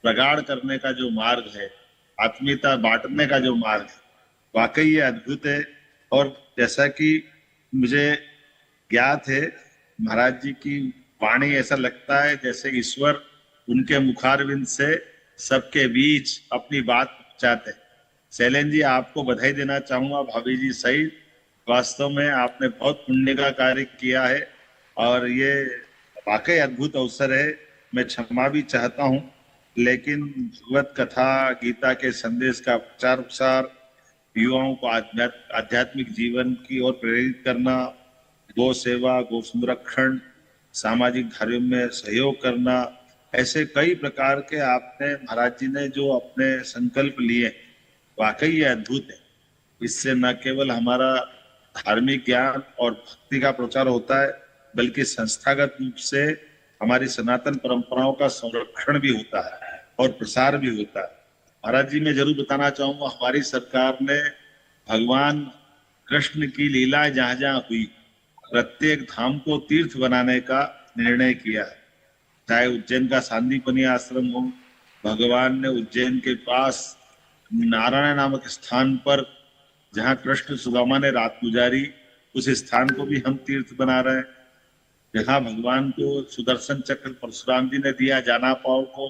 प्रगाढ़ करने का जो मार्ग है, आत्मीयता बांटने का जो मार्ग है, वाकई ये अद्भुत है। और जैसा कि मुझे ज्ञात है, महाराज जी की वाणी ऐसा लगता है जैसे ईश्वर उनके मुखारविंद से सबके बीच अपनी बात पहुंचाते हैं। शैलेंद्र जी, आपको बधाई देना चाहूंगा, भाभी जी सहित। वास्तव में आपने बहुत पुण्य का कार्य किया है और ये वाकई अद्भुत अवसर है। मैं क्षमा भी चाहता हूँ, लेकिन भगवत कथा, गीता के संदेश का प्रचार प्रसार, युवाओं को आध्यात्मिक जीवन की ओर प्रेरित करना, गौ सेवा, गौ संरक्षण, सामाजिक कार्यों में सहयोग करना, ऐसे कई प्रकार के आपने महाराज जी ने जो अपने संकल्प लिए, वाकई ये अद्भुत है। इससे न केवल हमारा धार्मिक ज्ञान और भक्ति का प्रचार होता है, बल्कि संस्थागत रूप से हमारी सनातन परंपराओं का संरक्षण भी होता है और प्रसार भी होता है। महाराज जी, मैं जरूर बताना चाहूंगा, हमारी सरकार ने भगवान कृष्ण की लीलाएं जहां जहां हुई, प्रत्येक धाम को तीर्थ बनाने का निर्णय किया है। चाहे उज्जैन का सांदीपनी आश्रम हो, भगवान ने उज्जैन के पास नारायण नामक स्थान पर जहां कृष्ण सुदामा ने रात गुजारी, उस स्थान को भी हम तीर्थ बना रहे हैं। जहां भगवान को सुदर्शन चक्र परशुराम जी ने दिया जाना पाव को,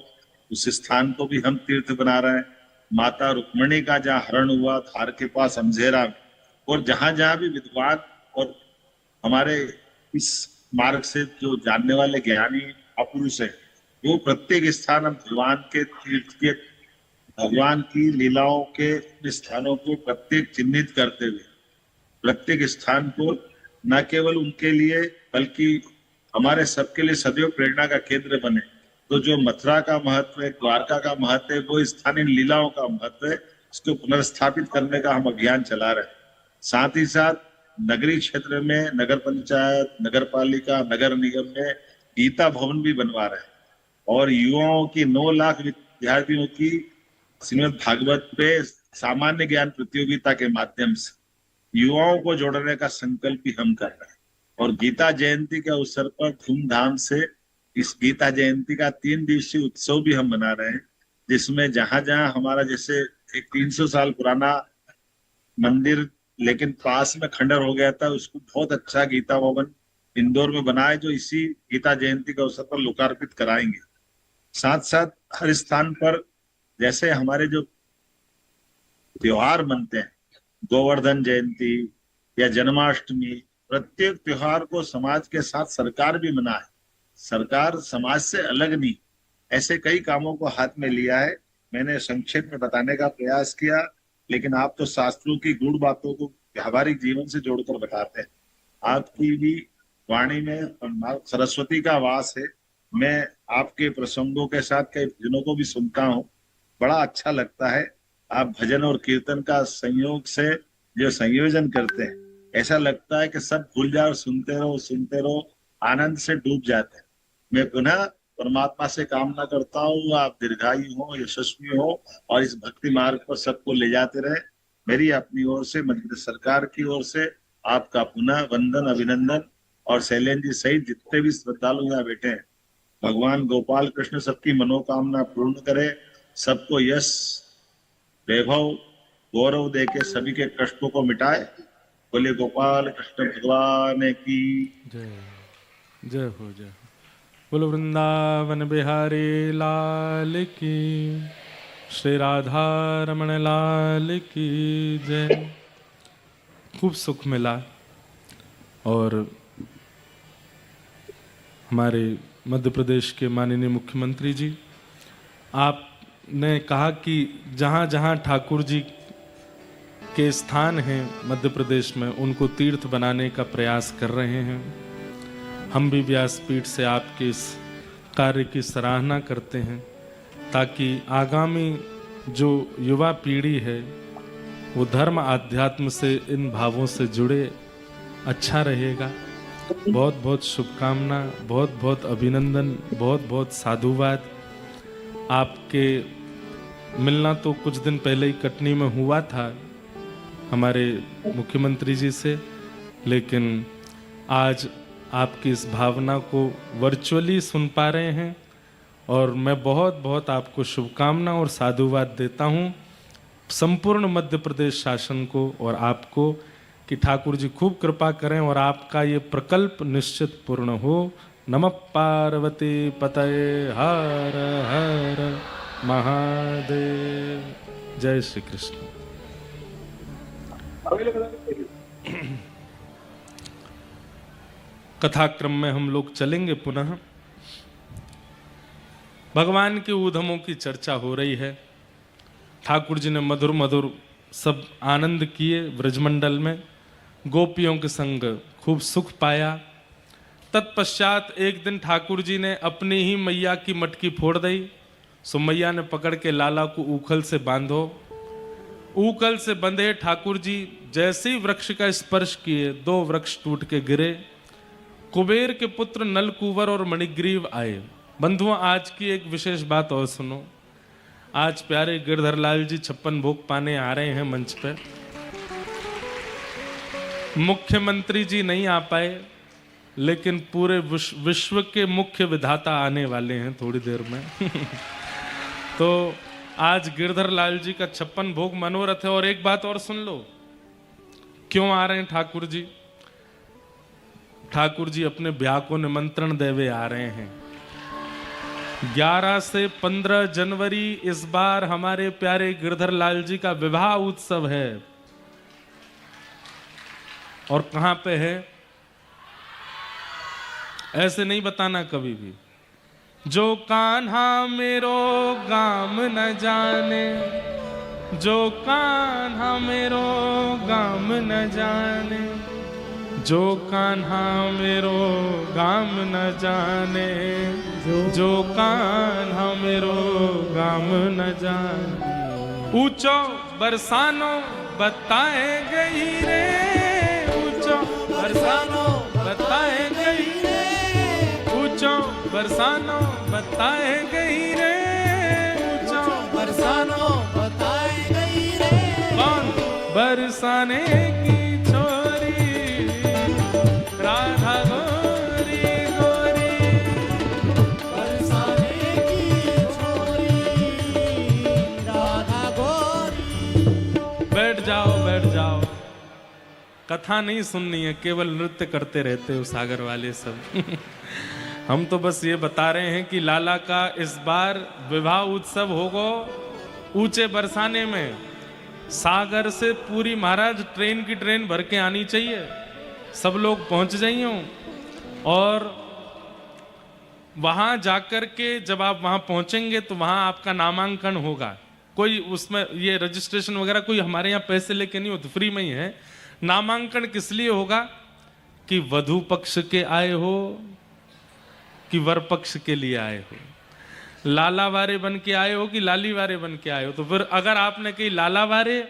उस स्थान को भी हम तीर्थ बना रहे हैं। माता रुक्मिणी का जहाँ हरण हुआ धार के पास अमझेरा में, और जहां जहां भी विद्वान और हमारे इस मार्ग से जो जानने वाले ज्ञानी अपुरुष है, वो प्रत्येक स्थान हम भगवान के तीर्थ के, भगवान की लीलाओं के स्थानों को प्रत्येक चिन्हित करते हुए प्रत्येक स्थान को न केवल उनके लिए बल्कि हमारे सबके लिए सदैव प्रेरणा का केंद्र बने। तो जो मथुरा का महत्व है, द्वारका का महत्व है, वो स्थानीय लीलाओं का महत्व है, इसको पुनर्स्थापित करने का हम अभियान चला रहे हैं। साथ ही साथ नगरीय क्षेत्र में नगर पंचायत, नगर पालिका, नगर निगम में गीता भवन भी बनवा रहे हैं और युवाओं की 9 लाख विद्यार्थियों की श्रीमद् भागवत पे सामान्य ज्ञान प्रतियोगिता के माध्यम से युवाओं को जोड़ने का संकल्प भी हम कर रहे हैं। और गीता जयंती के अवसर पर धूमधाम से इस गीता जयंती का 3 दिवसीय उत्सव भी हम मना रहे हैं, जिसमें जहां जहां हमारा जैसे एक 300 साल पुराना मंदिर लेकिन पास में खंडर हो गया था, उसको बहुत अच्छा गीता भवन इंदौर में बनाए, जो इसी गीता जयंती के अवसर पर लोकार्पित कराएंगे। साथ साथ हर स्थान पर जैसे हमारे जो त्योहार मनते हैं, गोवर्धन जयंती या जन्माष्टमी, प्रत्येक त्योहार को समाज के साथ सरकार भी मनाए। सरकार समाज से अलग नहीं, ऐसे कई कामों को हाथ में लिया है। मैंने संक्षेप में बताने का प्रयास किया, लेकिन आप तो शास्त्रों की गूढ़ बातों को व्यावहारिक जीवन से जोड़कर बताते हैं। आपकी भी वाणी में सरस्वती का वास है। मैं आपके प्रसंगों के साथ कई भजनों को भी सुनता हूँ, बड़ा अच्छा लगता है। आप भजन और कीर्तन का संयोग से जो संयोजन करते हैं, ऐसा लगता है कि सब भूल जाओ, सुनते रहो, आनंद से डूब जाते हैं। मैं पुनः परमात्मा से कामना करता हूँ आप दीर्घायु हो, यशस्वी हो और इस भक्ति मार्ग पर सबको ले जाते रहे। मेरी अपनी ओर से, मध्य प्रदेश सरकार की ओर से आपका पुनः वंदन, अभिनंदन। और शैलेंद्र जी सहित जितने भी श्रद्धालु यहाँ बैठे हैं, भगवान गोपाल कृष्ण सबकी मनोकामना पूर्ण करे, सबको यश, वैभव, गौरव देके सभी के कष्टों को मिटाए। बोले गोपाल कृष्ण भगवान की जय। जय हो, जय हो। बोलो वृंदावन बिहारी लाल की, श्री राधा रमण लाल की जय। खूब सुख मिला। और हमारे मध्य प्रदेश के माननीय मुख्यमंत्री जी, आपने कहा कि जहाँ जहाँ ठाकुर जी के स्थान हैं मध्य प्रदेश में, उनको तीर्थ बनाने का प्रयास कर रहे हैं। हम भी व्यासपीठ से आपके इस कार्य की सराहना करते हैं, ताकि आगामी जो युवा पीढ़ी है वो धर्म आध्यात्म से, इन भावों से जुड़े, अच्छा रहेगा। बहुत बहुत शुभकामना, बहुत बहुत अभिनंदन, बहुत बहुत साधुवाद। आपके मिलना तो कुछ दिन पहले ही कटनी में हुआ था हमारे मुख्यमंत्री जी से, लेकिन आज आपकी इस भावना को वर्चुअली सुन पा रहे हैं, और मैं बहुत बहुत आपको शुभकामना और साधुवाद देता हूँ संपूर्ण मध्य प्रदेश शासन को और आपको कि ठाकुर जी खूब कृपा करें और आपका ये प्रकल्प निश्चित पूर्ण हो। नमः पार्वती पतये हर हर महादेव। जय श्री कृष्ण। कथाक्रम में हम लोग चलेंगे पुनः। भगवान के ऊधमों की चर्चा हो रही है। ठाकुर जी ने मधुर मधुर सब आनंद किए ब्रजमंडल में, गोपियों के संग खूब सुख पाया। तत्पश्चात एक दिन ठाकुर जी ने अपनी ही मैया की मटकी फोड़ दी। सो मैया ने पकड़ के लाला को ऊखल से बांधो। ऊखल से बंधे ठाकुर जी जैसे ही वृक्ष का स्पर्श किए, 2 वृक्ष टूट के गिरे। कुबेर के पुत्र नलकूवर और मणिग्रीव आए। बंधुओं, आज की एक विशेष बात और सुनो। आज प्यारे गिरधर लाल जी 56 भोग पाने आ रहे हैं मंच पे। मुख्यमंत्री जी नहीं आ पाए, लेकिन पूरे विश्व के मुख्य विधाता आने वाले हैं थोड़ी देर में। तो आज गिरधर लाल जी का 56 भोग मनोरथ है। और एक बात और सुन लो, क्यों आ रहे हैं ठाकुर जी? ठाकुर जी अपने ब्याह को निमंत्रण देवे आ रहे हैं। 11 से 15 जनवरी इस बार हमारे प्यारे गिरधर लाल जी का विवाह उत्सव है। और कहां पे है ऐसे नहीं बताना कभी भी। जो कान्हा मेरो गाम न जाने, जो कान्हा मेरो गाम न जाने, जो कान्हा मेरो गाम न जाने, जो कान्हा मेरो गाम न जाने। ऊंचो बरसानो बताए गई रे, ऊंचो बरसानो बताए गई रे, ऊंचो बरसानो बताए गई रे, ऊंचो बरसानो बताए गई रे। कौन बरसाने की राधा गोरी गोरी, बरसाने की छोरी राधा गोरी। बैठ जाओ बैठ जाओ, कथा नहीं सुननी है, केवल नृत्य करते रहते हो सागर वाले सब। हम तो बस ये बता रहे हैं कि लाला का इस बार विवाह उत्सव होगा ऊंचे बरसाने में। सागर से पूरी महाराज ट्रेन की ट्रेन भर के आनी चाहिए, सब लोग पहुंच जाइए। और वहां जाकर के जब आप वहां पहुंचेंगे तो वहां आपका नामांकन होगा। कोई उसमें ये रजिस्ट्रेशन वगैरह कोई हमारे यहाँ पैसे लेके नहीं होते, फ्री में ही है। नामांकन किस लिए होगा कि वधू पक्ष के आए हो कि वर पक्ष के लिए आए हो, लाला वारे बन के आए हो कि लाली वारे बन के आए हो। तो फिर अगर आपने कही लाला वारे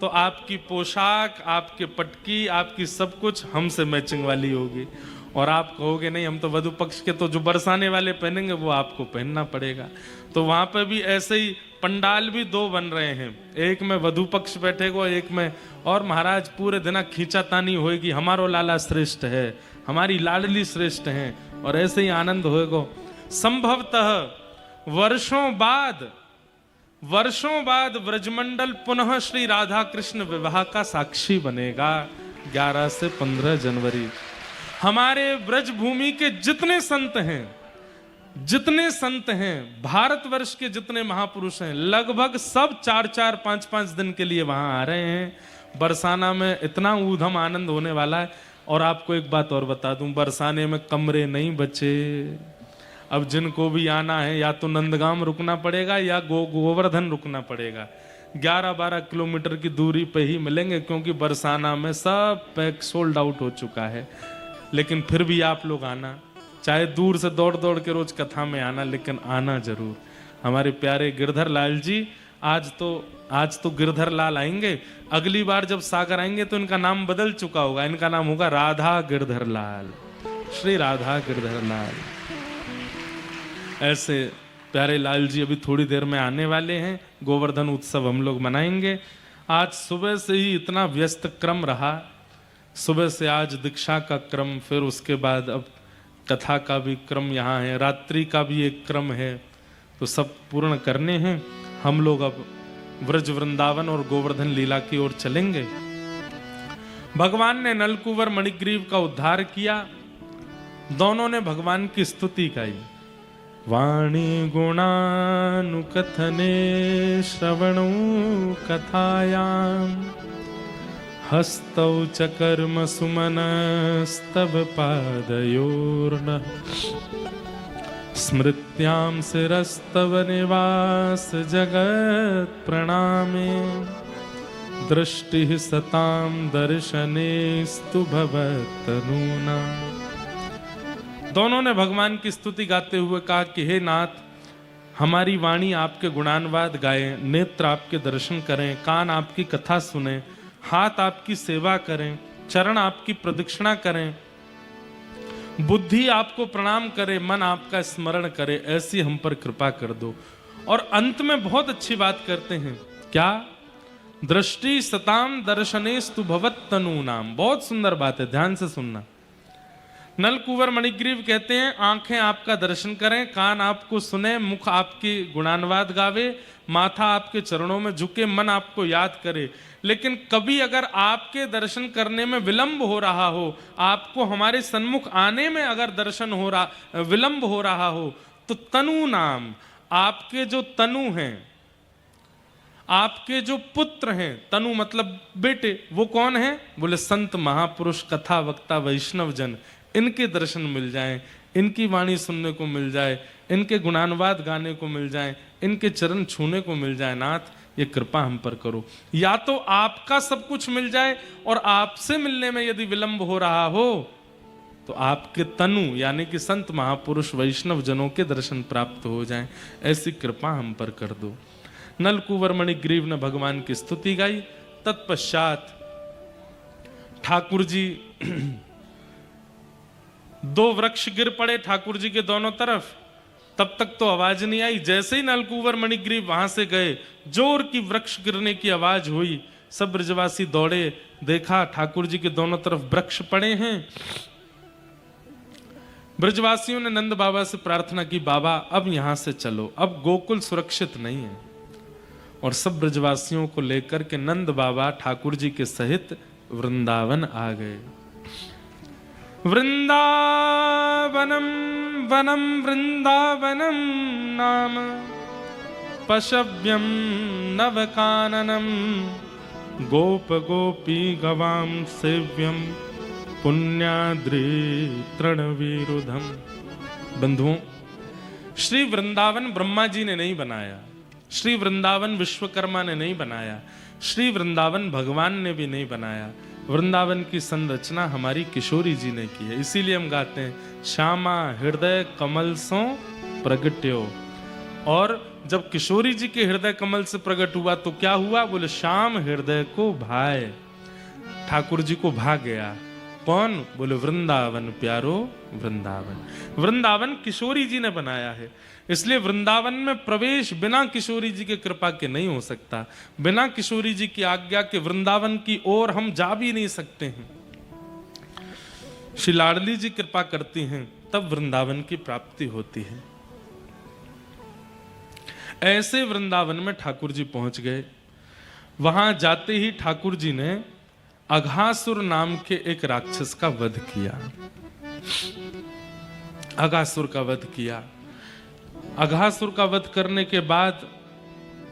तो आपकी पोशाक, आपके पटकी, आपकी सब कुछ हमसे मैचिंग वाली होगी। और आप कहोगे नहीं हम तो वधु पक्ष के, तो जो बरसाने वाले पहनेंगे वो आपको पहनना पड़ेगा। तो वहां पर भी ऐसे ही पंडाल भी 2 बन रहे हैं, एक में वधु पक्ष बैठेगा, एक में। और महाराज पूरे दिन खींचातानी होएगी, हमारो लाला श्रेष्ठ है, हमारी लाडली श्रेष्ठ है, और ऐसे ही आनंद होएगा। संभवतः वर्षों बाद ब्रजमंडल पुनः श्री राधा कृष्ण विवाह का साक्षी बनेगा। 11 से 15 जनवरी हमारे ब्रज भूमि के जितने संत हैं, भारतवर्ष के जितने महापुरुष हैं, लगभग सब 4-4, 5-5 दिन के लिए वहां आ रहे हैं। बरसाना में इतना ऊधम आनंद होने वाला है। और आपको एक बात और बता दूं, बरसाने में कमरे नहीं बचे। अब जिनको भी आना है या तो नंदगाम रुकना पड़ेगा या गोवर्धन रुकना पड़ेगा। 11-12 किलोमीटर की दूरी पे ही मिलेंगे, क्योंकि बरसाना में सब पैक सोल्ड आउट हो चुका है। लेकिन फिर भी आप लोग आना, चाहे दूर से दौड़ दौड़ के रोज कथा में आना, लेकिन आना जरूर। हमारे प्यारे गिरधर लाल जी आज तो गिरधर लाल आएंगे। अगली बार जब सागर आएंगे तो इनका नाम बदल चुका होगा, इनका नाम होगा राधा गिरधर लाल, श्री राधा गिरधर लाल। ऐसे प्यारे लाल जी अभी थोड़ी देर में आने वाले हैं। गोवर्धन उत्सव हम लोग मनाएंगे। आज सुबह से ही इतना व्यस्त क्रम रहा, सुबह से आज दीक्षा का क्रम, फिर उसके बाद अब कथा का भी क्रम यहाँ है, रात्रि का भी एक क्रम है, तो सब पूर्ण करने हैं। हम लोग अब व्रज वृंदावन और गोवर्धन लीला की ओर चलेंगे। भगवान ने नलकुवर मणिग्रीव का उद्धार किया, दोनों ने भगवान की स्तुति गाई। वाणी गुणानुकथने श्रवणो कथायाम हस्तौ च कर्म सुमनस्तव पादयोर्नः स्मृत्यां शिरस्तव निवास जगत् प्रणामे दृष्टि सतां दर्शनेस्तु भवत्तनूना। दोनों ने भगवान की स्तुति गाते हुए कहा कि हे नाथ, हमारी वाणी आपके गुणानुवाद गाए, नेत्र आपके दर्शन करें, कान आपकी कथा सुने, हाथ आपकी सेवा करें, चरण आपकी प्रदक्षिणा करें, बुद्धि आपको प्रणाम करे, मन आपका स्मरण करे, ऐसी हम पर कृपा कर दो। और अंत में बहुत अच्छी बात करते हैं, क्या? दृष्टि सताम दर्शनेस्तु भवत्तनु नाम। बहुत सुंदर बात है, ध्यान से सुनना। नलकुवर मणिग्रीव कहते हैं आंखें आपका दर्शन करें, कान आपको सुने, मुख आपकी गुणानुवाद गावे, माथा आपके चरणों में झुके, मन आपको याद करे। लेकिन कभी अगर आपके दर्शन करने में विलंब हो रहा हो, आपको हमारे सन्मुख आने में अगर दर्शन हो रहा विलंब हो रहा हो, तो तनु नाम, आपके जो तनु हैं, आपके जो पुत्र हैं, तनु मतलब बेटे, वो कौन है? बोले संत महापुरुष कथा वक्ता वैष्णव जन, इनके दर्शन मिल जाएं, इनकी वाणी सुनने को मिल जाए, इनके गुणानुवाद गाने को मिल जाए, इनके चरण छूने को मिल जाए। नाथ, ये कृपा हम पर करो। या तो आपका सब कुछ मिल जाए और आपसे मिलने में यदि विलंब हो रहा हो तो आपके तनु यानी कि संत महापुरुष वैष्णव जनों के दर्शन प्राप्त हो जाएं, ऐसी कृपा हम पर कर दो। नलकुवर मणिग्रीव ने भगवान की स्तुति गाई। तत्पश्चात ठाकुर जी दो वृक्ष गिर पड़े ठाकुर जी के दोनों तरफ। तब तक तो आवाज नहीं आई। जैसे ही नलकुवर मणिग्रीव वहां से गए, जोर की वृक्ष गिरने की आवाज हुई। सब ब्रजवासी दौड़े, देखा ठाकुर जी के दोनों तरफ वृक्ष पड़े हैं। ब्रजवासियों ने नंद बाबा से प्रार्थना की, बाबा अब यहां से चलो, अब गोकुल सुरक्षित नहीं है। और सब ब्रजवासियों को लेकर के नंद बाबा ठाकुर जी के सहित वृंदावन आ गए। वृंदावनम वनम वृंदावनम नाम पशव्यम नवकाननम गोप गोपी गवाम सेव्यम पुण्याद्रि तृणवीरुधम। बंधुओं, श्री वृंदावन ब्रह्मा जी ने नहीं बनाया, श्री वृंदावन विश्वकर्मा ने नहीं बनाया, श्री वृंदावन भगवान ने भी नहीं बनाया। वृंदावन की संरचना हमारी किशोरी जी ने की है। इसीलिए हम गाते हैं श्यामा हृदय कमल सो प्रगट्यो। और जब किशोरी जी के हृदय कमल से प्रकट हुआ तो क्या हुआ? बोले श्याम हृदय को भाए, ठाकुर जी को भा गया। कौन? बोले वृंदावन प्यारो वृंदावन। वृंदावन किशोरी जी ने बनाया है, इसलिए वृंदावन में प्रवेश बिना किशोरी जी के कृपा के नहीं हो सकता। बिना किशोरी जी की आज्ञा के वृंदावन की ओर हम जा भी नहीं सकते हैं। श्री लाडली जी कृपा करती हैं तब वृंदावन की प्राप्ति होती है। ऐसे वृंदावन में ठाकुर जी पहुंच गए। वहां जाते ही ठाकुर जी ने अघासुर नाम के एक राक्षस का वध किया। अघासुर का वध किया। अघासुर का वध करने के बाद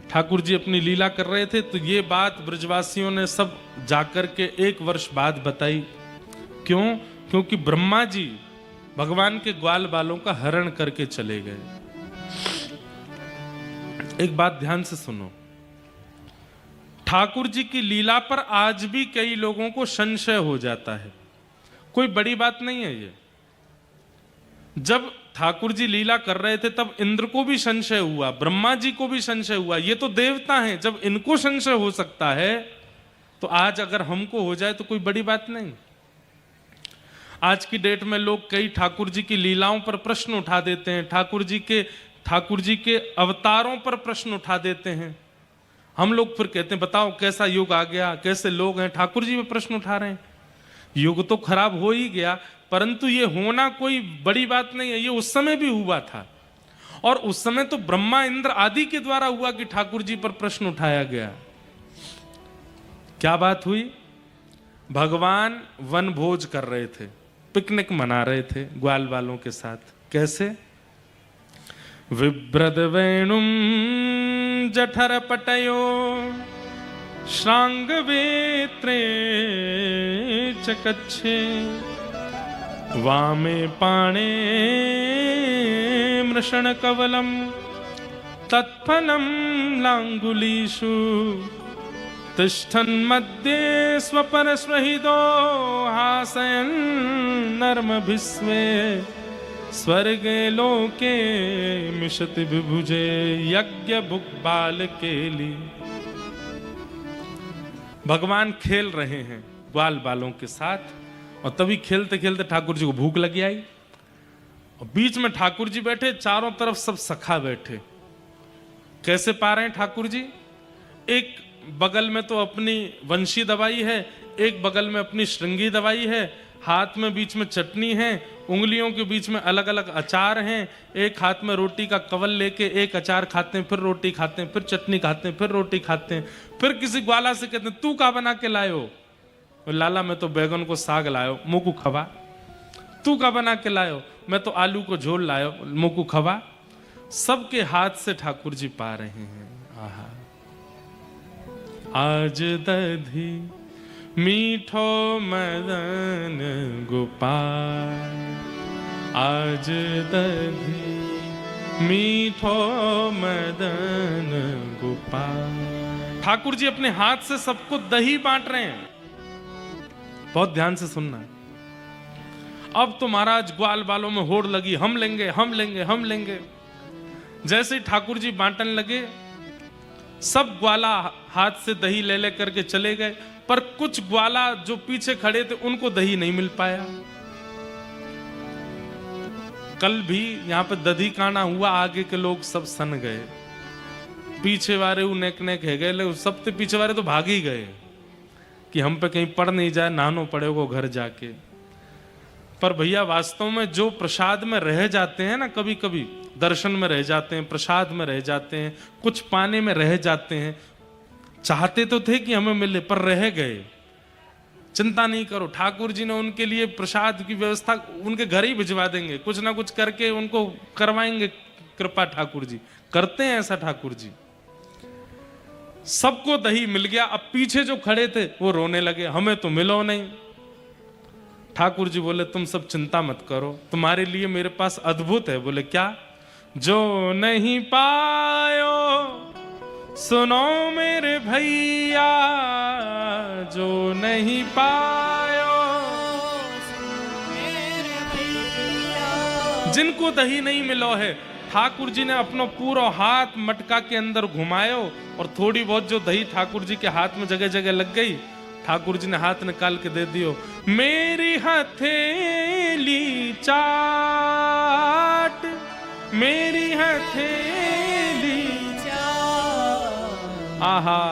ठाकुर जी अपनी लीला कर रहे थे, तो ये बात ब्रजवासियों ने सब जाकर के 1 वर्ष बाद बताई। क्यों? क्योंकि ब्रह्मा जी भगवान के ग्वाल बालों का हरण करके चले गए। एक बात ध्यान से सुनो, ठाकुर जी की लीला पर आज भी कई लोगों को संशय हो जाता है। कोई बड़ी बात नहीं है ये। जब ठाकुर जी लीला कर रहे थे तब इंद्र को भी संशय हुआ, ब्रह्मा जी को भी संशय हुआ। ये तो देवता हैं, जब इनको संशय हो सकता है तो आज अगर हमको हो जाए तो कोई बड़ी बात नहीं। आज की डेट में लोग कई ठाकुर जी की लीलाओं पर प्रश्न उठा देते हैं, ठाकुर जी के अवतारों पर प्रश्न उठा देते हैं। हम लोग फिर कहते हैं बताओ कैसा युग आ गया, कैसे लोग हैं, ठाकुर जी पे प्रश्न उठा रहे हैं। युग तो खराब हो ही गया, परंतु ये होना कोई बड़ी बात नहीं है, ये उस समय भी हुआ था। और उस समय तो ब्रह्मा इंद्र आदि के द्वारा हुआ कि ठाकुर जी पर प्रश्न उठाया गया। क्या बात हुई? भगवान वन भोज कर रहे थे, पिकनिक मना रहे थे ग्वाल वालों के साथ। कैसे? विब्रद वेणुम जठर पटयो श्रांग वेत्रे चकच्छे वामे पाणे मृषण कवलम तत्फलम लांगुलीषु तिष्ठन् मध्ये स्वपर स्वहिदो हासयन् नर्मभिस्वे स्वर्गे लोके मिषति विभुजे यज्ञ भुक् बाल केली। भगवान खेल रहे हैं ग्वाल बालों के साथ, और तभी खेलते खेलते ठाकुर जी को भूख लगी आई, और बीच में ठाकुर जी बैठे, चारों तरफ सब सखा बैठे। कैसे पा रहे हैं ठाकुर जी? एक बगल में तो अपनी वंशी दवाई है, एक बगल में अपनी श्रृंगी दवाई है, हाथ में बीच में चटनी है, उंगलियों के बीच में अलग अलग अचार हैं, एक हाथ में रोटी का कवल लेके एक अचार खाते हैं, फिर रोटी खाते हैं, फिर चटनी खाते हैं, फिर रोटी खाते हैं। फिर किसी ग्वाला से कहते हैं, तू क्या बना के लाए हो? लाला मैं तो बैगन को साग लायो, मुकु खवा। तू क्या बना के लायो? मैं तो आलू को झोल लायो, मुकु खवा। सबके हाथ से ठाकुर जी पा रहे हैं। आहा, आज दधी मीठो मदन गोपाल, आज दधी मीठो मदन गोपाल। ठाकुर जी अपने हाथ से सबको दही बांट रहे हैं। बहुत ध्यान से सुनना। अब तो महाराज ग्वाल बालों में होड़ लगी, हम लेंगे हम लेंगे हम लेंगे। जैसे ही ठाकुर जी बांटने लगे, सब ग्वाला हाथ से दही ले ले करके चले गए, पर कुछ ग्वाला जो पीछे खड़े थे उनको दही नहीं मिल पाया। कल भी यहाँ पे दधी काना हुआ, आगे के लोग सब सन गए, पीछे वाले नेक नेक है गए, सब तो पीछे वाले तो भाग ही गए कि हम पे कहीं पड़ नहीं जाए, नहानो पड़ेगा घर जाके। पर भैया वास्तव में जो प्रसाद में रह जाते हैं ना, कभी कभी दर्शन में रह जाते हैं, प्रसाद में रह जाते हैं, कुछ पाने में रह जाते हैं, चाहते तो थे कि हमें मिले पर रह गए। चिंता नहीं करो, ठाकुर जी ने उनके लिए प्रसाद की व्यवस्था उनके घर ही भिजवा देंगे, कुछ ना कुछ करके उनको करवाएंगे। कृपा ठाकुर जी करते हैं ऐसा। ठाकुर जी सबको दही मिल गया। अब पीछे जो खड़े थे वो रोने लगे, हमें तो मिलो नहीं। ठाकुर जी बोले, तुम सब चिंता मत करो, तुम्हारे लिए मेरे पास अद्भुत है। बोले क्या? जो नहीं पायो सुनो मेरे भैया, जो नहीं पायो मेरे भैया। जिनको दही नहीं मिलो है, ठाकुर जी ने अपना पूरा हाथ मटका के अंदर घुमायो, और थोड़ी बहुत जो दही ठाकुर जी के हाथ में जगह जगह लग गई, ठाकुर जी ने हाथ निकाल के दे दियो। मेरी हथेली चाट, मेरी हथेली। आहा,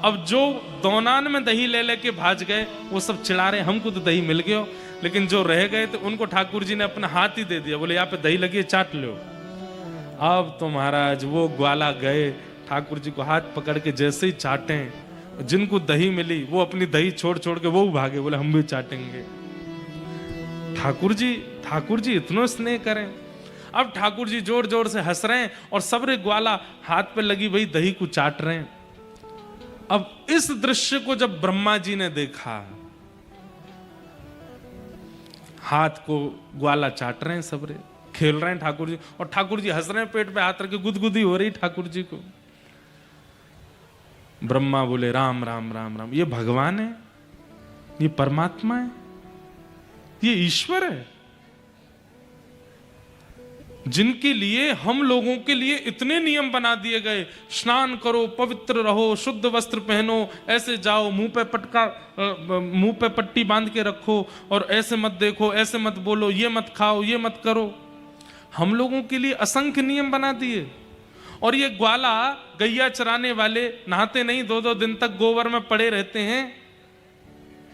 अब जो दोनान में दही ले लेके भाज गए वो सब चिढ़ा रहे, हमको तो दही मिल गया, लेकिन जो रह गए थे उनको ठाकुर जी ने अपना हाथ ही दे दिया। बोले यहाँ पे दही लगी है, चाट लो। अब तो महाराज वो ग्वाला गए, ठाकुर जी को हाथ पकड़ के जैसे ही चाटे, जिनको दही मिली वो अपनी दही छोड़ छोड़ के वो भागे, बोले हम भी चाटेंगे। ठाकुर जी इतना स्नेह करें। अब ठाकुर जी जोर जोर से हंस रहे हैं और सबरे ग्वाला हाथ पे लगी वही दही को चाट रहे हैं। अब इस दृश्य को जब ब्रह्मा जी ने देखा, हाथ को ग्वाला चाट रहे हैं, सबरे खेल रहे हैं ठाकुर जी, और ठाकुर जी हंस रहे हैं, पेट पे हाथ रख के गुदगुदी हो रही ठाकुर जी को। ब्रह्मा बोले, राम राम राम राम, ये भगवान है, ये परमात्मा है, ये ईश्वर है, जिनके लिए हम लोगों के लिए इतने नियम बना दिए गए। स्नान करो, पवित्र रहो, शुद्ध वस्त्र पहनो, ऐसे जाओ, मुंह पे पट्टी बांध के रखो, और ऐसे मत देखो, ऐसे मत बोलो, ये मत खाओ, ये मत करो। हम लोगों के लिए असंख्य नियम बना दिए। और ये ग्वाला गैया चराने वाले नहाते नहीं, 2-2 दिन तक गोबर में पड़े रहते हैं,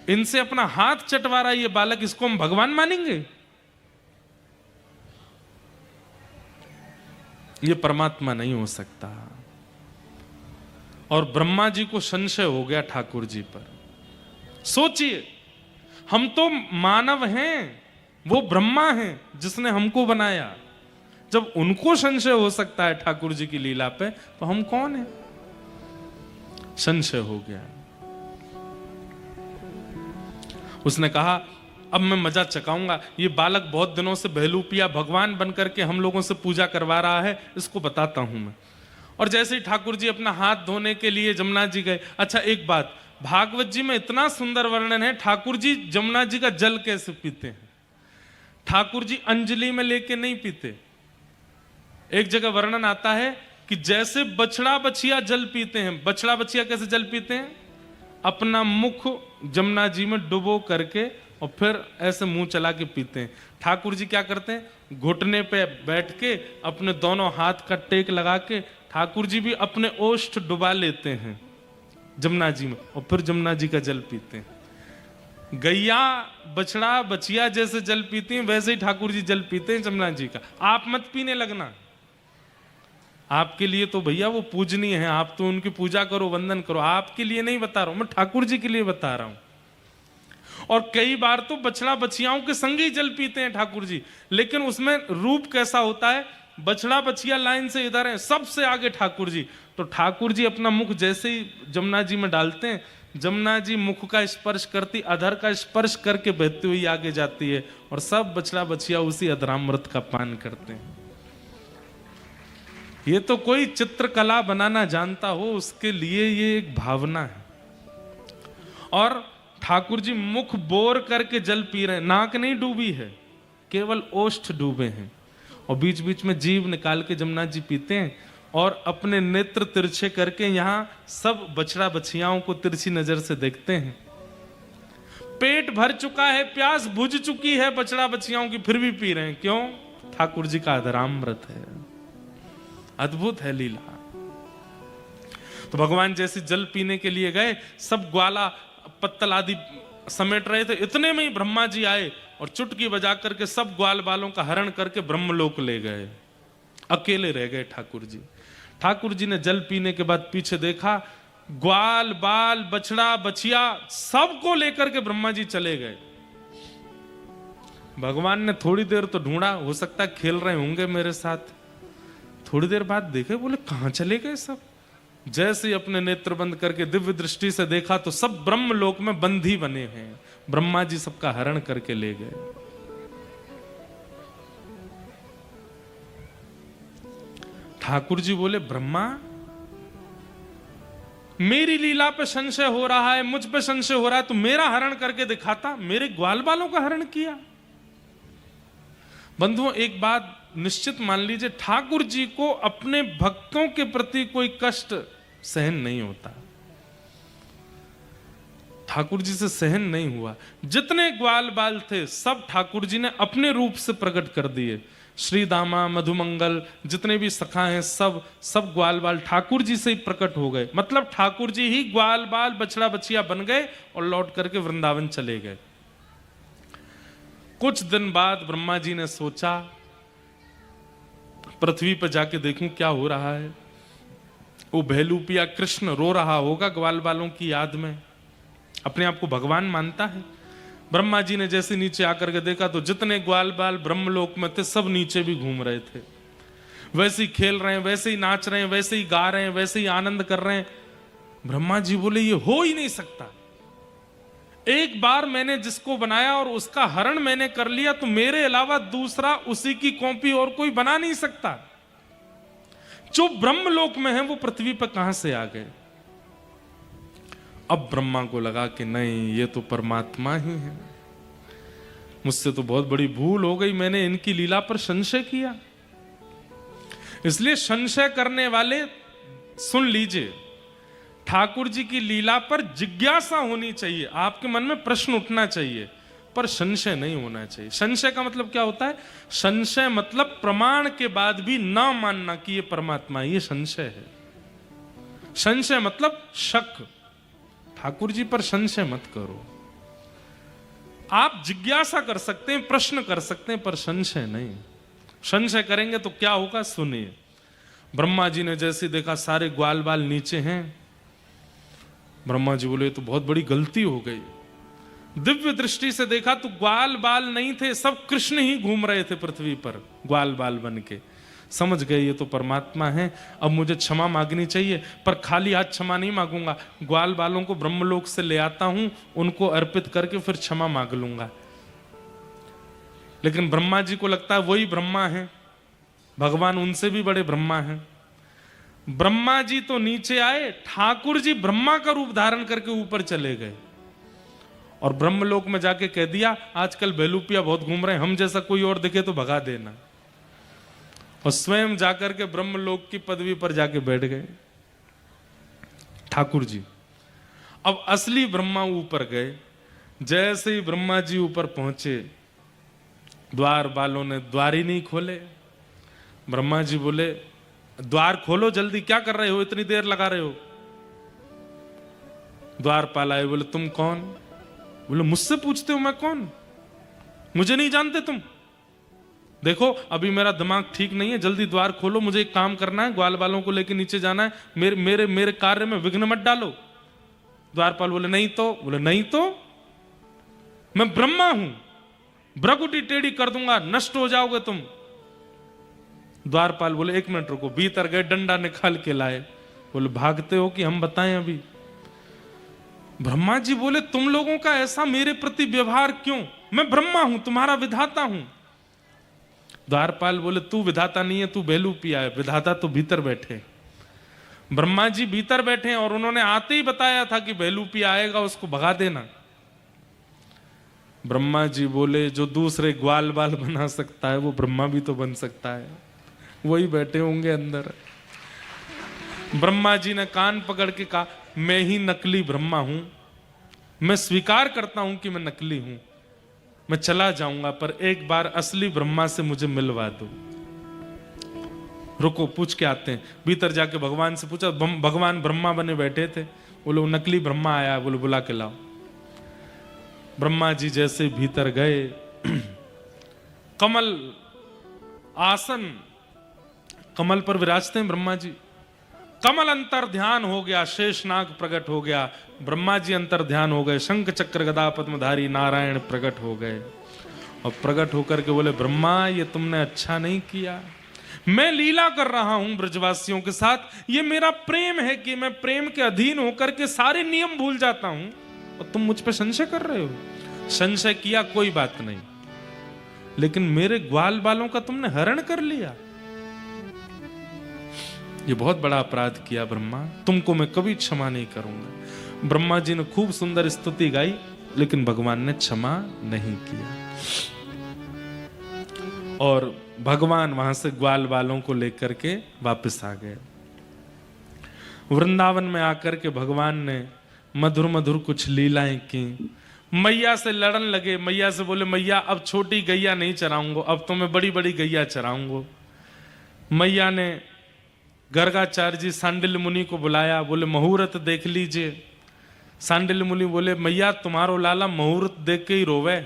इनसे अपना हाथ चटवा रहा है ये बालक, इसको हम भगवान मानेंगे? ये परमात्मा नहीं हो सकता। और ब्रह्मा जी को संशय हो गया ठाकुर जी पर। सोचिए, हम तो मानव हैं, वो ब्रह्मा हैं जिसने हमको बनाया। जब उनको संशय हो सकता है ठाकुर जी की लीला पे, तो हम कौन हैं? संशय हो गया। उसने कहा अब मैं मजा चकाऊंगा, ये बालक बहुत दिनों से बहलूपिया भगवान बनकर के हम लोगों से पूजा करवा रहा है, इसको बताता हूं मैं। और जैसे ही ठाकुर जी अपना हाथ धोने के लिए जमुना जी गए। अच्छा एक बात, भागवत जी में इतना सुंदर वर्णन है, ठाकुर जी जमुना जी का जल कैसे पीते हैं। ठाकुर जी अंजलि में लेके नहीं पीते। एक जगह वर्णन आता है कि जैसे बछड़ा बछिया जल पीते हैं। बछड़ा बछिया कैसे जल पीते हैं? अपना मुख जमुना जी में डुबो करके और फिर ऐसे मुंह चला के पीते हैं। ठाकुर जी क्या करते हैं? घुटने पे बैठ के अपने दोनों हाथ का टेक लगा के ठाकुर जी भी अपने ओष्ठ डुबा लेते हैं जमुना जी में और फिर जमुना जी का जल पीते हैं। गैया बछड़ा बछिया जैसे जल पीती हैं, वैसे ही ठाकुर जी जल पीते हैं जमुना जी का। आप मत पीने लगना, आपके लिए तो भैया वो पूजनीय है, आप तो उनकी पूजा करो, वंदन करो। आपके लिए नहीं बता रहा हूं मैं, ठाकुर जी के लिए बता रहा हूं। और कई बार तो बछड़ा बछियाओं के संग ही जल पीते हैं ठाकुर जी, लेकिन उसमें रूप कैसा होता है? बछड़ा बछिया लाइन से इधर है, सबसे आगे ठाकुर जी। तो ठाकुर जी अपना मुख जैसे ही जमुना जी में डालते हैं, जमुना जी मुख का स्पर्श करती, अधर का स्पर्श करके बहती हुई आगे जाती है और सब बछड़ा बछिया उसी अधरामृत का पान करते हैं। ये तो कोई चित्रकला बनाना जानता हो उसके लिए ये एक भावना है। और ठाकुर जी मुख बोर करके जल पी रहे हैं, नाक नहीं डूबी है, केवल ओष्ठ डूबे हैं। और बीच बीच में जीभ निकाल के जमुना जी पीते हैं और अपने नेत्र तिरछे करके यहां सब बछड़ा बछियाओं को तिरछी नजर से देखते हैं। पेट भर चुका है, प्यास बुझ चुकी है बछड़ा बछियाओं की, फिर भी पी रहे हैं। क्यों? ठाकुर जी का अधरामृत है। अद्भुत है लीला। तो भगवान जैसे जल पीने के लिए गए, सब ग्वाला पत्तल आदि समेट रहे थे, इतने में ही ब्रह्मा जी आए और चुटकी बजा करके सब ग्वाल बालों का हरण करके ब्रह्मलोक ले गए। अकेले रह गए ठाकुर जी। ठाकुर जी ने जल पीने के बाद पीछे देखा, ग्वाल बाल बछड़ा बछिया सबको लेकर के ब्रह्मा जी चले गए। भगवान ने थोड़ी देर तो ढूंढा, हो सकता है खेल रहे होंगे मेरे साथ। थोड़ी देर बाद देखे, बोले कहां चले गए सब। जैसे ही अपने नेत्र बंद करके दिव्य दृष्टि से देखा तो सब ब्रह्मलोक में बंधी बने हैं। ब्रह्मा जी सबका हरण करके ले गए। ठाकुर जी बोले, ब्रह्मा मेरी लीला पे संशय हो रहा है, मुझ पे संशय हो रहा है, तो मेरा हरण करके दिखाता। मेरे ग्वाल बालों का हरण किया। बंधुओं एक बात निश्चित मान लीजिए, ठाकुर जी को अपने भक्तों के प्रति कोई कष्ट सहन नहीं होता। ठाकुर जी से सहन नहीं हुआ। जितने ग्वाल बाल थे सब ठाकुर जी ने अपने रूप से प्रकट कर दिए। श्री दामा मधुमंगल जितने भी सखा हैं सब ग्वाल बाल ठाकुर जी से ही प्रकट हो गए। मतलब ठाकुर जी ही ग्वाल बाल बछड़ा बछिया बन गए और लौट करके वृंदावन चले गए। कुछ दिन बाद ब्रह्मा जी ने सोचा पृथ्वी पर जाके देखूं क्या हो रहा है। वो बहलूपिया कृष्ण रो रहा होगा ग्वाल बालों की याद में, अपने आप को भगवान मानता है। ब्रह्मा जी ने जैसे नीचे आकर के देखा तो जितने ग्वाल बाल ब्रह्मलोक में थे सब नीचे भी घूम रहे थे, वैसे ही खेल रहे हैं, वैसे ही नाच रहे हैं, वैसे ही गा रहे हैं, वैसे ही आनंद कर रहे हैं। ब्रह्मा जी बोले ये हो ही नहीं सकता। एक बार मैंने जिसको बनाया और उसका हरण मैंने कर लिया तो मेरे अलावा दूसरा उसी की कॉपी और कोई बना नहीं सकता। जो ब्रह्मलोक में है वो पृथ्वी पर कहां से आ गए। अब ब्रह्मा को लगा कि नहीं, ये तो परमात्मा ही है, मुझसे तो बहुत बड़ी भूल हो गई, मैंने इनकी लीला पर संशय किया। इसलिए संशय करने वाले सुन लीजिए, ठाकुर जी की लीला पर जिज्ञासा होनी चाहिए, आपके मन में प्रश्न उठना चाहिए, पर संशय नहीं होना चाहिए। संशय का मतलब क्या होता है? संशय मतलब प्रमाण के बाद भी ना मानना कि ये परमात्मा, ये संशय है। संशय मतलब शक। ठाकुर जी पर संशय मत करो। आप जिज्ञासा कर सकते हैं, प्रश्न कर सकते हैं, पर संशय नहीं। संशय करेंगे तो क्या होगा, सुनिए। ब्रह्मा जी ने जैसे देखा सारे ग्वाल बाल नीचे हैं, ब्रह्मा जी बोले तो बहुत बड़ी गलती हो गई। दिव्य दृष्टि से देखा तो ग्वाल बाल नहीं थे, सब कृष्ण ही घूम रहे थे पृथ्वी पर ग्वाल बाल बन के। समझ गए ये तो परमात्मा है, अब मुझे क्षमा मांगनी चाहिए, पर खाली हाथ क्षमा नहीं मांगूंगा, ग्वाल बालों को ब्रह्मलोक से ले आता हूं, उनको अर्पित करके फिर क्षमा मांग लूंगा। लेकिन ब्रह्मा जी को लगता है वही ब्रह्मा है, भगवान उनसे भी बड़े ब्रह्मा हैं। ब्रह्मा जी तो नीचे आए, ठाकुर जी ब्रह्मा का रूप धारण करके ऊपर चले गए और ब्रह्मलोक में जाके कह दिया आजकल बेलूपिया बहुत घूम रहे हैं, हम जैसा कोई और दिखे तो भगा देना। और स्वयं जाकर के ब्रह्मलोक की पदवी पर जाके बैठ गए ठाकुर जी। अब असली ब्रह्मा ऊपर गए। जैसे ही ब्रह्मा जी ऊपर पहुंचे, द्वार वालों ने द्वार ही नहीं खोले। ब्रह्मा जी बोले द्वार खोलो जल्दी, क्या कर रहे हो, इतनी देर लगा रहे हो। द्वारपाल आए, बोले तुम कौन? बोले मुझसे पूछते हो मैं कौन, मुझे नहीं जानते तुम? देखो अभी मेरा दिमाग ठीक नहीं है, जल्दी द्वार खोलो, मुझे एक काम करना है, ग्वाल बालों को लेकर नीचे जाना है, मेरे मेरे मेरे कार्य में विघ्न मत डालो। द्वारपाल बोले नहीं तो? बोले नहीं तो मैं ब्रह्मा हूं, भ्रकुटी टेढ़ी कर दूंगा, नष्ट हो जाओगे तुम। द्वारपाल बोले एक मिनट रुको, भीतर गए, डंडा निकाल के लाए, बोले भागते हो कि हम बताएं अभी? ब्रह्मा जी बोले तुम लोगों का ऐसा मेरे प्रति व्यवहार क्यों, मैं ब्रह्मा हूं, तुम्हारा विधाता हूं। द्वारपाल बोले तू विधाता नहीं है, तू बेलूपिया है, विधाता तो भीतर बैठे। ब्रह्मा जी भीतर बैठे और उन्होंने आते ही बताया था कि बेलूपिया आएगा, उसको भगा देना। ब्रह्मा जी बोले जो दूसरे ग्वाल बाल बना सकता है वो ब्रह्मा भी तो बन सकता है, वही बैठे होंगे अंदर। ब्रह्मा जी ने कान पकड़ के कहा मैं ही नकली ब्रह्मा हूं, मैं स्वीकार करता हूं कि मैं नकली हूं, मैं चला जाऊंगा, पर एक बार असली ब्रह्मा से मुझे मिलवा दो। रुको पूछ के आते हैं। भीतर जाके भगवान से पूछा, भगवान ब्रह्मा बने बैठे थे, बोले वो नकली ब्रह्मा आया, बोले बुला के लाओ। ब्रह्मा जी जैसे भीतर गए, कमल आसन, कमल पर विराजते हैं ब्रह्मा जी। कमल अंतर ध्यान हो गया, शेषनाग प्रकट हो गया, ब्रह्मा जी अंतर ध्यान हो गए, शंख चक्र गदा पद्मधारी नारायण प्रकट हो गए। और प्रकट होकर के बोले ब्रह्मा ये तुमने अच्छा नहीं किया, मैं लीला कर रहा हूं ब्रजवासियों के साथ, ये मेरा प्रेम है कि मैं प्रेम के अधीन होकर के सारे नियम भूल जाता हूं और तुम मुझ पे संशय कर रहे हो। संशय किया कोई बात नहीं, लेकिन मेरे ग्वाल बालों का तुमने हरण कर लिया, ये बहुत बड़ा अपराध किया ब्रह्मा, तुमको मैं कभी क्षमा नहीं करूंगा। ब्रह्मा जी ने खूब सुंदर स्तुति गाई, लेकिन भगवान ने क्षमा नहीं किया। और भगवान वहां से ग्वाल बालों को लेकर के वापस आ गए। वृंदावन में आकर के भगवान ने मधुर मधुर कुछ लीलाएं की, मैया से लड़न लगे। मैया से बोले मैया अब छोटी गैया नहीं चराऊंगा, अब तो मैं बड़ी बड़ी गैया चराऊंगा। मैया ने गर्गाचार्य जी सांडिल्य मुनि को बुलाया, बोले मुहूर्त देख लीजिए। सांडिल्य मुनि बोले मैया तुम्हारो लाला मुहूर्त देख के ही रोवे,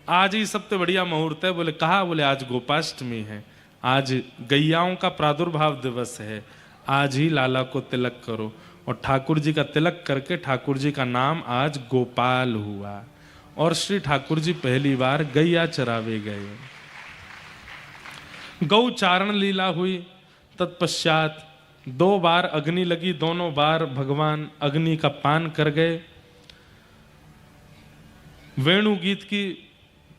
आज ही सबसे बढ़िया मुहूर्त है। बोले कहा? बोले आज गोपाष्टमी है, आज गैयाओं का प्रादुर्भाव दिवस है, आज ही लाला को तिलक करो। और ठाकुर जी का तिलक करके ठाकुर जी का नाम आज गोपाल हुआ। और श्री ठाकुर जी पहली बार गैया चरावे गए। गौ चारण लीला हुई। तत्पश्चात 2 बार अग्नि लगी, दोनों बार भगवान अग्नि का पान कर गए। वेणु गीत की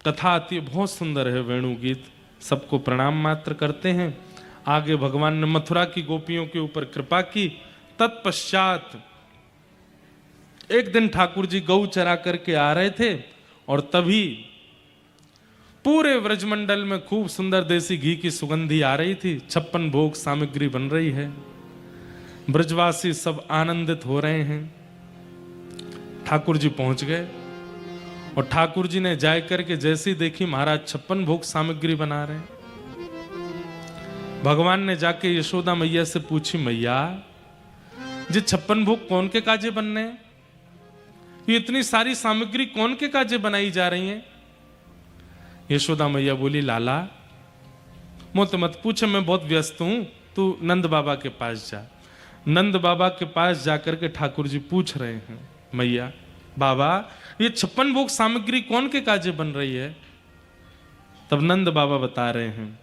कथा आती है, बहुत सुंदर है वेणु गीत, सबको प्रणाम मात्र करते हैं। आगे भगवान ने मथुरा की गोपियों के ऊपर कृपा की। तत्पश्चात एक दिन ठाकुर जी गौ चरा करके आ रहे थे और तभी पूरे व्रजमंडल में खूब सुंदर देसी घी की सुगंधी आ रही थी, 56 भोग सामग्री बन रही है, ब्रजवासी सब आनंदित हो रहे हैं। ठाकुर जी पहुंच गए और ठाकुर जी ने जाए करके जैसी देखी महाराज 56 भोग सामग्री बना रहे हैं। भगवान ने जाके यशोदा मैया से पूछी, मैया जी 56 भोग कौन के काजे बनने हैं? ये इतनी सारी सामग्री कौन के काजे बनाई जा रही है? यशोदा मैया बोली, लाला मुझसे मत पूछ, मैं बहुत व्यस्त हूं, तू नंद बाबा के पास जा। नंद बाबा के पास जाकर के ठाकुर जी पूछ रहे हैं, मैया बाबा ये 56 भोग सामग्री कौन के काजे बन रही है? तब नंद बाबा बता रहे हैं,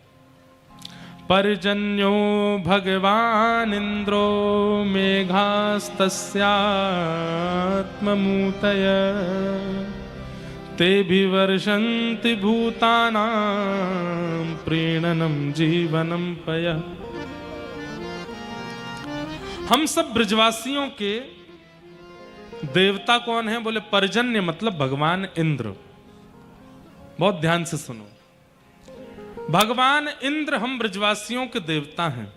पर्जन्यो भगवान इंद्रो मेघास्तस्यात्ममूतय ते भी वर्षन्ति भूतानां प्रीणनम जीवनम पय। हम सब ब्रजवासियों के देवता कौन है? बोले पर्जन्य मतलब भगवान इंद्र। बहुत ध्यान से सुनो, भगवान इंद्र हम ब्रजवासियों के देवता हैं।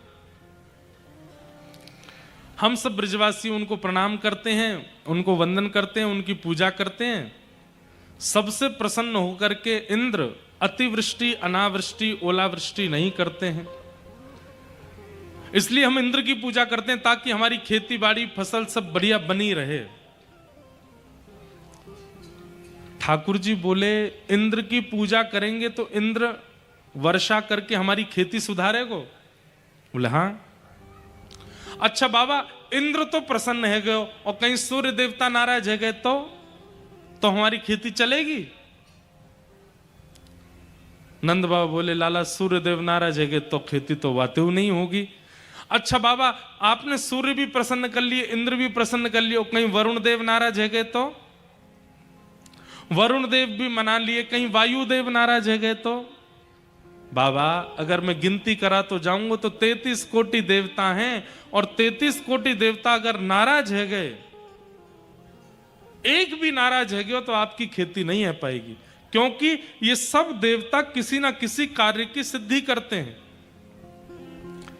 हम सब ब्रजवासी उनको प्रणाम करते हैं, उनको वंदन करते हैं, उनकी पूजा करते हैं। सबसे प्रसन्न होकर के इंद्र अतिवृष्टि, अनावृष्टि, ओलावृष्टि नहीं करते हैं। इसलिए हम इंद्र की पूजा करते हैं ताकि हमारी खेती बाड़ी फसल सब बढ़िया बनी रहे। ठाकुर जी बोले, इंद्र की पूजा करेंगे तो इंद्र वर्षा करके हमारी खेती सुधारेगो? बोले हाँ। अच्छा बाबा, इंद्र तो प्रसन्न है गए और कहीं सूर्य देवता नाराज है गए तो हमारी खेती चलेगी? नंद बाबा बोले, लाला सूर्य देव नाराज है गए तो खेती तो वातेव नहीं होगी। अच्छा बाबा, आपने सूर्य भी प्रसन्न कर लिए, इंद्र भी प्रसन्न कर लिए, कहीं वरुण देव नाराज है गए तो? वरुण देव भी मना लिए, कहीं वायु देव नाराज है गए तो? बाबा अगर मैं गिनती करा तो जाऊंगा तो 33 कोटि देवता हैं, और 33 कोटि देवता अगर नाराज है गए, एक भी नाराज है गए तो आपकी खेती नहीं है पाएगी, क्योंकि ये सब देवता किसी ना किसी कार्य की सिद्धि करते हैं।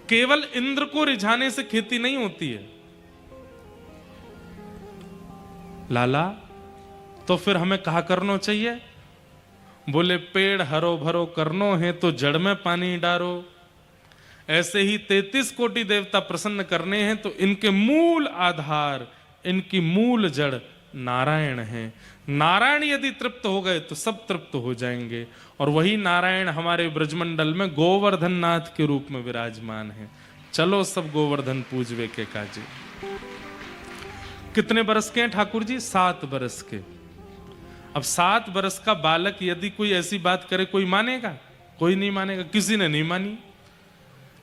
केवल इंद्र को रिझाने से खेती नहीं होती है। लाला तो फिर हमें कहा करना चाहिए? बोले, पेड़ हरो भरो करनो है तो जड़ में पानी डारो। ऐसे ही 33 कोटि देवता प्रसन्न करने हैं तो इनके मूल आधार, इनकी मूल जड़ नारायण है। नारायण यदि तृप्त हो गए तो सब तृप्त हो जाएंगे, और वही नारायण हमारे ब्रजमंडल में गोवर्धन नाथ के रूप में विराजमान है। चलो सब गोवर्धन पूजवे के काजी। कितने बरस के हैं ठाकुर जी? 7 बरस के। अब 7 बरस का बालक यदि कोई ऐसी बात करे, कोई मानेगा? कोई नहीं मानेगा, किसी ने नहीं मानी।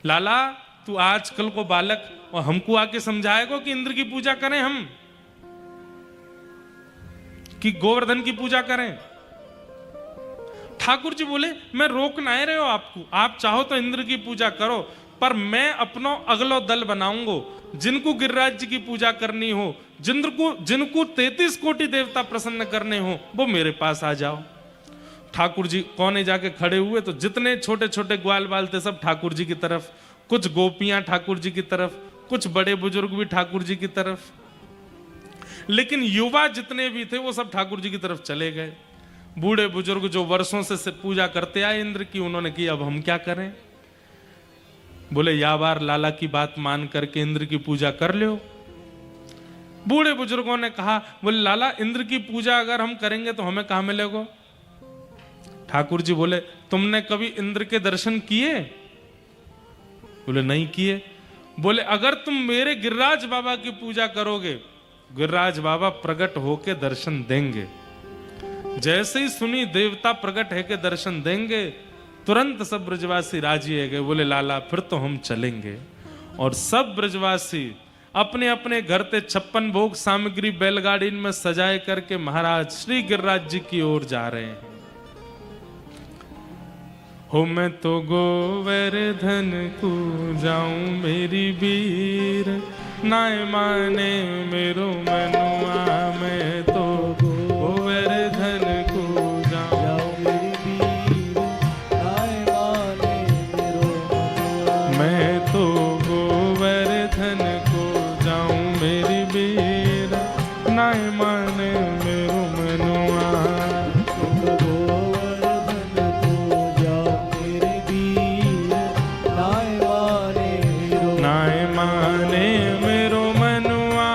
लाला तू आजकल को बालक और हमको आके समझाएगा कि इंद्र की पूजा करें हम, कि गोवर्धन की पूजा करें? ठाकुर जी बोले, मैं रोक ना रहे हो आपको, आप चाहो तो इंद्र की पूजा करो, पर मैं अपनो अगलो दल बनाऊंगा। जिनको गिरिराज जी की पूजा करनी हो, जिनको 33 कोटि देवता प्रसन्न करने हो, वो मेरे पास आ जाओ। ठाकुर जी कोने जाके खड़े हुए तो जितने छोटे छोटे ग्वाल बाल थे सब ठाकुर जी की तरफ, कुछ गोपियां ठाकुर जी की तरफ, कुछ बड़े बुजुर्ग भी ठाकुर जी की तरफ, लेकिन युवा जितने भी थे वो सब ठाकुर जी की तरफ चले गए। बूढ़े बुजुर्ग जो वर्षों से पूजा करते आए इंद्र की, उन्होंने की अब हम क्या करें? बोले, या बार लाला की बात मान करके इंद्र की पूजा कर लो। बूढ़े बुजुर्गों ने कहा, बोले लाला इंद्र की पूजा अगर हम करेंगे तो हमें कहां मिलेगा? ठाकुर जी बोले, तुमने कभी इंद्र के दर्शन किए? बोले नहीं किए। बोले, अगर तुम मेरे गिरिराज बाबा की पूजा करोगे, गिरिराज बाबा प्रकट होके दर्शन देंगे। जैसे ही सुनी देवता प्रकट है के दर्शन देंगे, तुरंत सब ब्रजवासी राजी है गए। बोले लाला फिर तो हम चलेंगे। और सब ब्रजवासी अपने अपने घर से 56 भोग सामग्री बैलगाड़ी में सजाए करके महाराज श्री गिरिराज जी की ओर जा रहे हैं। हो मैं तो गोवर्धन को जाऊं मेरी वीर, नाय माने मेरो मनुआ। मैं तो गोवर्धन को जाऊं मेरी वीर, नाय माने मेरो मनुआ। मैं तो गोवर्धन को जाऊं मेरी वीर, नाय माने मेरो मनुआ। नाय माने मेरो मनुआ,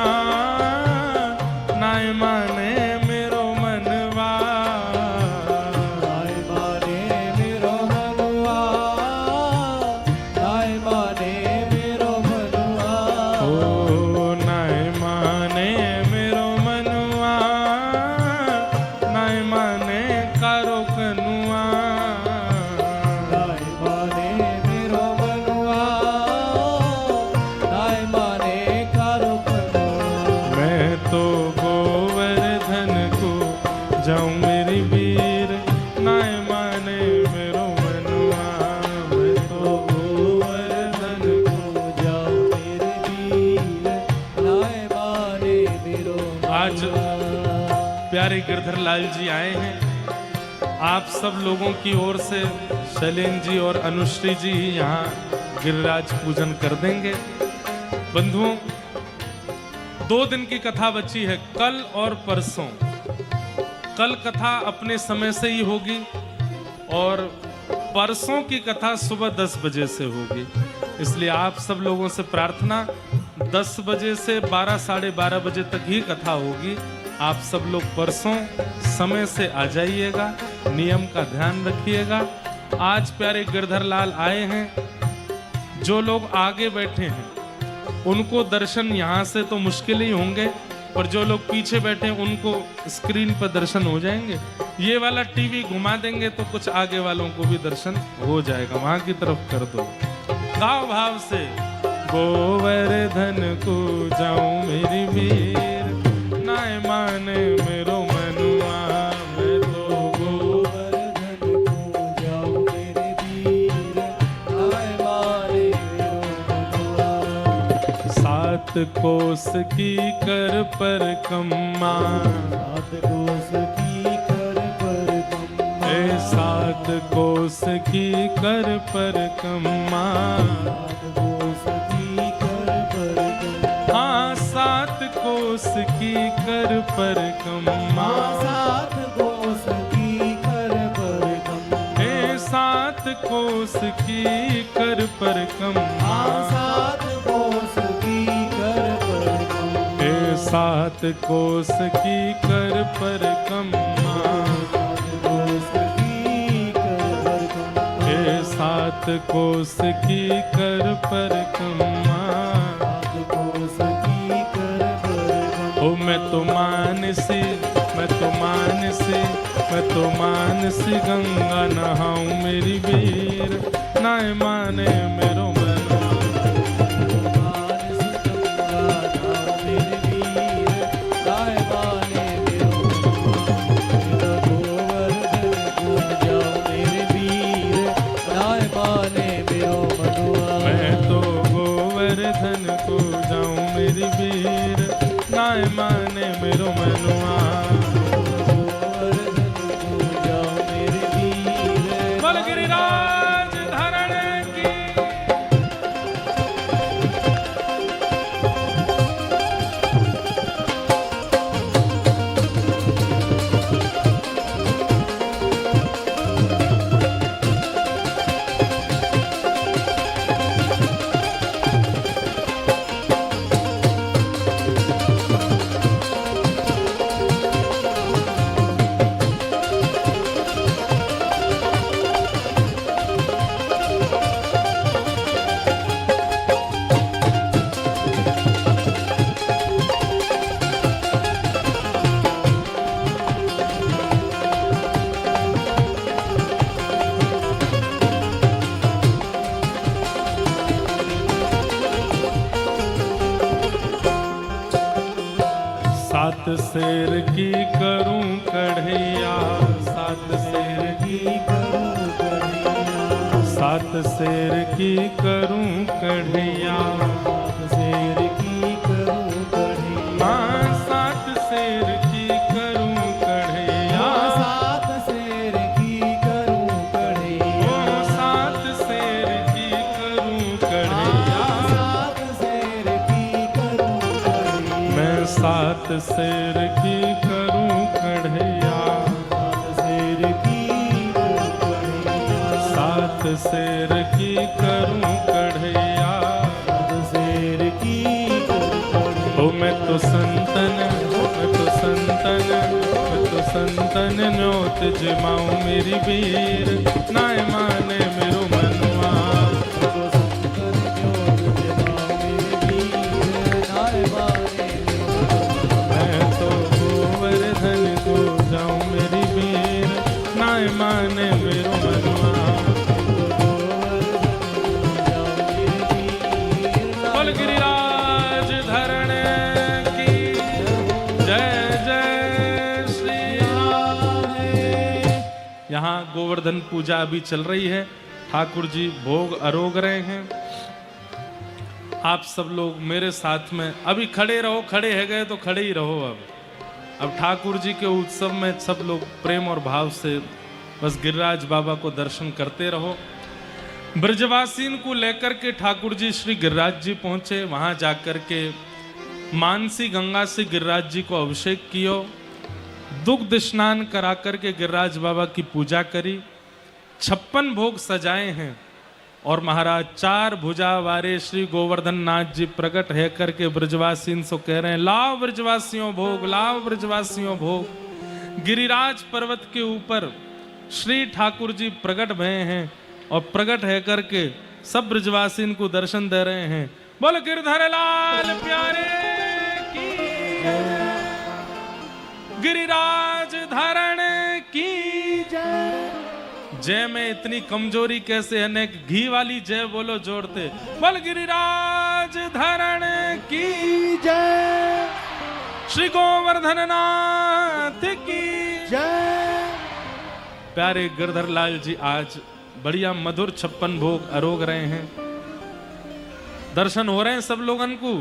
नाय माने गिरधर लाल जी आए हैं। आप सब लोगों की ओर से शैलेंद्र जी और अनुश्री जी यहाँ गिरिराज पूजन कर देंगे। बंधुओं, 2 दिन की कथा बची है, कल और परसों। कल कथा अपने समय से ही होगी और परसों की कथा सुबह 10 बजे से होगी। इसलिए आप सब लोगों से प्रार्थना, 10 बजे से 12 साढ़े 12 बजे तक ही कथा होगी। आप सब लोग परसों समय से आ जाइएगा, नियम का ध्यान रखिएगा। आज प्यारे गिरधर लाल आए हैं। जो लोग आगे बैठे हैं उनको दर्शन यहाँ से तो मुश्किल ही होंगे, पर जो लोग पीछे बैठे हैं उनको स्क्रीन पर दर्शन हो जाएंगे। ये वाला टीवी घुमा देंगे तो कुछ आगे वालों को भी दर्शन हो जाएगा। वहां की तरफ कर दो। गाओ भाव से, गोवर्धन को जाऊं मेरी वीर, नाय माने मेरो मनुआ, मैं तो गोवर्धन को जाऊं मेरे वीर, नाय माने मेरो मनुआ। 7 कोस की कर पर कम्मा, 7 कोस की कर पर कम्मा, 7 कोस की कर पर कम्मा, 7 कोस की कर पर कम्मा। हाँ 7 कोस की कर पर कम्मा, 7 कोस की कर पर कम्मा, 7 कोस की कर पर कम्मा, 7 कोस की कर पर कम्मा, 7 कोस की कर पर कम्मा, 7 कोस की कर पर कम्मा। ओ मैं तो मानसी, मैं तो मानसी, मैं तो मानसी गंगा नहाऊं मेरी वीर, नाय माने मेरो मनुआ। मैं तो गोवर्धन को जाऊं मेरी वीर, नाय माने मेरो मनुआ। बोल गिरिराज धरण की। सात शेर की करूं कढ़ैया, 7 शेर की करूं कढ़ैया, 7 शेर की करूं कढ़ैया, 7 शेर की करूं कढ़ैया, 7 शेर की करूं कढ़ैया, 7 शेर की करूं कढ़ैया, 7 शेर की करूं कढ़ैया, 7 शेर की करूं कढ़ैया, मैं 7 शेर की करूं कढ़ैया, 7 शेर की करूं कढ़ैया, 7 शेर की ओ मैं तो संतन, मैं तो संतन, मैं तो संतन न्योत जमाऊं मेरी वीर, नाय माने मेरो मनुआ। मैं तो गोवर्धन को जाऊं मेरी वीर, नाय माने मेरो मनुआ। बोल गिरिराज धरण की जय जय श्री राम। यहाँ गोवर्धन पूजा अभी चल रही है, ठाकुर जी भोग अरोग रहे हैं। आप सब लोग मेरे साथ में अभी खड़े रहो, खड़े है गए तो खड़े ही रहो। अब अब ठाकुर जी के उत्सव में सब लोग प्रेम और भाव से बस गिरिराज बाबा को दर्शन करते रहो। ब्रजवासीन को लेकर के ठाकुर जी श्री गिरिराज जी पहुंचे। वहां जाकर के मानसी गंगा से गिरिराज जी को अभिषेक कियो, दुग्ध स्नान करा करके गिरिराज बाबा की पूजा करी, 56 भोग सजाए हैं। और महाराज 4 भुजा वारे श्री गोवर्धन नाथ जी प्रकट है करके ब्रजवासीन से कह रहे हैं, लाओ ब्रजवासियों भोग, लाओ ब्रजवासियों भोग। गिरिराज पर्वत के ऊपर श्री ठाकुर जी प्रकट भय हैं और प्रकट है करके सब ब्रजवासीन को दर्शन दे रहे हैं। बोल गिरधर लाल प्यारे की गिरिराज धारण की जय। जय में इतनी कमजोरी कैसे है, ने घी वाली जय बोलो जोड़ते। बोल गिरिराज धारण की जय। श्री गोवर्धन नाथ की जय। प्यारे गिरधर लाल जी आज बढ़िया मधुर 56 भोग अरोग रहे हैं। दर्शन हो रहे हैं सब लोगन को,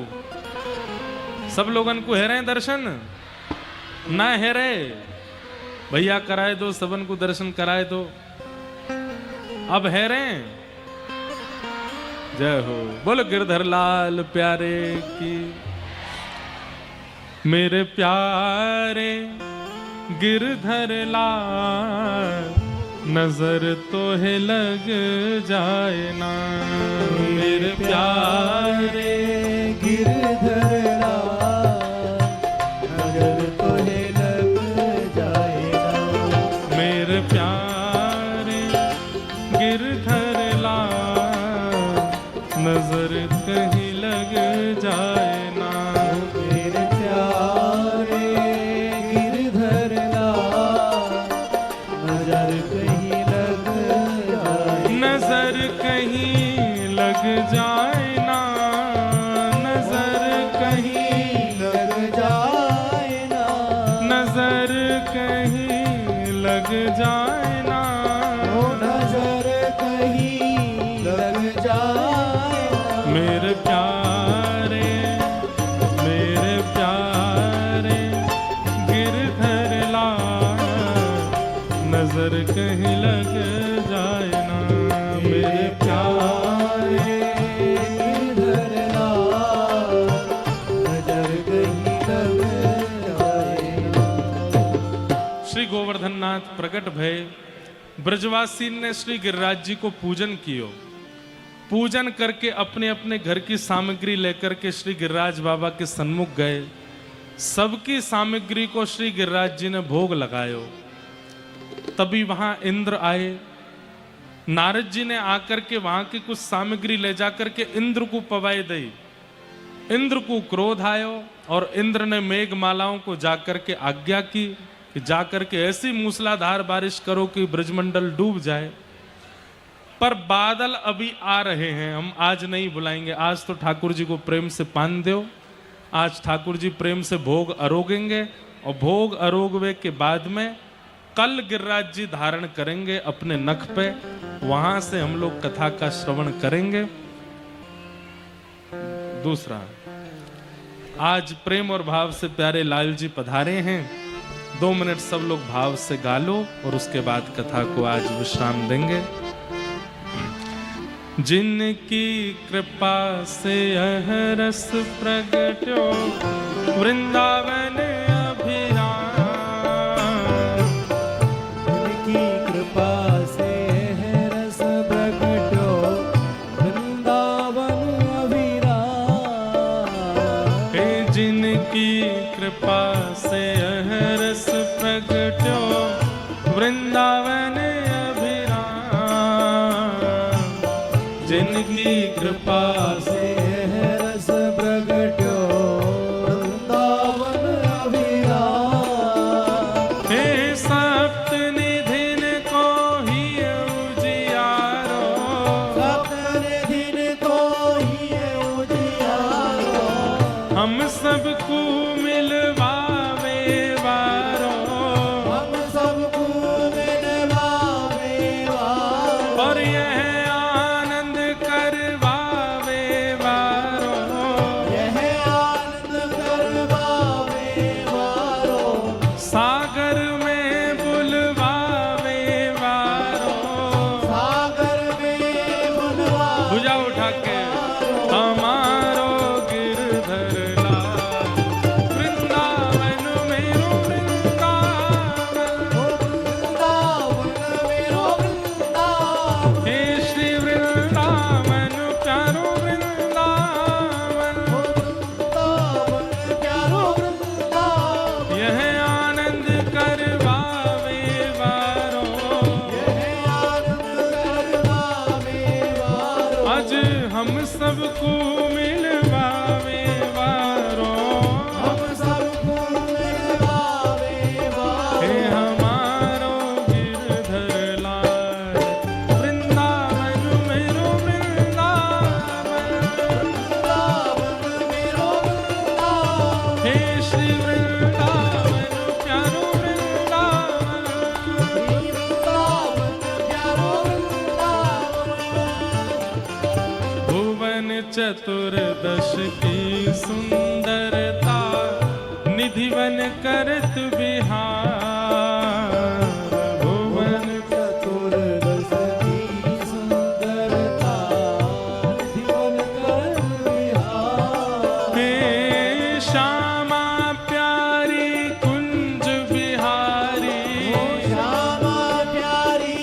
सब लोगन को है रहे हैं दर्शन ना है रहे भैया, कराए दो सबन को दर्शन कराए दो। अब है रहे। जय हो। बोलो गिरधर लाल प्यारे की। मेरे प्यारे गिरधर लाल नजर तो है लग जाए ना। मेरे प्यारे गिरधर लाल नजर तो है लग जाए ना। मेरे प्यारे गिरधर लाल नजर कहीं लग जाए ना। मेरे प्यारे गिरधर लाल नजर कहीं लग जाए। नजर कहीं लग जाए ना। नजर कहीं लग जाए ना। नजर कहीं लग जाए ना। ओ नजर कहीं लग जाए ना। मेरे प्यारे गिरधर लाल नजर कहीं लग जाए ना। मेरे प्यारे गिरधर लाल नजर कहीं लग जाए ना। श्री गोवर्धन नाथ प्रकट भय। ब्रजवासी ने श्री गिरिराज जी को पूजन कियो। पूजन करके अपने अपने घर की सामग्री लेकर के श्री गिरिराज बाबा के सन्मुख गए। सबकी सामग्री को श्री गिरिराज जी ने भोग लगायो। तभी वहां इंद्र आए। नारद जी ने आकर के वहां की कुछ सामग्री ले जाकर के इंद्र को पवाई दी। इंद्र को क्रोध आयो और इंद्र ने मेघमालाओं को जाकर के आज्ञा की कि जाकर के ऐसी मूसलाधार बारिश करो कि ब्रजमंडल डूब जाए। पर बादल अभी आ रहे हैं, हम आज नहीं बुलाएंगे। आज तो ठाकुर जी को प्रेम से पान दो। आज ठाकुर जी प्रेम से भोग अरोगेंगे और भोग अरोगवे के बाद में कल गिरिराज जी धारण करेंगे अपने नख पे। वहां से हम लोग कथा का श्रवण करेंगे। दूसरा, आज प्रेम और भाव से प्यारे लाल जी पधारे हैं। 2 मिनट सब लोग भाव से गा लो और उसके बाद कथा को आज विश्राम देंगे। जिनकी कृपा से यह रस प्रगटो वृंदावन अभिराम। जिनकी कृपा से है रस प्रगटो वृंदावन अभिराम। हे जिनकी कृपा से यह रस प्रगटो वृंदावन जिनकी कृपा से है रस प्रगटो वृंदावन अभिराम। हे सप्त निधिन को ही उजियारो। सप्त निधिन को ही उजियारो। हम सबको मिलवावे वारो। हम सबको मिलवावे वारो। और यह हम सबको मिलवावे वारो, हम सबको मिलवावे वारो। हे हमारो गिरधर लाल, वृंदावन मेरो वृंदावन, वृंदावन मेरो वृंदावन। हे श्री वृंदावन प्यारो वृंदावन, श्री वृंदावन प्यारो वृंदावन। भुवन चतुर्दश की सुंदरता, निधिवन करत बिहार, भुवन चतुर्दश की सुंदरता, जीवन कर विहार। हे श्यामा प्यारी कुंज बिहारी, ओ श्यामा प्यारी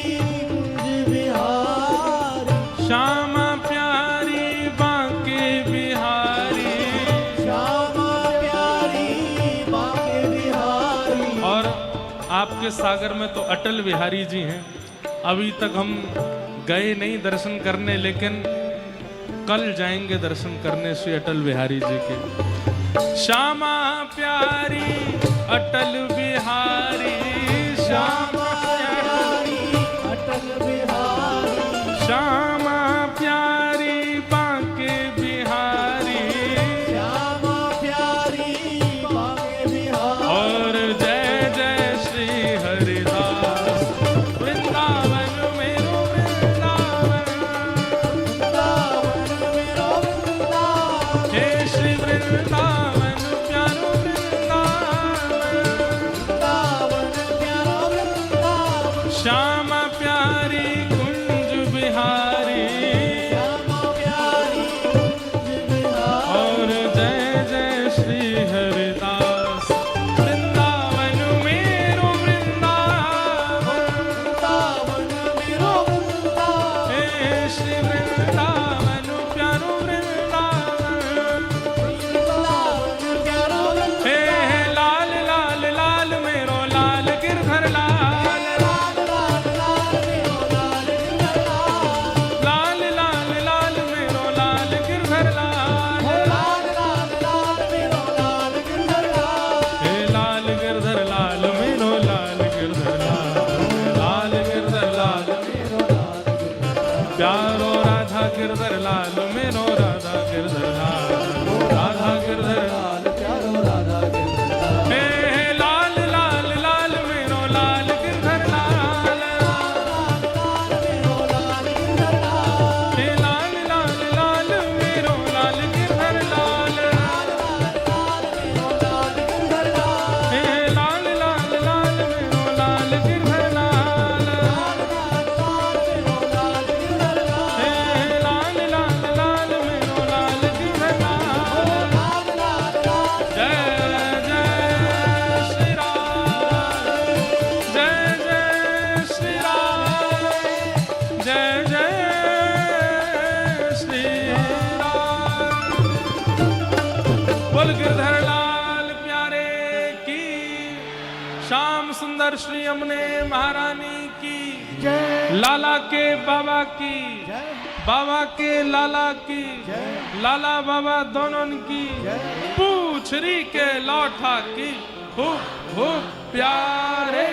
कुंज बिहारी, श्यामा प्यारी बांके बिहारी। श्यामा प्यारी बांके बिहारी। और आपके सागर में तो अटल बिहारी जी हैं। अभी तक हम गए नहीं दर्शन करने, लेकिन कल जाएंगे दर्शन करने श्री अटल बिहारी जी के। श्यामा प्यारी अटल बिहारी, श्यामा प्यारी अटल बिहारी, श्यामा प्यारी बांके बिहारी। श्यामा प्यारी बांके बिहारी। और जय जय श्री हरिदास, वृंदावन मेरो वृंदावन, वृंदावन मेरो वृंदावन। हे श्री वृंदावन प्यारो वृंदावन, वृंदावन प्यारो वृंदावन। श्यामा प्यारी कुंज बिहारी। श्यामा प्यारी कुंज बिहारी। और जय जय श्री हरिदास, वृंदावन मेरो वृंदावन, वृंदावन मेरो वृंदावन। हे श्री वृंदावन प्यारो वृंदावन, वृंदावन प्यारो वृंदावन। हे लाल लाल लाल मेरो लाल गिरधर लाल, लाल लाल लाल मेरो लाल गिरधर लाल। लाल लाल लाल मेरो लाल गिरधर लाल, लाल लाल लाल मेरो लाल गिरधर लाल। हे लाल गिरधर लाल मेरो लाल गिरधर लाल, लाल गिरधर लाल मेरो लाल गिरधर लाल। प्यारो राधा गिरधर लाल मेरो राधा गिरधर लाल, राधा गिरधर लाल प्यारो राधा गिरधर लाल। हे लाल लाल लाल मेरो लाल गिरधर लाल, लाल मेरो लाल गिरधर लाल। हे लाल लाल लाल मेरो लाल गिरधर लाल, लाल मेरो लाल गिरधर लाल। हे लाल लाल लाल मेरो लाल गिरधर लाल, मेरो लाल गिरधर लाल। हे लाल लाल लाल मेरो लाल गिरधर लाल। लाल लाल लाल जय जय श्री राम, जय जय श्री राम, जय जय श्री राम। बोल गिरधर लाल प्यारे की, श्याम सुंदर श्री यमुने महारानी की, जय लाला के बाबा की, जय बाबा के लाला की, जय लाला बाबा दोनों की, पूछरी के लौठा की, खूब खूब प्यारे